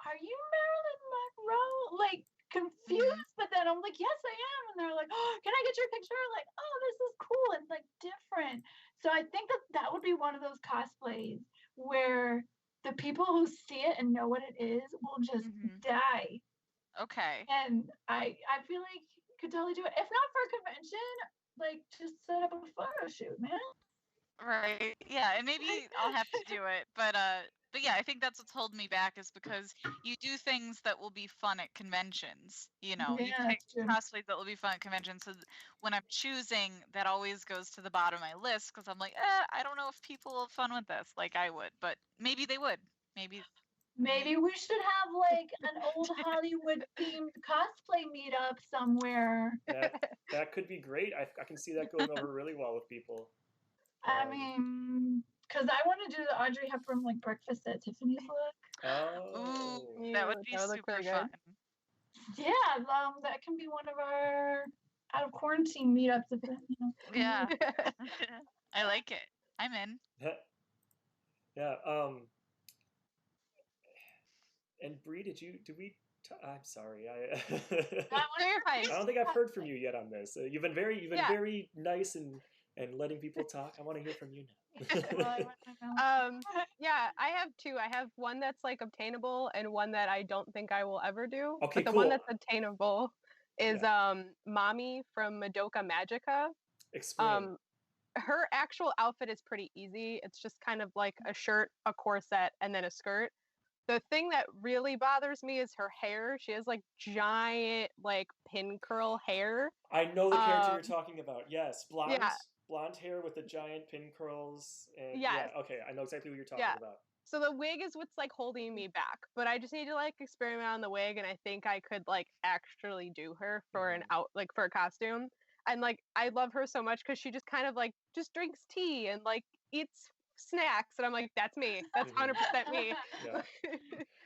are you Marilyn Monroe? Like confused, but then I'm like, yes, I am. And they're like, oh, can I get your picture? Like, oh, this is cool. It's like different. So I think that would be one of those cosplays where the people who see it and know what it is will just die. Okay. And I feel like you could totally do it. If not for a convention, like just set up a photo shoot, man. Right. Yeah, and maybe I'll have to do it. But yeah, I think that's what's holding me back is because you do things that will be fun at conventions. You know, you Yeah, pick that's true. cosplays that will be fun at conventions. So when I'm choosing, that always goes to the bottom of my list because I'm like, I don't know if people will have fun with this like I would, but maybe they would. Maybe. Maybe we should have like an old Hollywood themed cosplay meetup somewhere. That could be great. I can see that going over really well with people. I mean, because I want to do the Audrey Hepburn like breakfast at Tiffany's look. Oh. Ooh, that would be look super really fun. Yeah, that can be one of our out of quarantine meetups. If it, you know. Yeah. I like it. I'm in. Yeah. And Bree, I'm sorry. I don't think I've heard from you yet on this. You've been very nice and letting people talk. I want to hear from you now. Yeah, I have two. I have one that's like obtainable and one that I don't think I will ever do. Okay, but the cool. one that's obtainable is Mommy from Madoka Magica. Explain. Her actual outfit is pretty easy. It's just kind of like a shirt, a corset, and then a skirt. The thing that really bothers me is her hair. She has like giant like pin curl hair. I know the character you're talking about. Yes, blonde. Yeah. Blonde hair with the giant pin curls. And yes. Yeah, okay, I know exactly what you're talking about. So the wig is what's like holding me back, but I just need to like experiment on the wig, and I think I could like actually do her for for a costume. And like I love her so much because she just kind of like just drinks tea and like eats snacks, and I'm like, that's me. That's 100% me.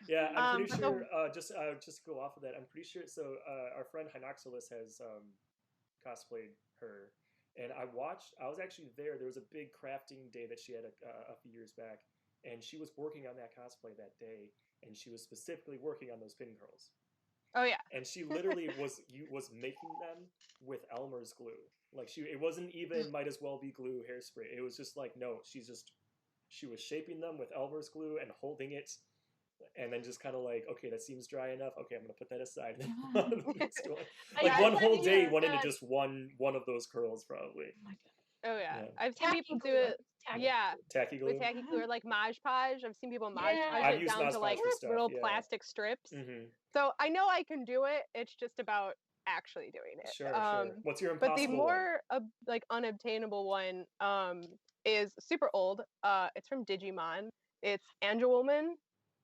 Yeah, I'm pretty sure. Just to go off of that, I'm pretty sure. So our friend Hinoxilus has cosplayed her, and I was actually there. There was a big crafting day that she had a few years back, and she was working on that cosplay that day, and she was specifically working on those pin curls. Oh yeah. And she literally was making them with Elmer's glue. Like it wasn't even might as well be glue hairspray. It was just like no, she was shaping them with Elmer's glue and holding it, and then just kind of like, okay, that seems dry enough. Okay, I'm gonna put that aside. And then on the next one. Like one whole day went into just one of those curls probably. Oh yeah. I've seen people do it. Tacky glue. With tacky glue or like Mod Podge. I've seen people Mod Podge I've it used down Mod to Podge like for stuff, little plastic strips. So I know I can do it. It's just about actually doing it. Sure. What's your But the impossible more like unobtainable one is super old. It's from Digimon. It's Angelwoman.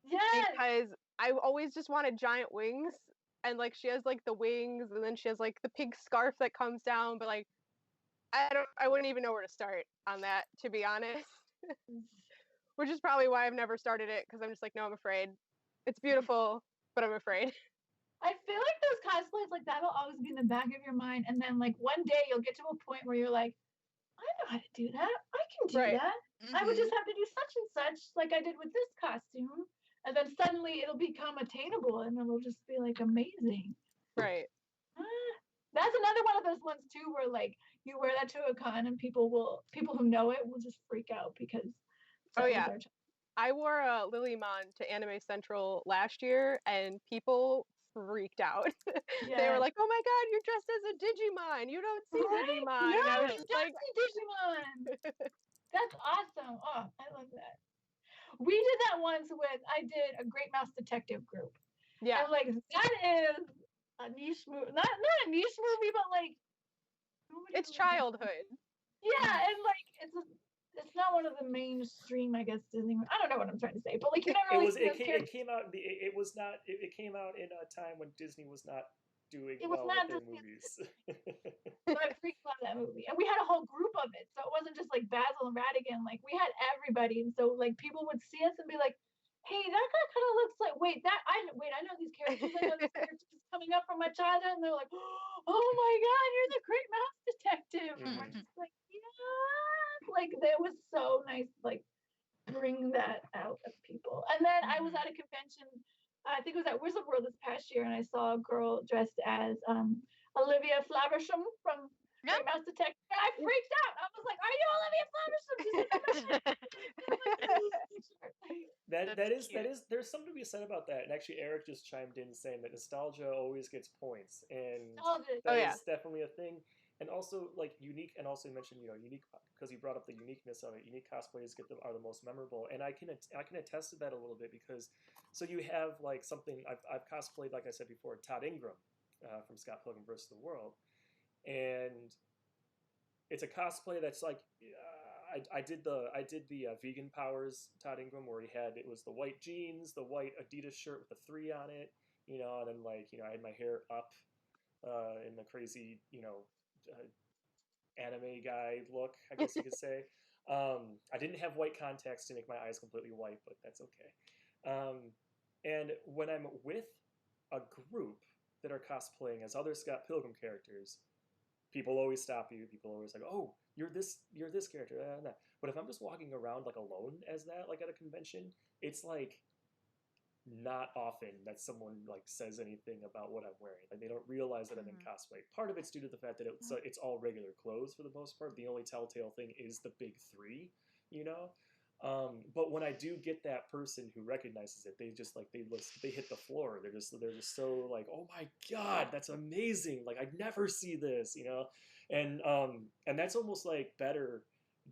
Yes. Because I always just wanted giant wings, and like she has like the wings, and then she has like the pink scarf that comes down. But like I wouldn't even know where to start on that, to be honest. Which is probably why I've never started it, because I'm just like, no, I'm afraid. It's beautiful, but I'm afraid. I feel like those cosplays, like that'll always be in the back of your mind, and then like one day you'll get to a point where you're like, I know how to do that. I can do that. I would just have to do such and such, like I did with this costume, and then suddenly it'll become attainable, and it'll just be like amazing. Right. That's another one of those ones too, where like you wear that to a con, and people who know it will just freak out because. Oh yeah. I wore a Lilymon to Anime Central last year, and people freaked out. They were like, "Oh my god, you're dressed as a Digimon! You don't see Digimon!" No, and I was just like, Digimon. That's awesome. Oh, I love that. We did that once I did a Great Mouse Detective group. Yeah. And like that is a niche movie, not a niche movie, but like it's childhood. Yeah, and like it's not one of the mainstream, I guess, Disney. I don't know what I'm trying to say, but like you never really see those characters. It came out in a time when Disney was not doing well with their movies. So I freaked out that movie, and we had a whole group of it, so it wasn't just like Basil and Radigan. Like we had everybody, and so like people would see us and be like, "Hey, that guy kind of looks like I know these characters. I know these characters coming up from my childhood," and they're like, "Oh my god, you're the Great Mouse Detective!" And we're just like, "Yeah!" Like that was so nice, like bring that out of people. And then I was at a convention. I think it was at Wizard World this past year, and I saw a girl dressed as Olivia Flaversham from Great Mouse Detective. And I freaked out. I was like, "Are you Olivia Flaversham?" There's something to be said about that. And actually, Eric just chimed in saying that nostalgia always gets points, and that is definitely a thing. and also like unique, and also you mentioned, you know, unique, because you brought up the uniqueness of it. Unique cosplays are the most memorable, and I can attest to that a little bit, because so you have like something I've cosplayed, like I said before, Todd Ingram from Scott Pilgrim vs. the World, and it's a cosplay that's like I did the Vegan Powers Todd Ingram, where it was the white jeans, the white Adidas shirt with the 3 on it, you know, and then like, you know, I had my hair up in the crazy, you know, anime guy look, I guess you could say. I didn't have white contacts to make my eyes completely white, but that's okay. And when I'm with a group that are cosplaying as other Scott Pilgrim characters, people always stop you. People always like, "Oh, you're this character." But if I'm just walking around like alone as that, like at a convention, it's like not often that someone like says anything about what I'm wearing. Like they don't realize that I'm in cosplay. Part of it's due to the fact that it's all regular clothes for the most part. The only telltale thing is the big 3, you know. But when I do get that person who recognizes it, they just like they hit the floor. They're just so like, "Oh my god, that's amazing! Like I never see this," you know. And that's almost like better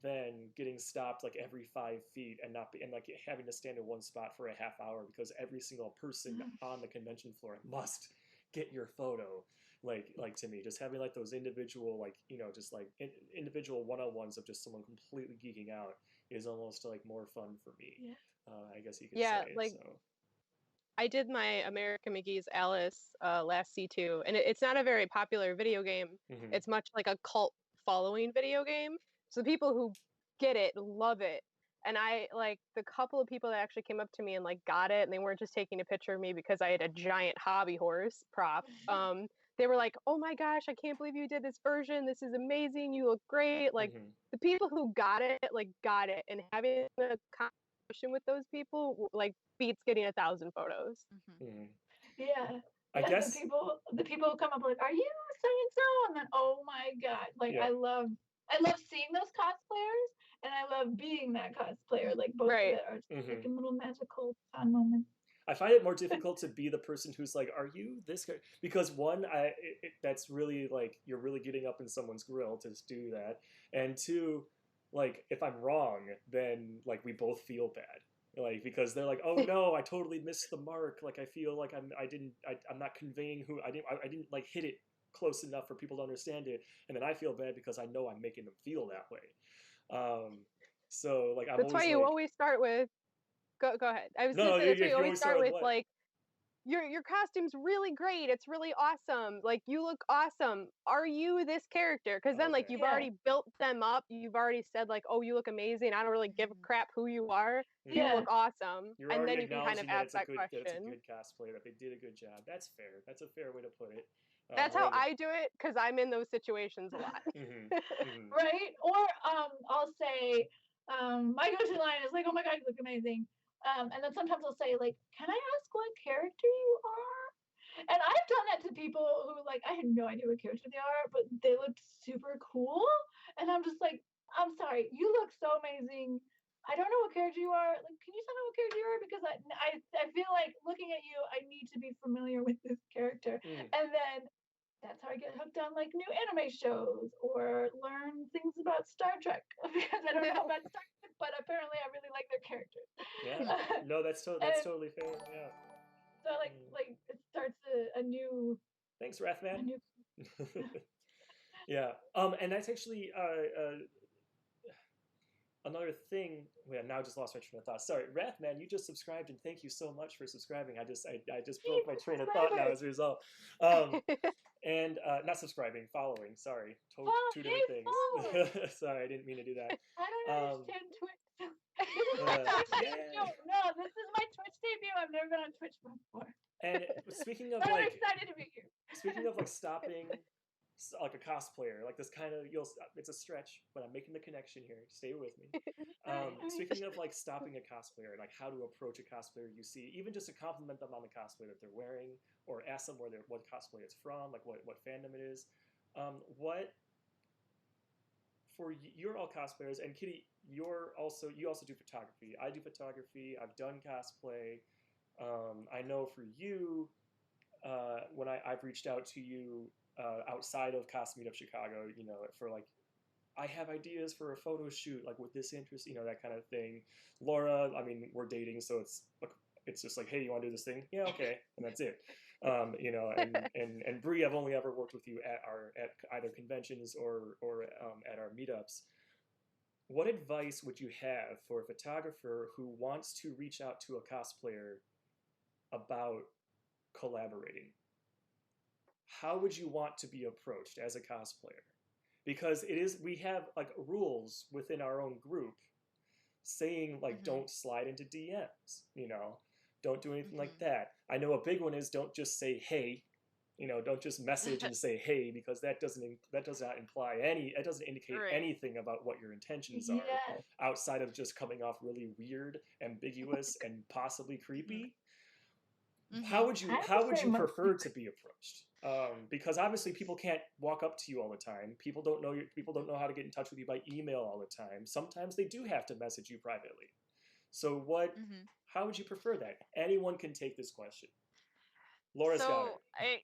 than getting stopped like every 5 feet and like having to stand in one spot for a half hour because every single person on the convention floor must get your photo. Like to me, just having like those individual, like, you know, just like individual one-on-ones of just someone completely geeking out is almost like more fun for me. I guess you could say. Like so. I did my American McGee's Alice last C2, and it's not a very popular video game. It's much like a cult following video game. So people who get it love it. And I like the couple of people that actually came up to me and like got it, and they weren't just taking a picture of me because I had a giant hobby horse prop. They were like, "Oh my gosh, I can't believe you did this version. This is amazing. You look great." Like the people who got it, and having a conversation with those people like beats getting 1,000 photos. Yeah. I guess the people who come up like, "Are you so and so?" And then, oh my god, like I love seeing those cosplayers, and I love being that cosplayer. Like both of it are like a little magical fun moments. I find it more difficult to be the person who's like, "Are you this guy?" Because one, that's really like you're really getting up in someone's grill to do that, and two, like if I'm wrong, then like we both feel bad, like because they're like, "Oh no, I totally missed the mark." Like I feel like I'm not conveying who I didn't like hit it close enough for people to understand it, and then I feel bad because I know I'm making them feel that way. So like that's why you always start with. Go ahead. I was gonna say that's why you always start with like your costume's really great. It's really awesome. Like you look awesome. Are you this character? Because then like you've already built them up. You've already said like, "Oh, you look amazing. I don't really give a crap who you are. You look awesome." And then you can kind of ask that question. That it's a good cosplay, that they did a good job. That's fair. That's a fair way to put it. That's how I do it because I'm in those situations a lot. Right? Or I'll say my go-to line is like, "Oh my god, you look amazing." And then sometimes I'll say like, "Can I ask what character you are?" And I've done that to people who like I had no idea what character they are, but they looked super cool, and I'm just like, "I'm sorry, you look so amazing. I don't know what character you are. Like, can you tell me what character you are? Because I feel like looking at you, I need to be familiar with this character." And then that's how I get hooked on like new anime shows or learn things about Star Trek because I don't know about Star Trek, but apparently I really like their characters. Yeah. No, that's totally fair. Yeah. So like it starts a new. Thanks, Wrathman. Yeah. And that's actually another thing. Well, now I just lost my train of thought. Sorry, Wrathman, you just subscribed, and thank you so much for subscribing. I just broke my train of thought now as a result. And not subscribing, following. Sorry, two different things. Sorry, I didn't mean to do that. I don't understand Twitch. This is my Twitch debut. No, this is my Twitch debut. I've never been on Twitch before. And speaking of I'm excited to be here. Speaking of like stopping, like a cosplayer, like this kind of it's a stretch, but I'm making the connection here. Stay with me. Speaking of like stopping a cosplayer, like how to approach a cosplayer you see, even just to compliment them on the cosplay that they're wearing, or ask them what cosplay it's from, like what fandom it is. What for you're all cosplayers, and Kitty, you also do photography. I do photography. I've done cosplay. I know for you, when I've reached out to you outside of Cos Meetup Chicago, you know, for like, I have ideas for a photo shoot, like with this interest, you know, that kind of thing. Laura, I mean, we're dating, so it's just like, hey, you want to do this thing? Yeah, okay, and that's it. You know, and Bree, I've only ever worked with you at either conventions or at our meetups. What advice would you have for a photographer who wants to reach out to a cosplayer about collaborating? How would you want to be approached as a cosplayer? Because we have like rules within our own group saying like don't slide into DMs, you know, don't do anything like that. I know a big one is don't just say hey, you know, don't just message and say hey, because that does not imply it doesn't indicate anything about what your intentions are outside of just coming off really weird, ambiguous, and possibly creepy. How would you prefer to be approached? Because obviously people can't walk up to you all the time. People don't know how to get in touch with you by email all the time. Sometimes they do have to message you privately. So how would you prefer that? Anyone can take this question. Laura's got it.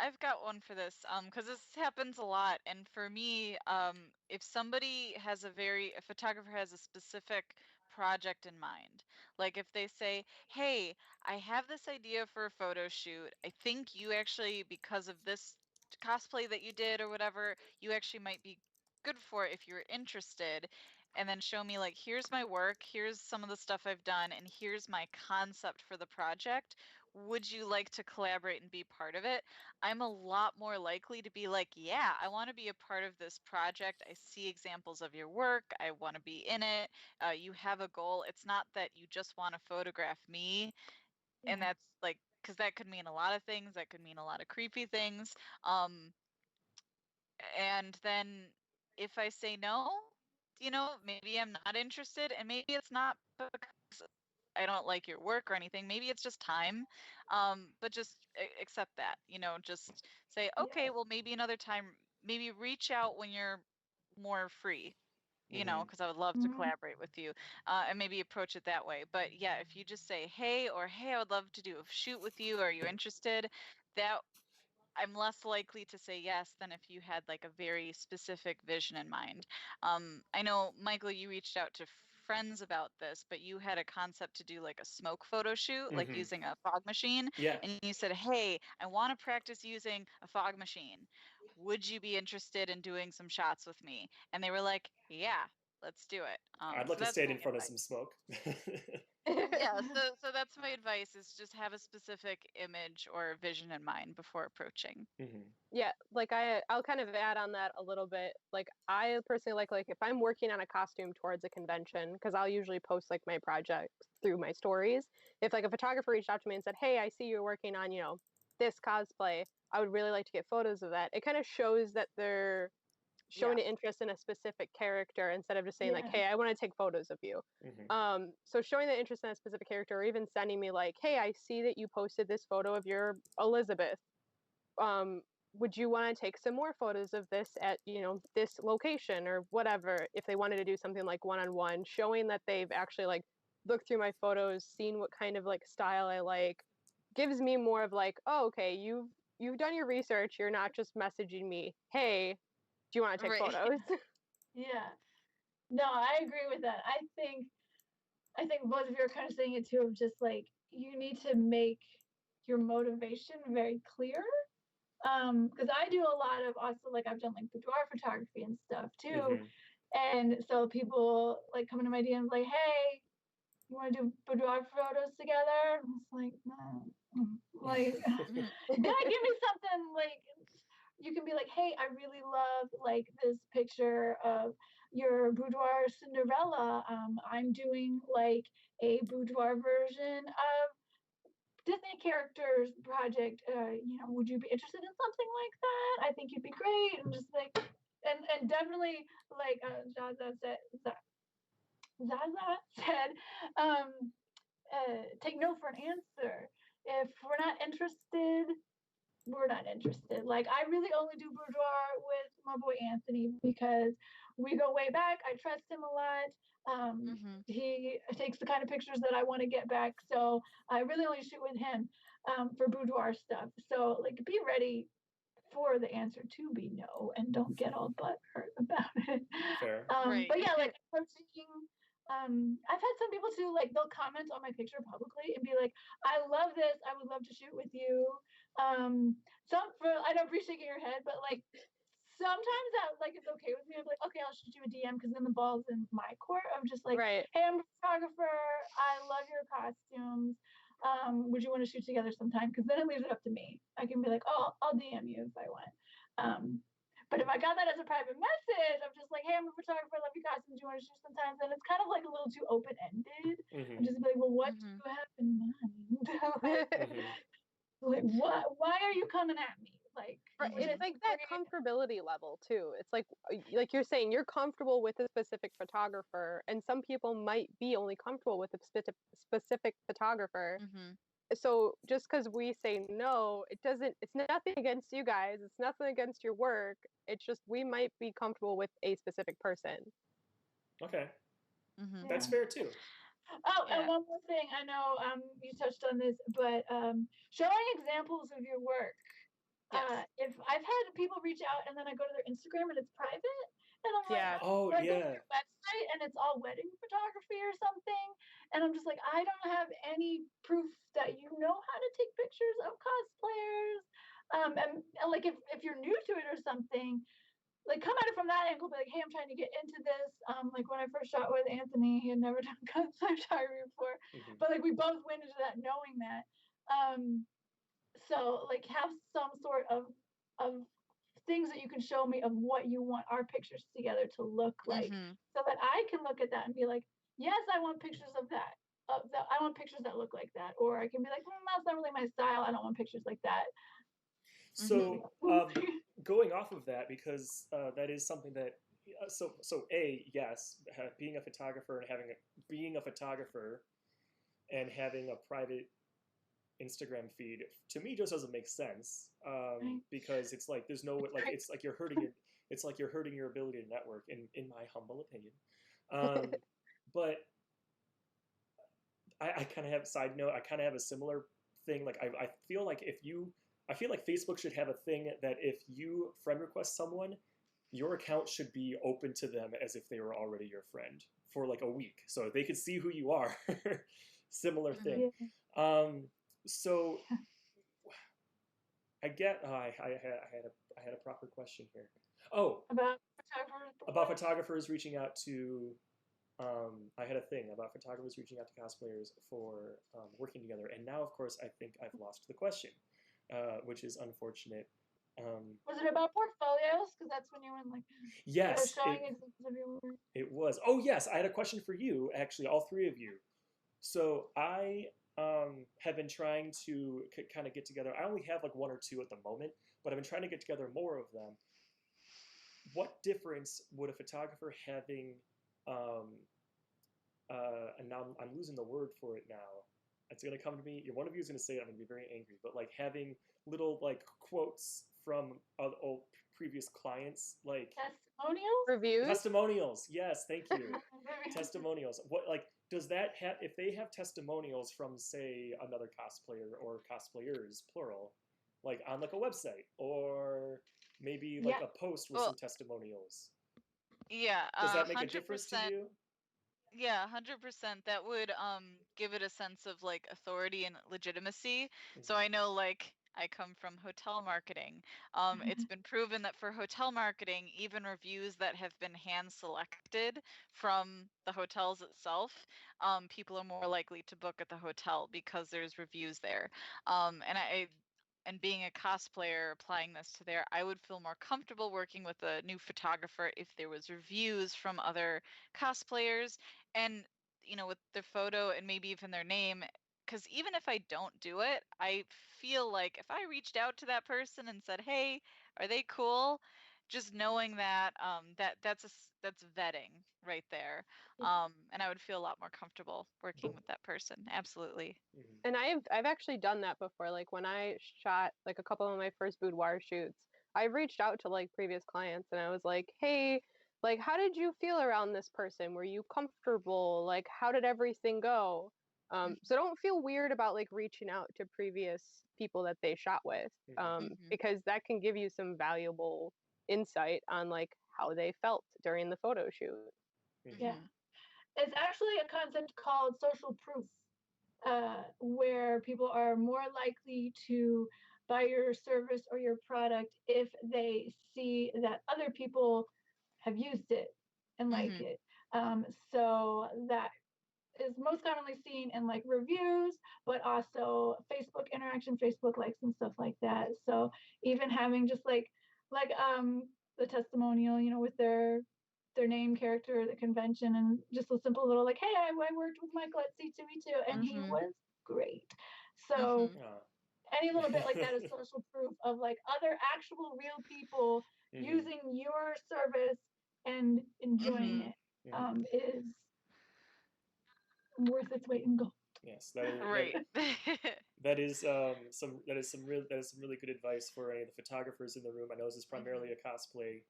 I've got one for this, because this happens a lot. And for me, if a photographer has a specific project in mind, like if they say, hey, I have this idea for a photo shoot. I think you actually, because of this cosplay that you did or whatever, you actually might be good for it if you're interested. And then show me like, here's my work, here's some of the stuff I've done, and here's my concept for the project. Would you like to collaborate and be part of it? I'm a lot more likely to be like, yeah, I want to be a part of this project. I see examples of your work. I want to be in it. You have a goal. It's not that you just want to photograph me. And that's like, because that could mean a lot of things. That could mean a lot of creepy things. And then if I say no, you know, maybe I'm not interested, and maybe it's not because I don't like your work or anything. Maybe it's just time. But just accept that, you know, just say, okay, well, maybe another time, maybe reach out when you're more free, you know, because I would love to collaborate with you, and maybe approach it that way. But yeah, if you just say, hey, or hey, I would love to do a shoot with you. Are you interested? That I'm less likely to say yes than if you had like a very specific vision in mind. I know, Michael, you reached out to friends about this, but you had a concept to do like a smoke photo shoot, like using a fog machine. Yeah. And you said, hey, I want to practice using a fog machine. Would you be interested in doing some shots with me? And they were like, yeah, let's do it. I'd love to stand in front of some smoke. Yeah, so that's my advice, is just have a specific image or vision in mind before approaching. Yeah, like I'll kind of add on that a little bit. Like I personally like if I'm working on a costume towards a convention, because I'll usually post like my projects through my stories. If like a photographer reached out to me and said, hey, I see you're working on, you know, this cosplay, I would really like to get photos of that. It kind of shows that they're showing an interest in a specific character instead of just saying like, hey, I want to take photos of you. So showing the interest in a specific character, or even sending me like, hey, I see that you posted this photo of your Elizabeth. Would you want to take some more photos of this at, you know, this location or whatever? If they wanted to do something like one-on-one, showing that they've actually like looked through my photos, seen what kind of like style I like, gives me more of like, oh, okay, you've done your research. You're not just messaging me, hey, do you want to take photos? No, I agree with that. I think both of you are kind of saying it too, of just like, you need to make your motivation very clear. Because I do a lot of, also like I've done like boudoir photography and stuff too. And so people like come into my DMs like, hey, you want to do boudoir photos together? And it's like, no. Like, gotta give me something. Like, you can be like, hey, I really love like this picture of your boudoir Cinderella. I'm doing like a boudoir version of Disney characters project. You know, would you be interested in something like that? I think you'd be great. And just like, and definitely like Zsa Zsa said, take no for an answer. If we're not interested, we're not interested. Like, I really only do boudoir with my boy Anthony because we go way back. I trust him a lot. He takes the kind of pictures that I want to get back. So I really only shoot with him for boudoir stuff. So like, be ready for the answer to be no, and don't get all butthurt about it. Fair. Right. But yeah, like I'm seeing, I've had some people too, like they'll comment on my picture publicly and be like, I love this, I would love to shoot with you. I don't appreciate your head, but like sometimes that like it's okay with me. I'm like, okay, I'll shoot you a DM because then the ball's in my court. I'm just like, Right. hey, I'm a photographer. I love your costumes. Would you want to shoot together sometime? Because then it leaves it up to me. I can be like, oh, I'll DM you if I want. But if I got that as a private message, I'm just like, hey, I'm a photographer. I love your costumes. Do you want to shoot sometimes? And it's kind of like a little too open ended. Mm-hmm. I'm just like, well, what do you have in mind? Like, what? Why are you coming at me? Like, It's like that comfortability level too. It's like you're saying, you're comfortable with a specific photographer, and some people might be only comfortable with a specific photographer. So just because we say no, it's nothing against you guys. It's nothing against your work. It's just we might be comfortable with a specific person. Okay. That's fair too. Oh, and one more thing. I know you touched on this, but showing examples of your work. If I've had people reach out and then I go to their Instagram and it's private, and I'm like, oh I go to yeah, their website and it's all wedding photography or something, and I'm just like, I don't have any proof that you know how to take pictures of cosplayers. And like if you're new to it or something, like come at it from that angle, be like, hey, I'm trying to get into this. Like when I first shot with Anthony, he had never done cosplay photography before, but like we both went into that knowing that. So like have some sort of things that you can show me of what you want our pictures together to look like, so that I can look at that and be like, yes, I want pictures of that. I want pictures that look like that. Or I can be like, that's not really my style. I don't want pictures like that. So going off of that, because that is something that yes, being a photographer and having a private Instagram feed to me just doesn't make sense, because it's like there's no like it's like you're hurting your ability to network in my humble opinion. But I kind of have side note. I kind of have a similar thing. Like I feel like Facebook should have a thing that if you friend request someone, your account should be open to them as if they were already your friend for like a week, so they could see who you are. Similar thing. So I get. I had a proper question here. Oh, about photographers reaching out to. I had a thing about photographers reaching out to cosplayers for working together, and now, of course, I think I've lost the question, which is unfortunate. Was it about portfolios? Because that's when you were in like showing examples of your work. It was. Oh yes, I had a question for you. Actually, all three of you. So I have been trying to kind of get together. I only have like one or two at the moment, but I've been trying to get together more of them. What difference would a photographer having, and now I'm losing the word for it now. It's going to come to me. One of you is going to say it. I'm going to be very angry. But like having little like quotes from old previous clients, like testimonials, reviews, testimonials. Yes, thank you. Testimonials. What like does that have? If they have testimonials from say another cosplayer or cosplayers plural, like on like a website or maybe like a post with some testimonials. Yeah. Does that make a difference to you? Yeah, 100%. That would give it a sense of like authority and legitimacy. So I know like I come from hotel marketing. It's been proven that for hotel marketing, even reviews that have been hand selected from the hotels itself, people are more likely to book at the hotel because there's reviews there. And being a cosplayer, applying this to there, I would feel more comfortable working with a new photographer if there was reviews from other cosplayers and, with their photo and maybe even their name. Because even if I don't do it, I feel like if I reached out to that person and said, hey, are they cool? Just knowing that that's vetting right there. And I would feel a lot more comfortable working with that person. Absolutely. And I've actually done that before. Like when I shot like a couple of my first boudoir shoots, I reached out to like previous clients and I was like, hey, like how did you feel around this person? Were you comfortable? Like how did everything go? So don't feel weird about like reaching out to previous people that they shot with, because that can give you some valuable insight on like how they felt during the photo shoot. Yeah. It's actually a concept called social proof, where people are more likely to buy your service or your product if they see that other people have used it and like it. So that is most commonly seen in like reviews, but also Facebook interaction, Facebook likes and stuff like that. So even having just like the testimonial, you know, with their name, character, the convention, and just a simple little like, hey, I worked with Michael at C2E2 and he was great. So any little bit like that is social proof of like other actual real people using your service and enjoying it, is worth its weight in gold. Yes, that is Right. that is some really good advice for any of the photographers in the room. I know this is primarily a cosplay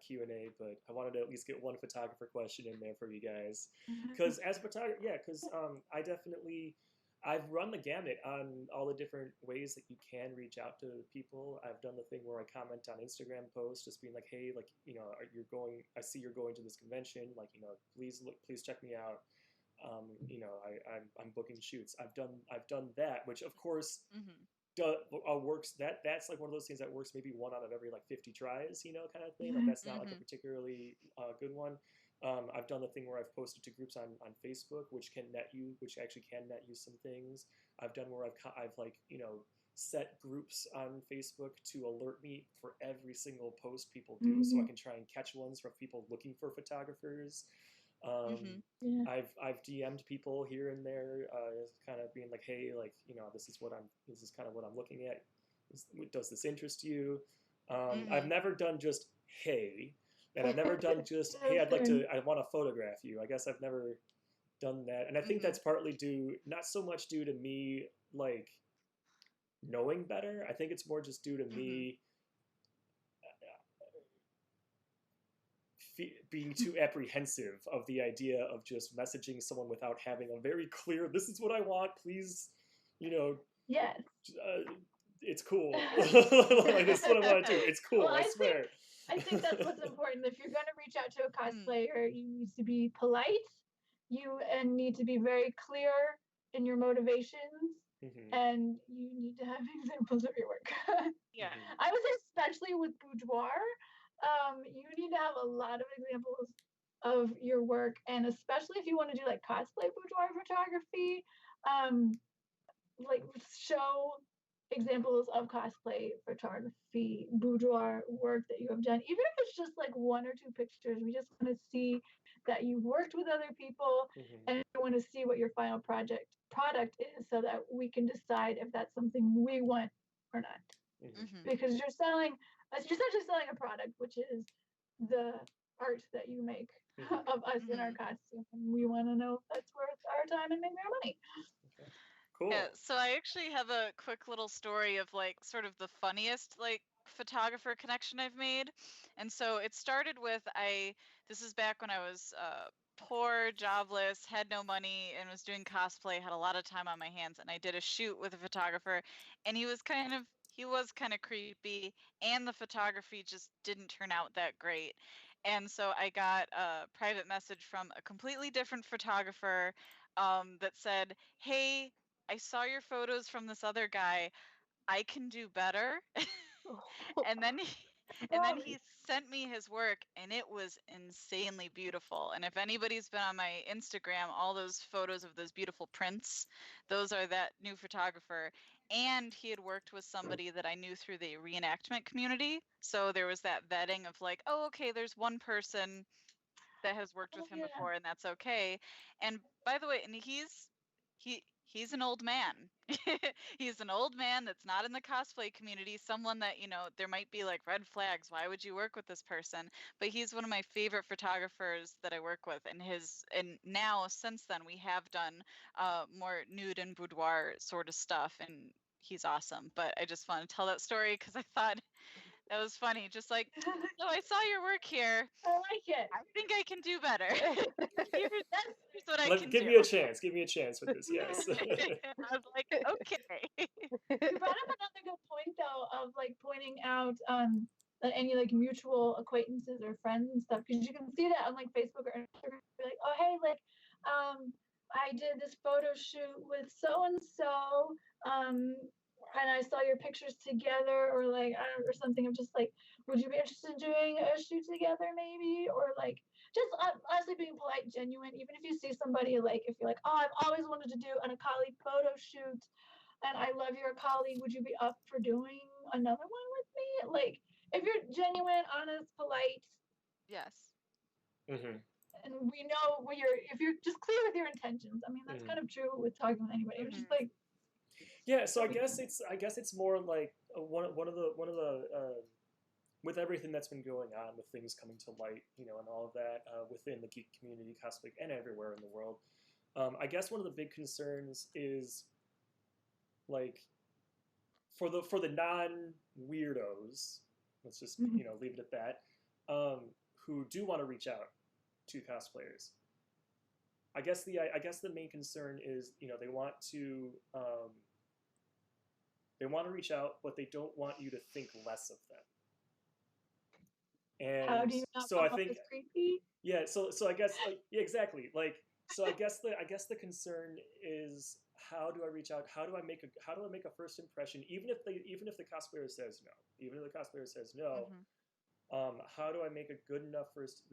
Q&A, but I wanted to at least get one photographer question in there for you guys. Because as a photographer, I definitely, I've run the gamut on all the different ways that you can reach out to people. I've done the thing where I comment on Instagram posts, just being like, hey, like, you know, I see you're going to this convention, like, you know, please check me out. You know, I'm booking shoots. I've done that, which of course works. That's like one of those things that works maybe 1 out of every like 50 tries, you know, kind of thing. Like that's not like a particularly good one. I've done the thing where I've posted to groups on Facebook, which actually can net you some things. I've done where I've like, you know, set groups on Facebook to alert me for every single post people do, so I can try and catch ones from people looking for photographers. I've DM'd people here and there, kind of being like, hey, like, you know, this is kind of what I'm looking at. Does this interest you? I've never done just hey, and I've never done just hey, I want to photograph you. I guess I've never done that, and I think that's partly not so much due to me like knowing better. I think it's more just due to me being too apprehensive of the idea of just messaging someone without having a very clear, this is what I want, please, you know, it's cool. Like, this is what I want to do. It's cool, well, I swear. I think that's what's important. If you're going to reach out to a cosplayer, you need to be polite, and need to be very clear in your motivations, and you need to have examples of your work. I would say especially with boudoir, you need to have a lot of examples of your work, and especially if you want to do like cosplay boudoir photography, like show examples of cosplay photography boudoir work that you have done, even if it's just like 1 or 2 pictures. We just want to see that you've worked with other people, and we want to see what your final product is, so that we can decide if that's something we want or not. Because you're essentially selling a product, which is the art that you make of us in our costume, and we want to know if that's worth our time and maybe our money. Cool. Yeah, so I actually have a quick little story of like sort of the funniest like photographer connection I've made. And so it started with this is back when I was poor, jobless, had no money, and was doing cosplay, had a lot of time on my hands, and I did a shoot with a photographer, and he was kind of creepy, and the photography just didn't turn out that great. And so I got a private message from a completely different photographer that said, hey, I saw your photos from this other guy. I can do better. and then he sent me his work, and it was insanely beautiful. And if anybody's been on my Instagram, all those photos of those beautiful prints, those are that new photographer. And he had worked with somebody that I knew through the reenactment community. So there was that vetting of like, oh, okay, there's one person that has worked with him before, and that's okay. And by the way, and he's an old man. He's an old man that's not in the cosplay community, someone that, you know, there might be like red flags. Why would you work with this person? But he's one of my favorite photographers that I work with, and now since then we have done more nude and boudoir sort of stuff, and he's awesome. But I just want to tell that story because I thought That was funny. Just like, oh, I saw your work here. I like it. I think I can do better. Here's what I can Give do. me a chance. Give me a chance with this. Yes. I was like, okay. You brought up another good point though of like pointing out any like mutual acquaintances or friends and stuff, because you can see that on like Facebook or Instagram. Be like, oh hey, like I did this photo shoot with so and so, and I saw your pictures together, or like I don't know, or something. I'm just like, would you be interested in doing a shoot together maybe, or like just honestly being polite, genuine. Even if you see somebody, like if you're like, oh, I've always wanted to do an Akali photo shoot, and I love your colleague, would you be up for doing another one with me? Like, if you're genuine, honest, polite, Yes. Mm-hmm. and we know what if you're just clear with your intentions. I mean, that's kind of true with talking with anybody. It's just like, yeah. So I guess it's more like one of the with everything that's been going on, with things coming to light, and all of that within the geek community, cosplay, and everywhere in the world. I guess one of the big concerns is like for the non weirdos, let's just leave it at that, who do want to reach out to cosplayers. I guess the main concern is they want to reach out, but they don't want you to think less of them. And how do you not so come I off think as creepy? yeah, so I guess yeah, exactly. Like so I guess the concern is, how do I reach out? How do I make a first impression, even if the cosplayer says no? Even if the cosplayer says no, how do I make a good enough first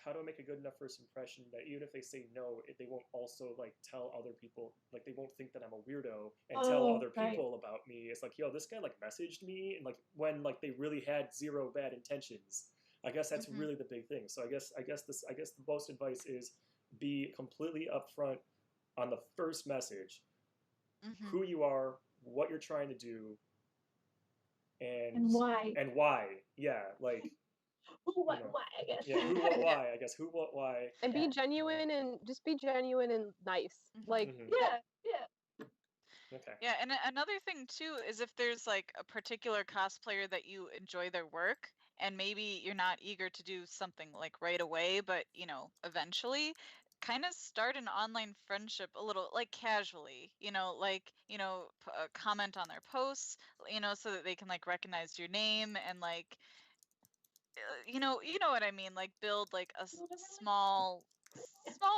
how do I make a good enough first impression that even if they say no, they won't also like tell other people, like they won't think that I'm a weirdo and tell other people about me. It's like, yo, this guy like messaged me, and like when like they really had zero bad intentions. I guess that's really the big thing. So I guess the most advice is be completely upfront on the first message, who you are, what you're trying to do, and why. Yeah, like who, what, why, I guess. Yeah, who, what, why, I guess. Who, what, why. And be genuine, and just be genuine and nice. Like, yeah. Okay. Yeah, and another thing too is if there's like a particular cosplayer that you enjoy their work, and maybe you're not eager to do something like right away, but eventually, kind of start an online friendship a little like casually, comment on their posts, so that they can like recognize your name, and like you know what I mean, like build like a small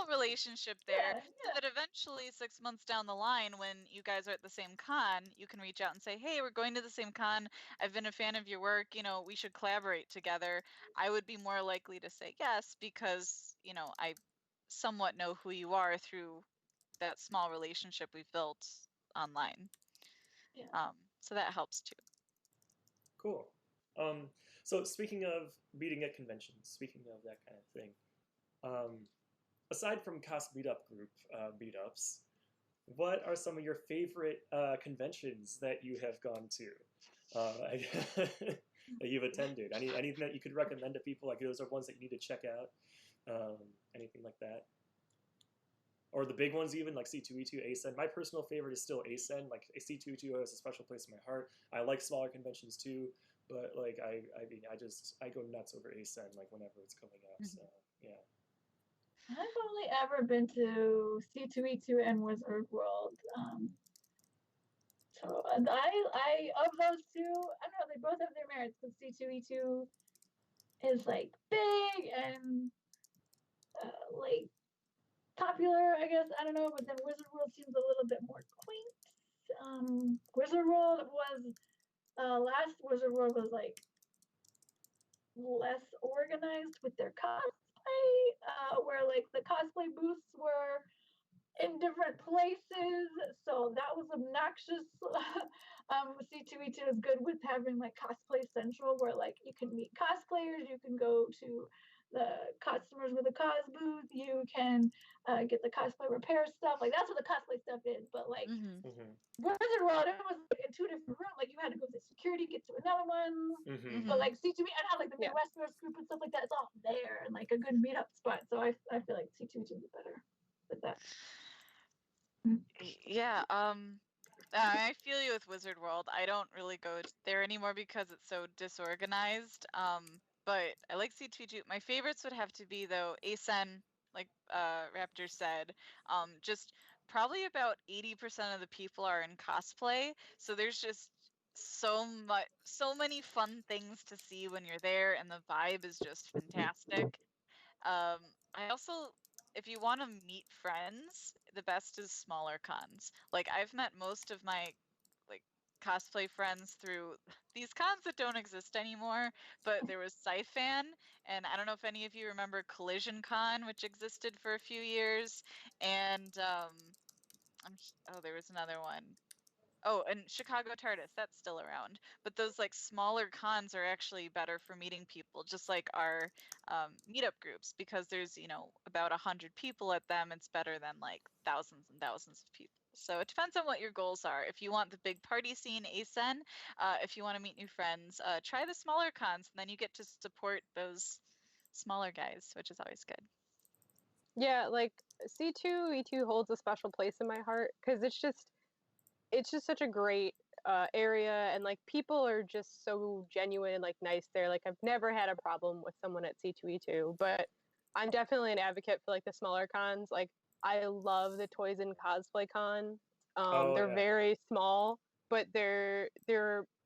relationship there, so that eventually 6 months down the line, when you guys are at the same con, you can reach out and say, hey, we're going to the same con, I've been a fan of your work, we should collaborate together. I would be more likely to say yes, because I somewhat know who you are through that small relationship we've built online. So that helps too. Cool. So speaking of meeting at conventions, speaking of that kind of thing, aside from Cos Meetup group meetups, what are some of your favorite conventions that you have gone to, that you've attended? Anything that you could recommend to people? Like those are ones that you need to check out. Anything like that? Or the big ones even, like C2E2, ACEN. My personal favorite is still ACEN. Like C2E2 has a special place in my heart. I like smaller conventions too, but like I go nuts over ACEN like whenever it's coming up. So yeah. I've only ever been to C2E2 and Wizard World. So I of those two, I don't know, they both have their merits, but C2E2 is like big and like popular, I guess. I don't know, but then Wizard World seems a little bit more quaint. Wizard World was last Wizard World was like less organized with their cosplay, where like the cosplay booths were in different places, so that was obnoxious. C2E2 is good with having like Cosplay Central, where like you can meet cosplayers, you can go to the customers with a cos booth, you can get the cosplay repair stuff. Like that's what the cosplay stuff is. But like Wizard World, it was like in two different rooms. Like you had to go to security, get to another one. But like C2E, and how like the Midwesterners group and stuff like that, it's all there and like a good meetup spot. So I feel like C2E2 is better with that. Yeah. I feel you with Wizard World. I don't really go there anymore because it's so disorganized. But I like C2E2. My favorites would have to be though ASEN, like Raptor said. Just probably about 80% of the people are in cosplay, so there's just so many fun things to see when you're there, and the vibe is just fantastic. I also, if you want to meet friends, the best is smaller cons. Like I've met most of my like cosplay friends through these cons that don't exist anymore, but there was Sci-Fan, and I don't know if any of you remember Collision Con, which existed for a few years, and oh, there was another one. Oh, and Chicago TARDIS, that's still around. But those like smaller cons are actually better for meeting people, just like our meetup groups, because there's, about 100 people at them. It's better than like thousands and thousands of people. So it depends on what your goals are. If you want the big party scene, ASEN. If you want to meet new friends, try the smaller cons, and then you get to support those smaller guys, which is always good. Yeah, like C2E2 holds a special place in my heart because it's just such a great area, and like people are just so genuine and like nice there. Like I've never had a problem with someone at C2E2, but I'm definitely an advocate for like the smaller cons. Like I love the Toys and Cosplay Con. Oh, They're yeah. very small, but they're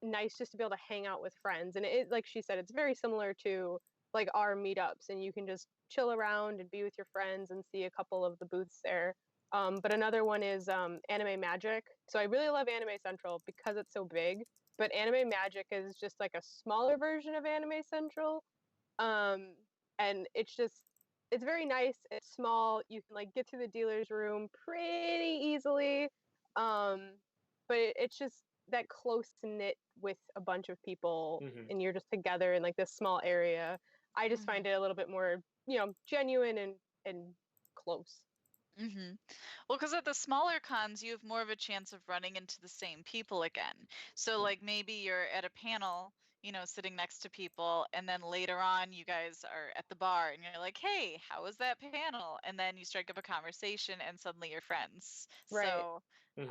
nice just to be able to hang out with friends. And it, like she said, it's very similar to like our meetups, and you can just chill around and be with your friends and see a couple of the booths there. But another one is Anime Magic. So I really love Anime Central because it's so big. But Anime Magic is just like a smaller version of Anime Central. And it's very nice. It's small. You can like get to the dealer's room pretty easily. But it's just that close knit with a bunch of people, and you're just together in like this small area. I just find it a little bit more, genuine and close. Well, because at the smaller cons, you have more of a chance of running into the same people again. So, like, maybe you're at a panel, sitting next to people, and then later on, you guys are at the bar, and you're like, "Hey, how was that panel?" And then you strike up a conversation, and suddenly you're friends. Right. So, and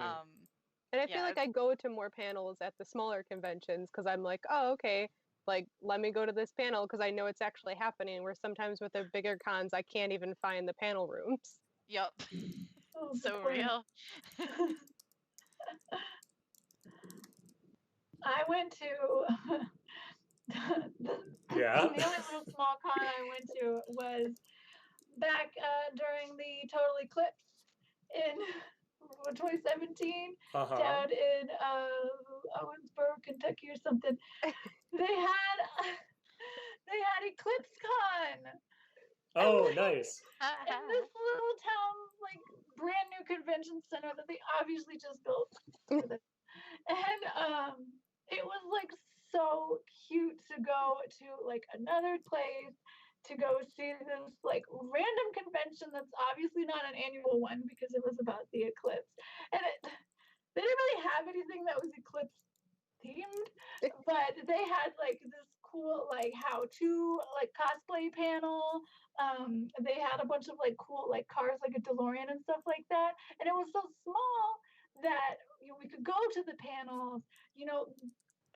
I feel yeah, like I go to more panels at the smaller conventions because I'm like, oh, okay, like let me go to this panel because I know it's actually happening. Where sometimes with the bigger cons, I can't even find the panel rooms. Yep. Oh, So real. I went to the only little small con I went to was back during the total eclipse in 2017 down in Owensboro, Kentucky or something. They had Eclipse Con. Oh, nice. In this little town, like brand new convention center that they obviously just built. And it was like so cute to go to like another place to go see this like random convention that's obviously not an annual one because it was about the eclipse. And they didn't really have anything that was eclipse themed, but they had like this cool like how-to like cosplay panel. They had a bunch of like cool like cars like a DeLorean and stuff like that, and it was so small that we could go to the panels,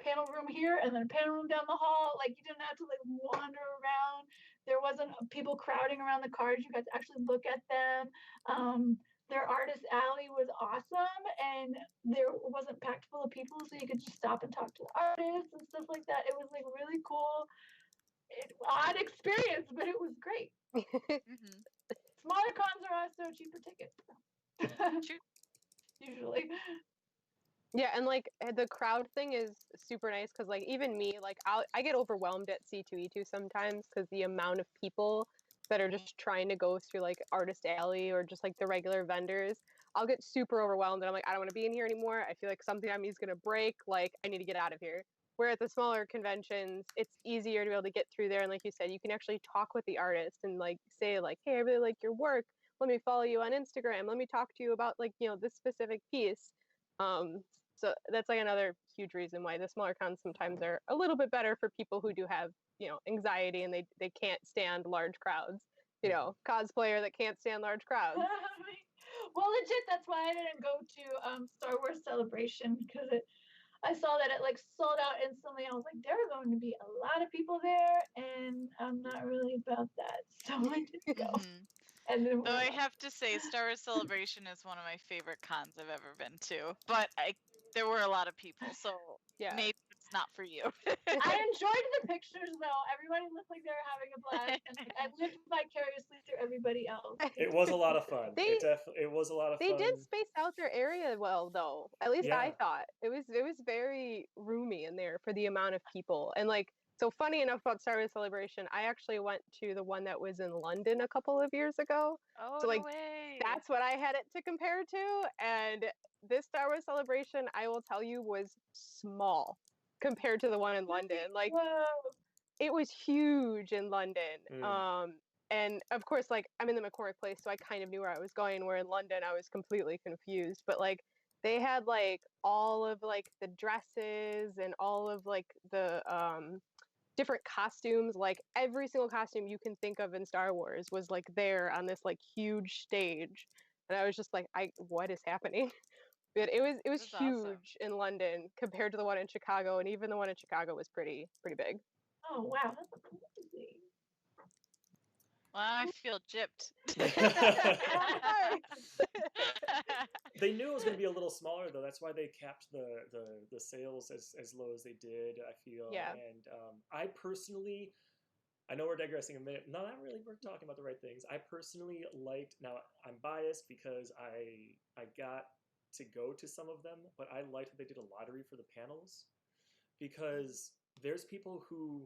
panel room here and then panel room down the hall. Like you didn't have to like wander around. There wasn't people crowding around the cars. You got to actually look at them. Their artist alley was awesome, and there wasn't packed full of people, so you could just stop and talk to the artists and stuff like that. It was like really cool, odd experience, but it was great. Smaller cons are also cheaper tickets. Usually. Yeah, and like the crowd thing is super nice because like even me, like I get overwhelmed at C2E2 sometimes because the amount of people that are just trying to go through like Artist Alley or just like the regular vendors. I'll get super overwhelmed and I'm like, I don't want to be in here anymore. I feel like something on me is gonna break. Like I need to get out of here. Where at the smaller conventions, it's easier to be able to get through there, and like you said, you can actually talk with the artist and like say like, hey, I really like your work. Let me follow you on Instagram. Let me talk to you about like this specific piece. So that's like another huge reason why the smaller cons sometimes are a little bit better for people who do have, anxiety and they can't stand large crowds. Cosplayer that can't stand large crowds. Well, legit, that's why I didn't go to Star Wars Celebration, because I saw that it like sold out instantly. I was like, there are going to be a lot of people there, and I'm not really about that, so I didn't go. Mhm. And then Though I have to say, Star Wars Celebration is one of my favorite cons I've ever been to. But there were a lot of people, so Yeah. maybe it's not for you. I enjoyed the pictures though. Everybody looked like they were having a blast, and like, I lived vicariously through everybody else. It was a lot of fun. They- It was a lot of They fun. did space out their area well, though. At least Yeah. I thought it was very roomy in there for the amount of people. And like, so funny enough about Star Wars Celebration, I actually went to the one that was in London a couple of years ago. Oh, So, like, no way. That's what I had it to compare to. And this Star Wars Celebration, I will tell you, was small compared to the one in London. Like, Whoa. it was huge in London. Mm. And of course, like, I'm in the McCormick place, so I kind of knew where I was going. Where in London, I was completely confused. But like, they had like all of like the dresses and all of like the different costumes. Like every single costume you can think of in Star Wars was like there on this like huge stage. And I was just like, what is happening? But it was That's awesome. huge in London compared to the one in Chicago, and even the one in Chicago was pretty big. Oh wow, that's amazing. Well, I feel gypped. They knew it was going to be a little smaller, though. That's why they capped the sales as low as they did, I feel. Yeah. And I personally, I know we're digressing a minute. No, not really. We're talking about the right things. I personally liked, now I'm biased because I got to go to some of them, but I liked that they did a lottery for the panels, because there's people who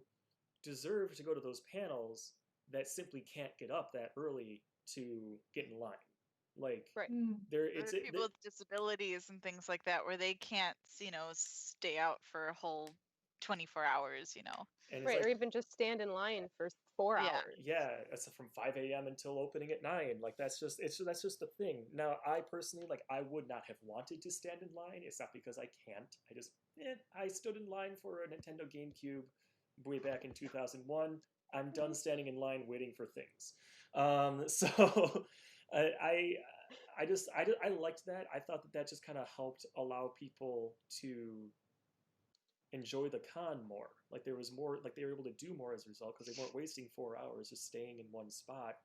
deserve to go to those panels that simply can't get up that early to get in line. Like, Right. there, Or it's people with disabilities and things like that, where they can't, stay out for a whole 24 hours, and it's Right, like, or even just stand in line for 4 Yeah. hours. yeah, it's from 5 a.m. until opening at 9. Like, that's just the thing. Now, I personally, like, I would not have wanted to stand in line. It's not because I can't. I stood in line for a Nintendo GameCube way back in 2001. I'm done standing in line waiting for things. So I liked that. I thought that just kind of helped allow people to enjoy the con more. Like, there was more, like, they were able to do more as a result, because they weren't wasting 4 hours just staying in one spot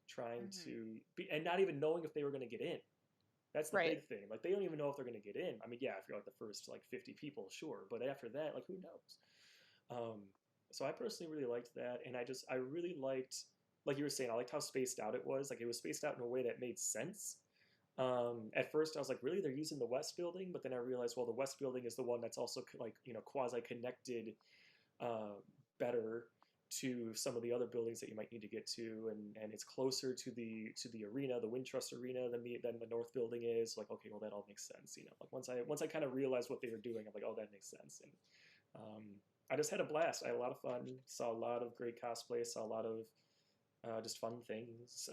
trying to be, and not even knowing if they were going to get in. That's the Right. big thing. Like, they don't even know if they're going to get in. I mean, yeah, if you're like the first like 50 people, sure, but after that, like, who knows? So I personally really liked that, and I really liked, like you were saying, I liked how spaced out it was. Like, it was spaced out in a way that made sense. At first, I was like, really, they're using the West Building, but then I realized, well, the West Building is the one that's also like, quasi connected better to some of the other buildings that you might need to get to, and it's closer to the arena, the Wintrust Arena, than the North Building is. Like, okay, well, that all makes sense. Like, once I kind of realized what they were doing, I'm like, oh, that makes sense. And I just had a blast. I had a lot of fun. Saw a lot of great cosplay. Saw a lot of just fun things.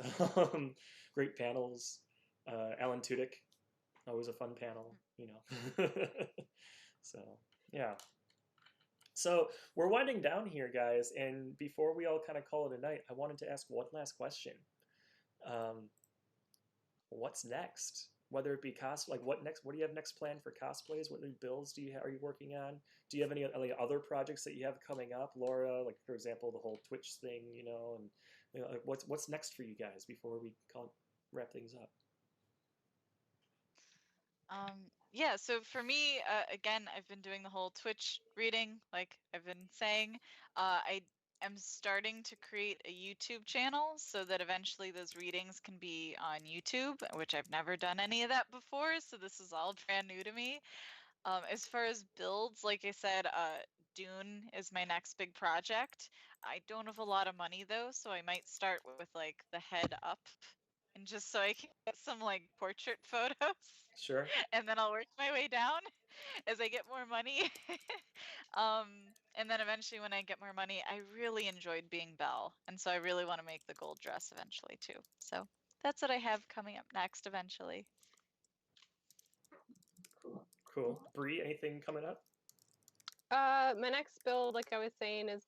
Great panels. Alan Tudyk, always a fun panel. So yeah. So we're winding down here, guys, and before we all kind of call it a night, I wanted to ask one last question. What's next? Whether it be like, what next? What do you have next planned for cosplays? What new builds are you working on? Do you have any other projects that you have coming up, Laura? Like, for example, the whole Twitch thing, and like, what's next for you guys before we wrap things up? Yeah, so for me, again, I've been doing the whole Twitch reading, like I've been saying. I am starting to create a YouTube channel so that eventually those readings can be on YouTube, which I've never done any of that before, so this is all brand new to me. As far as builds, like I said, Dune is my next big project. I don't have a lot of money though, so I might start with like the head up, and just so I can get some like portrait photos. Sure. And then I'll work my way down as I get more money. And then eventually, when I get more money, I really enjoyed being Belle, and so I really want to make the gold dress eventually too. So that's what I have coming up next eventually. Cool. Bree, anything coming up? My next build, like I was saying, is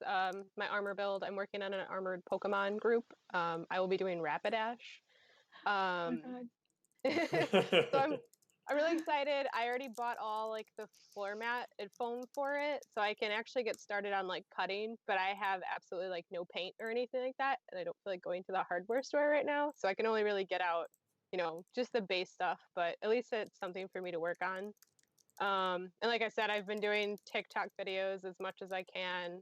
my armor build. I'm working on an armored Pokemon group. I will be doing Rapidash. Oh my God. So I'm really excited. I already bought all like the floor mat and foam for it, so I can actually get started on like cutting, but I have absolutely like no paint or anything like that, and I don't feel like going to the hardware store right now, so I can only really get out, just the base stuff, but at least it's something for me to work on. And like I said, I've been doing TikTok videos as much as I can,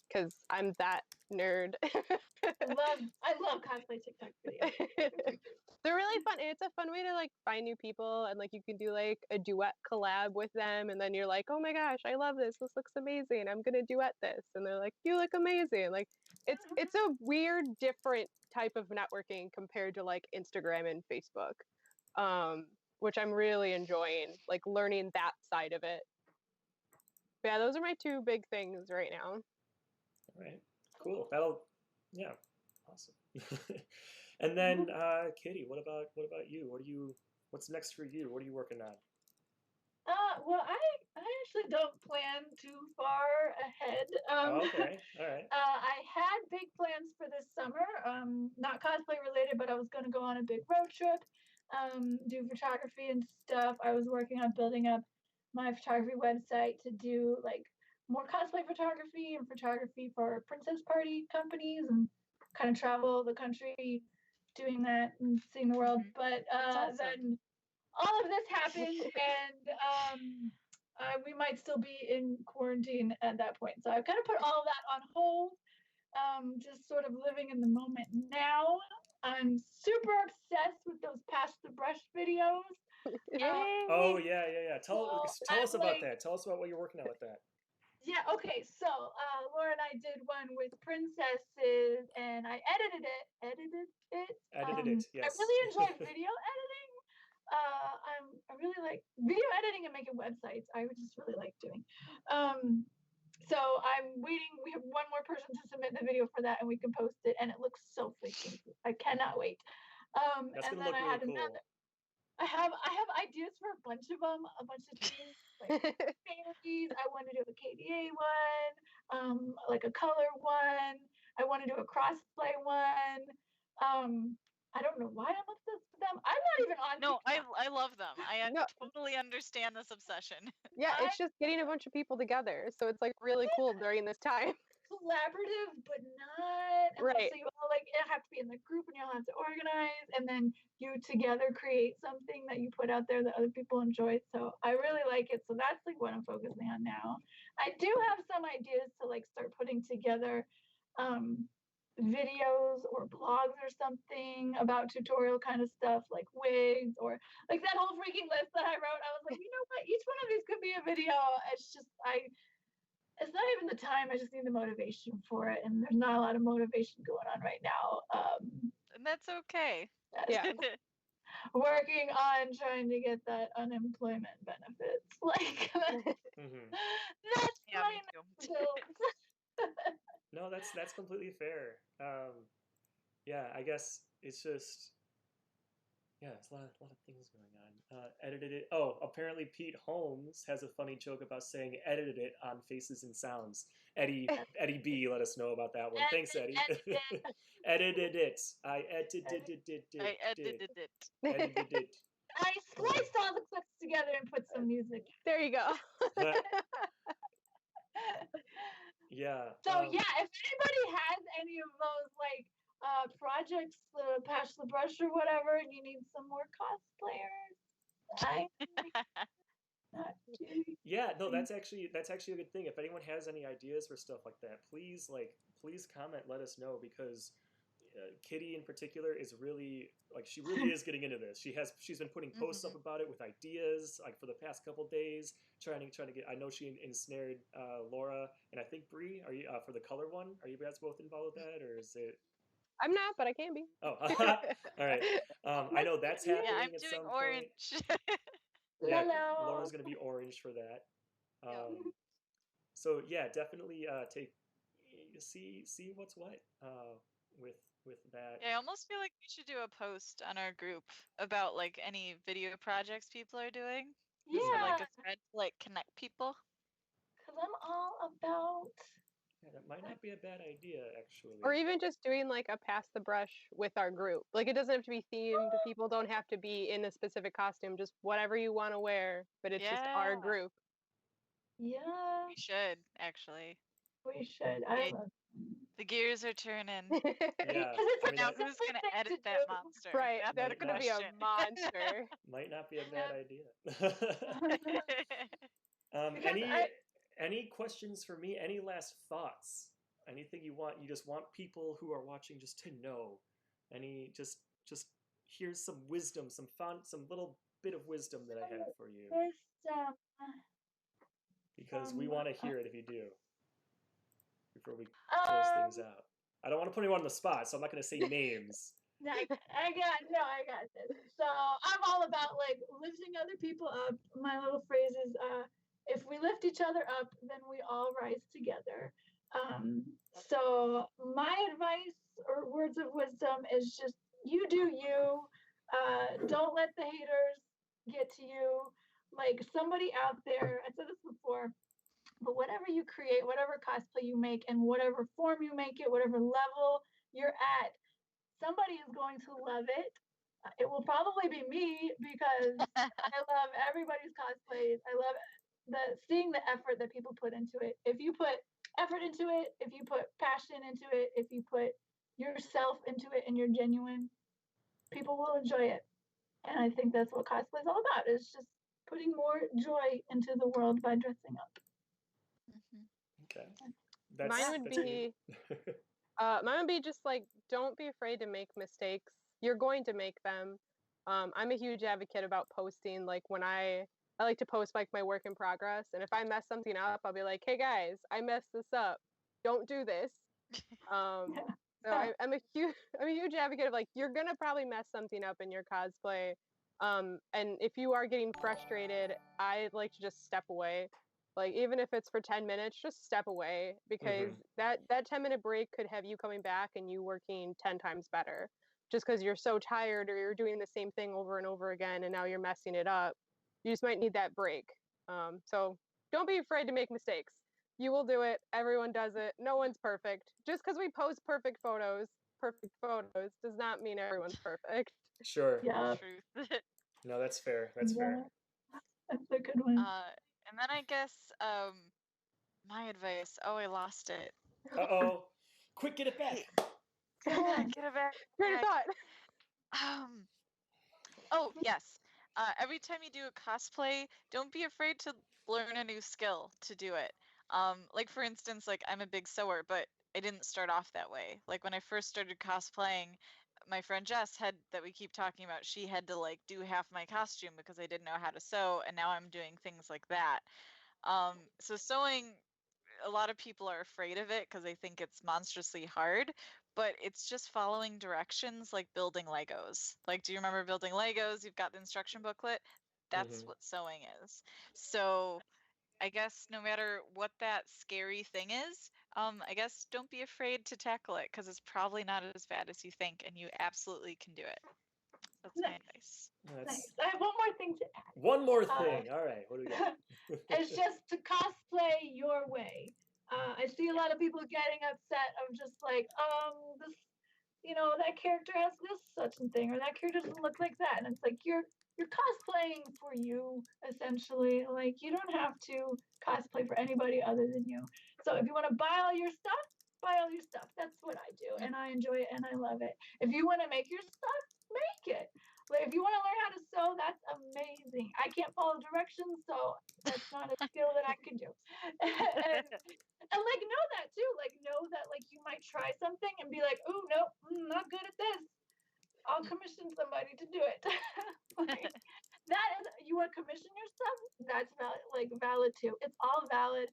because I'm that nerd. I love cosplay TikTok videos. They're really fun. And it's a fun way to like find new people, and like you can do like a duet collab with them, and then you're like, oh my gosh, I love this. This looks amazing. I'm gonna duet this, and they're like, you look amazing. Like it's a weird, different type of networking compared to like Instagram and Facebook, which I'm really enjoying, like learning that side of it. But yeah, those are my two big things right now. All right, cool. Yeah, awesome. And then Kitty, what about you? What's next for you? What are you working on? Well, I actually don't plan too far ahead. Okay, all right. I had big plans for this summer, not cosplay related, but I was going to go on a big road trip, do photography and stuff. I was working on building up my photography website to do like more cosplay photography and photography for princess party companies, and kind of travel the country doing that and seeing the world. But That's awesome. then all of this happened, and we might still be in quarantine at that point. So I've kind of put all of that on hold, just sort of living in the moment now. I'm super obsessed with those Pass the Brush videos. Oh yeah. Tell us about like, that. Tell us about what you're working on with that. Yeah, okay. So Laura and I did one with princesses, and I edited it. Edited it, yes. I really enjoy video editing. I really like video editing and making websites. I would just really like doing. So I'm waiting. We have one more person to submit the video for that, and we can post it. And it looks so freaking cool. I cannot wait. That's and gonna then look I really had cool. another. I have ideas for a bunch of them, a bunch of things like fairies. I want to do a KDA one, like a color one. I want to do a crossplay one. I don't know why I'm obsessed with them. I'm not even on. No, TikTok. I love them. I No. totally understand this obsession. Yeah, it's just getting a bunch of people together, so it's like really cool during this time. Collaborative, but not. And Right. So you all like it have to be in the group, and you all have to organize, and then you together create something that you put out there that other people enjoy. So I really like it. So that's like what I'm focusing on now. I do have some ideas to like start putting together videos or blogs or something about tutorial kind of stuff, like wigs or like that whole freaking list that I wrote. I was like, you know what? Each one of these could be a video. It's not even the time. I just need the motivation for it, and there's not a lot of motivation going on right now. And that's okay. Yeah. Working on trying to get that unemployment benefits. Like that's Yeah, my me too. No, that's completely fair. Yeah, I guess it's just it's a lot of things going on. Edited it. Oh, apparently Pete Holmes has a funny joke about saying edited it on Faces and Sounds. Eddie B let us know about that one. Thanks, Eddie. Edited it. I edited it. I edited it. Edited it. I spliced all the clips together and put some music. There you go. Yeah. So yeah, if anybody has any of those like projects, Pass the Brush or whatever, and you need some more cosplayers, yeah, no, that's actually a good thing. If anyone has any ideas for stuff like that, please comment, let us know, because Kitty in particular is really she really is getting into this. She's been putting posts up about it with ideas like for the past couple days, trying to get. I know she ensnared Laura and I think Bree. Are you for the color one? Are you guys both involved with that, or is it? I'm not, but I can be. Oh, all right. I know that's happening. Yeah, I'm at doing some orange. Point. Yeah, hello. Laura's gonna be orange for that. So yeah, definitely see what's what with that. Yeah, I almost feel like we should do a post on our group about like any video projects people are doing. Yeah. Just for, like a thread to like connect people. Because I'm all about Yeah, that might not be a bad idea, actually. Or even just doing like a pass the brush with our group. Like it doesn't have to be themed. People don't have to be in a specific costume. Just whatever you want to wear, but it's just our Yeah. group. Yeah, We should actually. we should. Yeah, love the gears are turning. Yeah, because it's I a mean, Now that who's simple gonna thing edit to that do. monster? Right, That's that's the Might gonna be a question. monster. might not be a Yeah. bad idea. Because I Any questions for me? Any last thoughts? Anything you just want people who are watching just to know? Any just here's some wisdom, some little bit of wisdom that I have for you this because we want to hear it if you do before we close um things out. I don't want to put anyone on the spot, so I'm not going to say names. I got this. So I'm all about like lifting other people up. My little phrase is if we lift each other up, then we all rise together. So my advice or words of wisdom is just you do you. Don't let the haters get to you. Like somebody out there, I said this before, but whatever you create, whatever cosplay you make, and whatever form you make it, whatever level you're at, somebody is going to love it. It will probably be me because I love everybody's cosplays. I love seeing the effort that people put into it. If you put effort into it, if you put passion into it, if you put yourself into it and you're genuine, people will enjoy it. And I think that's what cosplay is all about. Is just putting more joy into the world by dressing up. Mhm. Okay, Mine would that's be neat. mine would be just like don't be afraid to make mistakes. You're going to make them. I'm a huge advocate about posting. Like when I like to post like my work in progress, and if I mess something up, I'll be like, hey guys, I messed this up. Don't do this. Um, so I'm a huge I'm a huge advocate of like you're gonna probably mess something up in your cosplay. And if you are getting frustrated, I like to just step away. Like even if it's for 10 minutes, just step away because that 10-minute break could have you coming back and you working 10 times better. Just because you're so tired or you're doing the same thing over and over again and now you're messing it up. You just might need that break. So don't be afraid to make mistakes. You will do it. Everyone does it. No one's perfect. Just because we post perfect photos does not mean everyone's perfect. Sure. Yeah, Truth. No, that's fair. That's fair. yeah, that's a good one. And then I guess my advice. Oh, I lost it. Uh-oh. Quick, get it back. Hey, get it back, get it back. Great back. thought. Oh, yes. Every time you do a cosplay, don't be afraid to learn a new skill to do it. Like for instance, like I'm a big sewer, but I didn't start off that way. Like when I first started cosplaying, my friend Jess had that we keep talking about, she had to like do half my costume because I didn't know how to sew, and now I'm doing things like that. So sewing, a lot of people are afraid of it because they think it's monstrously hard, but it's just following directions like building Legos. Like, do you remember building Legos? You've got the instruction booklet. That's what sewing is. So I guess no matter what that scary thing is, I guess don't be afraid to tackle it because it's probably not as bad as you think, and you absolutely can do it. That's my Nice, advice. nice. I have one more thing to add. One more thing. All right, what do we got? It's just to cosplay your way. I see a lot of people getting upset of just like, this, that character has this such and thing, or that character doesn't look like that, and it's like you're cosplaying for you essentially. Like you don't have to cosplay for anybody other than you. So if you want to buy all your stuff, buy all your stuff. That's what I do, and I enjoy it and I love it. If you want to make your stuff, make it. Like if you want to learn how to sew, that's amazing. I can't follow directions, so that's not a skill that I can do. And like know that too. Like know that like you might try something and be like, oh nope, not good at this. I'll commission somebody to do it. Like, that is you want to commission your stuff, that's valid too. It's all valid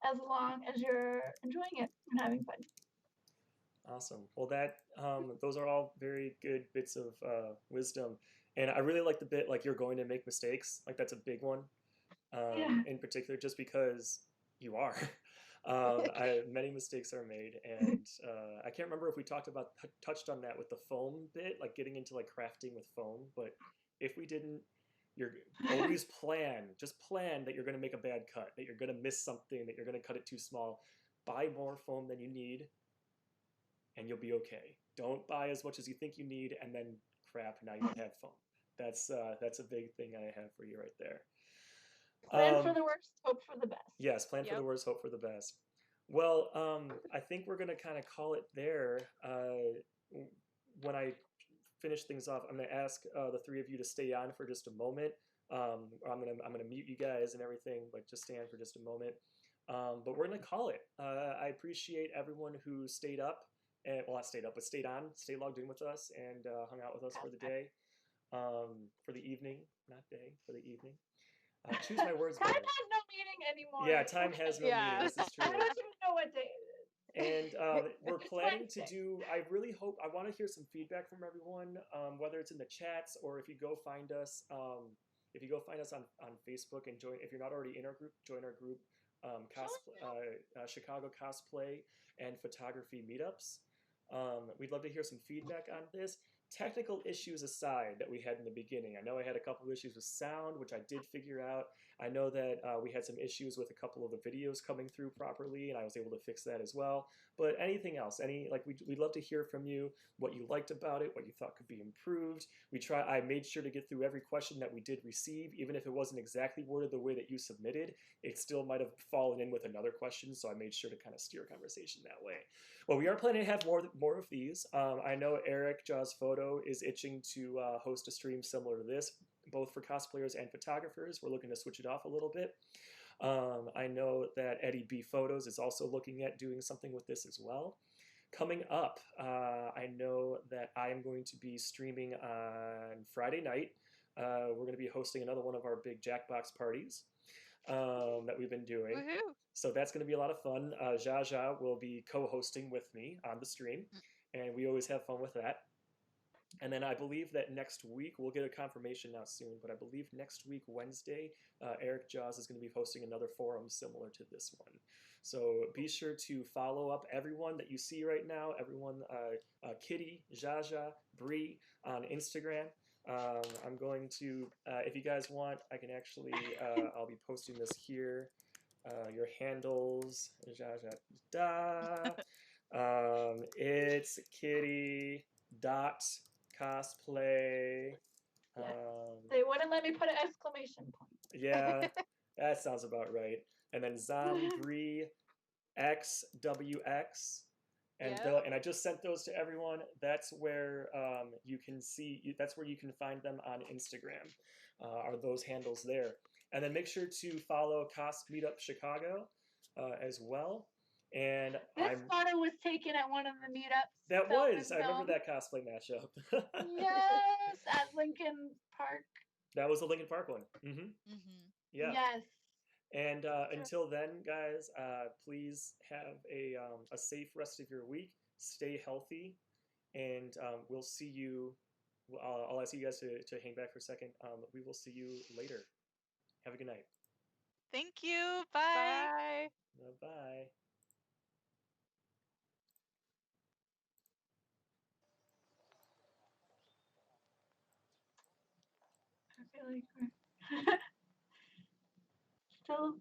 as long as you're enjoying it and having fun. Awesome. Well, those are all very good bits of wisdom, and I really like the bit like you're going to make mistakes. Like that's a big one, Yeah. in particular, just because you are. Many mistakes are made, and I can't remember if we touched on that with the foam bit, like getting into like crafting with foam. But if we didn't, you're always just plan that you're going to make a bad cut, that you're going to miss something, that you're going to cut it too small. buy more foam than you need, and you'll be okay. Don't buy as much as you think you need, and then crap, now you don't have foam. That's a big thing I have for you right there. Plan for the worst, hope for the best. Yes, plan for the worst, hope for the best. Well, I think we're going to kind of call it there. When I finish things off, I'm going to ask the three of you to stay on for just a moment. I'm gonna mute you guys and everything, but just stay on for just a moment. But we're going to call it. I appreciate everyone who stayed up, and well, not stayed up, but stayed on, stayed logged in with us, and hung out with us for the day, for the evening, not day, for the evening. Choose my words Time better. has no meaning anymore. Yeah, time has no meaning. This is true. I don't even know what day it is. And we're planning to Wednesday. do, I really hope, I want to hear some feedback from everyone, whether it's in the chats or if you go find us, on Facebook and join, if you're not already in our group, join our group, Chicago Cosplay and Photography Meetups. We'd love to hear some feedback on this. Technical issues aside that we had in the beginning, I know I had a couple of issues with sound, which I did figure out. I know that we had some issues with a couple of the videos coming through properly, and I was able to fix that as well. But anything else, we'd love to hear from you, what you liked about it, what you thought could be improved. I made sure to get through every question that we did receive, even if it wasn't exactly worded the way that you submitted, it still might have fallen in with another question, so I made sure to kind of steer conversation that way. Well, we are planning to have more of these. I know Eric Jaws Photo is itching to host a stream similar to this, both for cosplayers and photographers. We're looking to switch it off a little bit. I know that Eddie B Photos is also looking at doing something with this as well. Coming up, I know that I am going to be streaming on Friday night. We're going to be hosting another one of our big Jackbox parties that we've been doing. Woohoo. So that's going to be a lot of fun. Zsa Zsa will be co-hosting with me on the stream, and we always have fun with that. And then I believe that next week, we'll get a confirmation now soon, but I believe next week, Wednesday, Eric Jaws is going to be hosting another forum similar to this one. So be sure to follow up everyone that you see right now, everyone, Kitty, Zsa Zsa, Bree on Instagram. I'm going to, if you guys want, I can actually, I'll be posting this here. Your handles, Zsa Zsa Tada, Its.Kitty .cosplay. They wouldn't let me put an exclamation point. Yeah, that sounds about right. And then ZombreeXwX. And I just sent those to everyone. That's where you can see, that's where you can find them on Instagram, are those handles there. And then make sure to follow Cos Meetup Chicago as well. And this photo was taken at one of the meetups. That was. I remember that cosplay mashup. Yes, at Lincoln Park. That was the Lincoln Park one. Mm-hmm. Mm-hmm. Yeah. Yes. And until then, guys, please have a safe rest of your week. Stay healthy, and we'll see you. I'll ask you guys to hang back for a second. We will see you later. Have a good night. Thank you. Bye. Bye. Bye. I feel like we're still.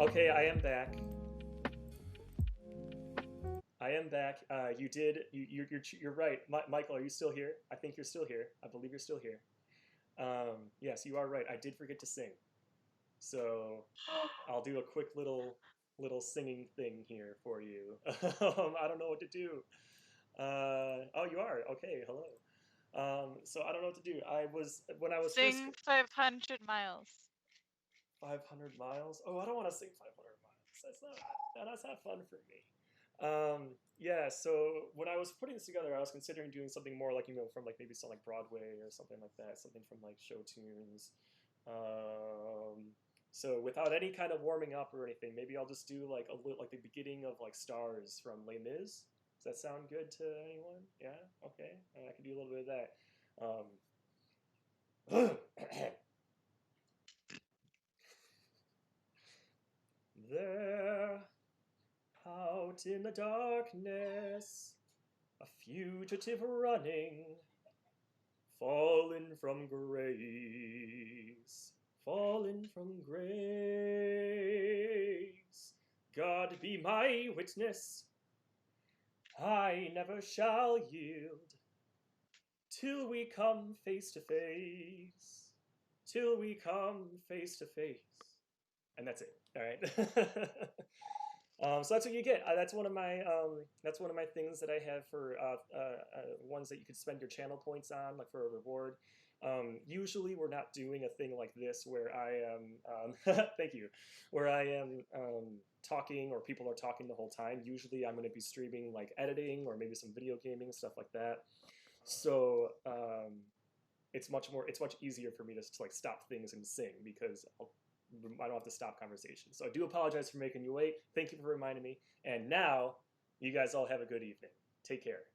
Okay, I am back. I am back. You're right. Michael, are you still here? I think you're still here. I believe you're still here. Yes, you are right. I did forget to sing. So I'll do a quick little singing thing here for you. I don't know what to do. Oh, you are? Okay, hello. So I don't know what to do. When I was Sing 500 miles. 500 miles? Oh, I don't want to sing 500 miles. That's not fun for me. Yeah, so when I was putting this together, I was considering doing something more like, from like maybe something like Broadway or something like that, something from like show tunes. So without any kind of warming up or anything, maybe I'll just do like like the beginning of like Stars from Les Mis. Does that sound good to anyone? Yeah. Okay. I can do a little bit of that. There, out in the darkness, a fugitive running, fallen from grace, fallen from grace. God be my witness, I never shall yield, till we come face to face, till we come face to face. And that's it. All right. So that's what you get. That's one of my things that I have for ones that you could spend your channel points on, like for a reward. Usually, we're not doing a thing like this where I am. Thank you. Where I am talking or people are talking the whole time. Usually, I'm going to be streaming like editing or maybe some video gaming stuff like that. So it's much easier for me to like stop things and sing because I don't have to stop conversation. So I do apologize for making you wait. Thank you for reminding me. And now, you guys all have a good evening. Take care.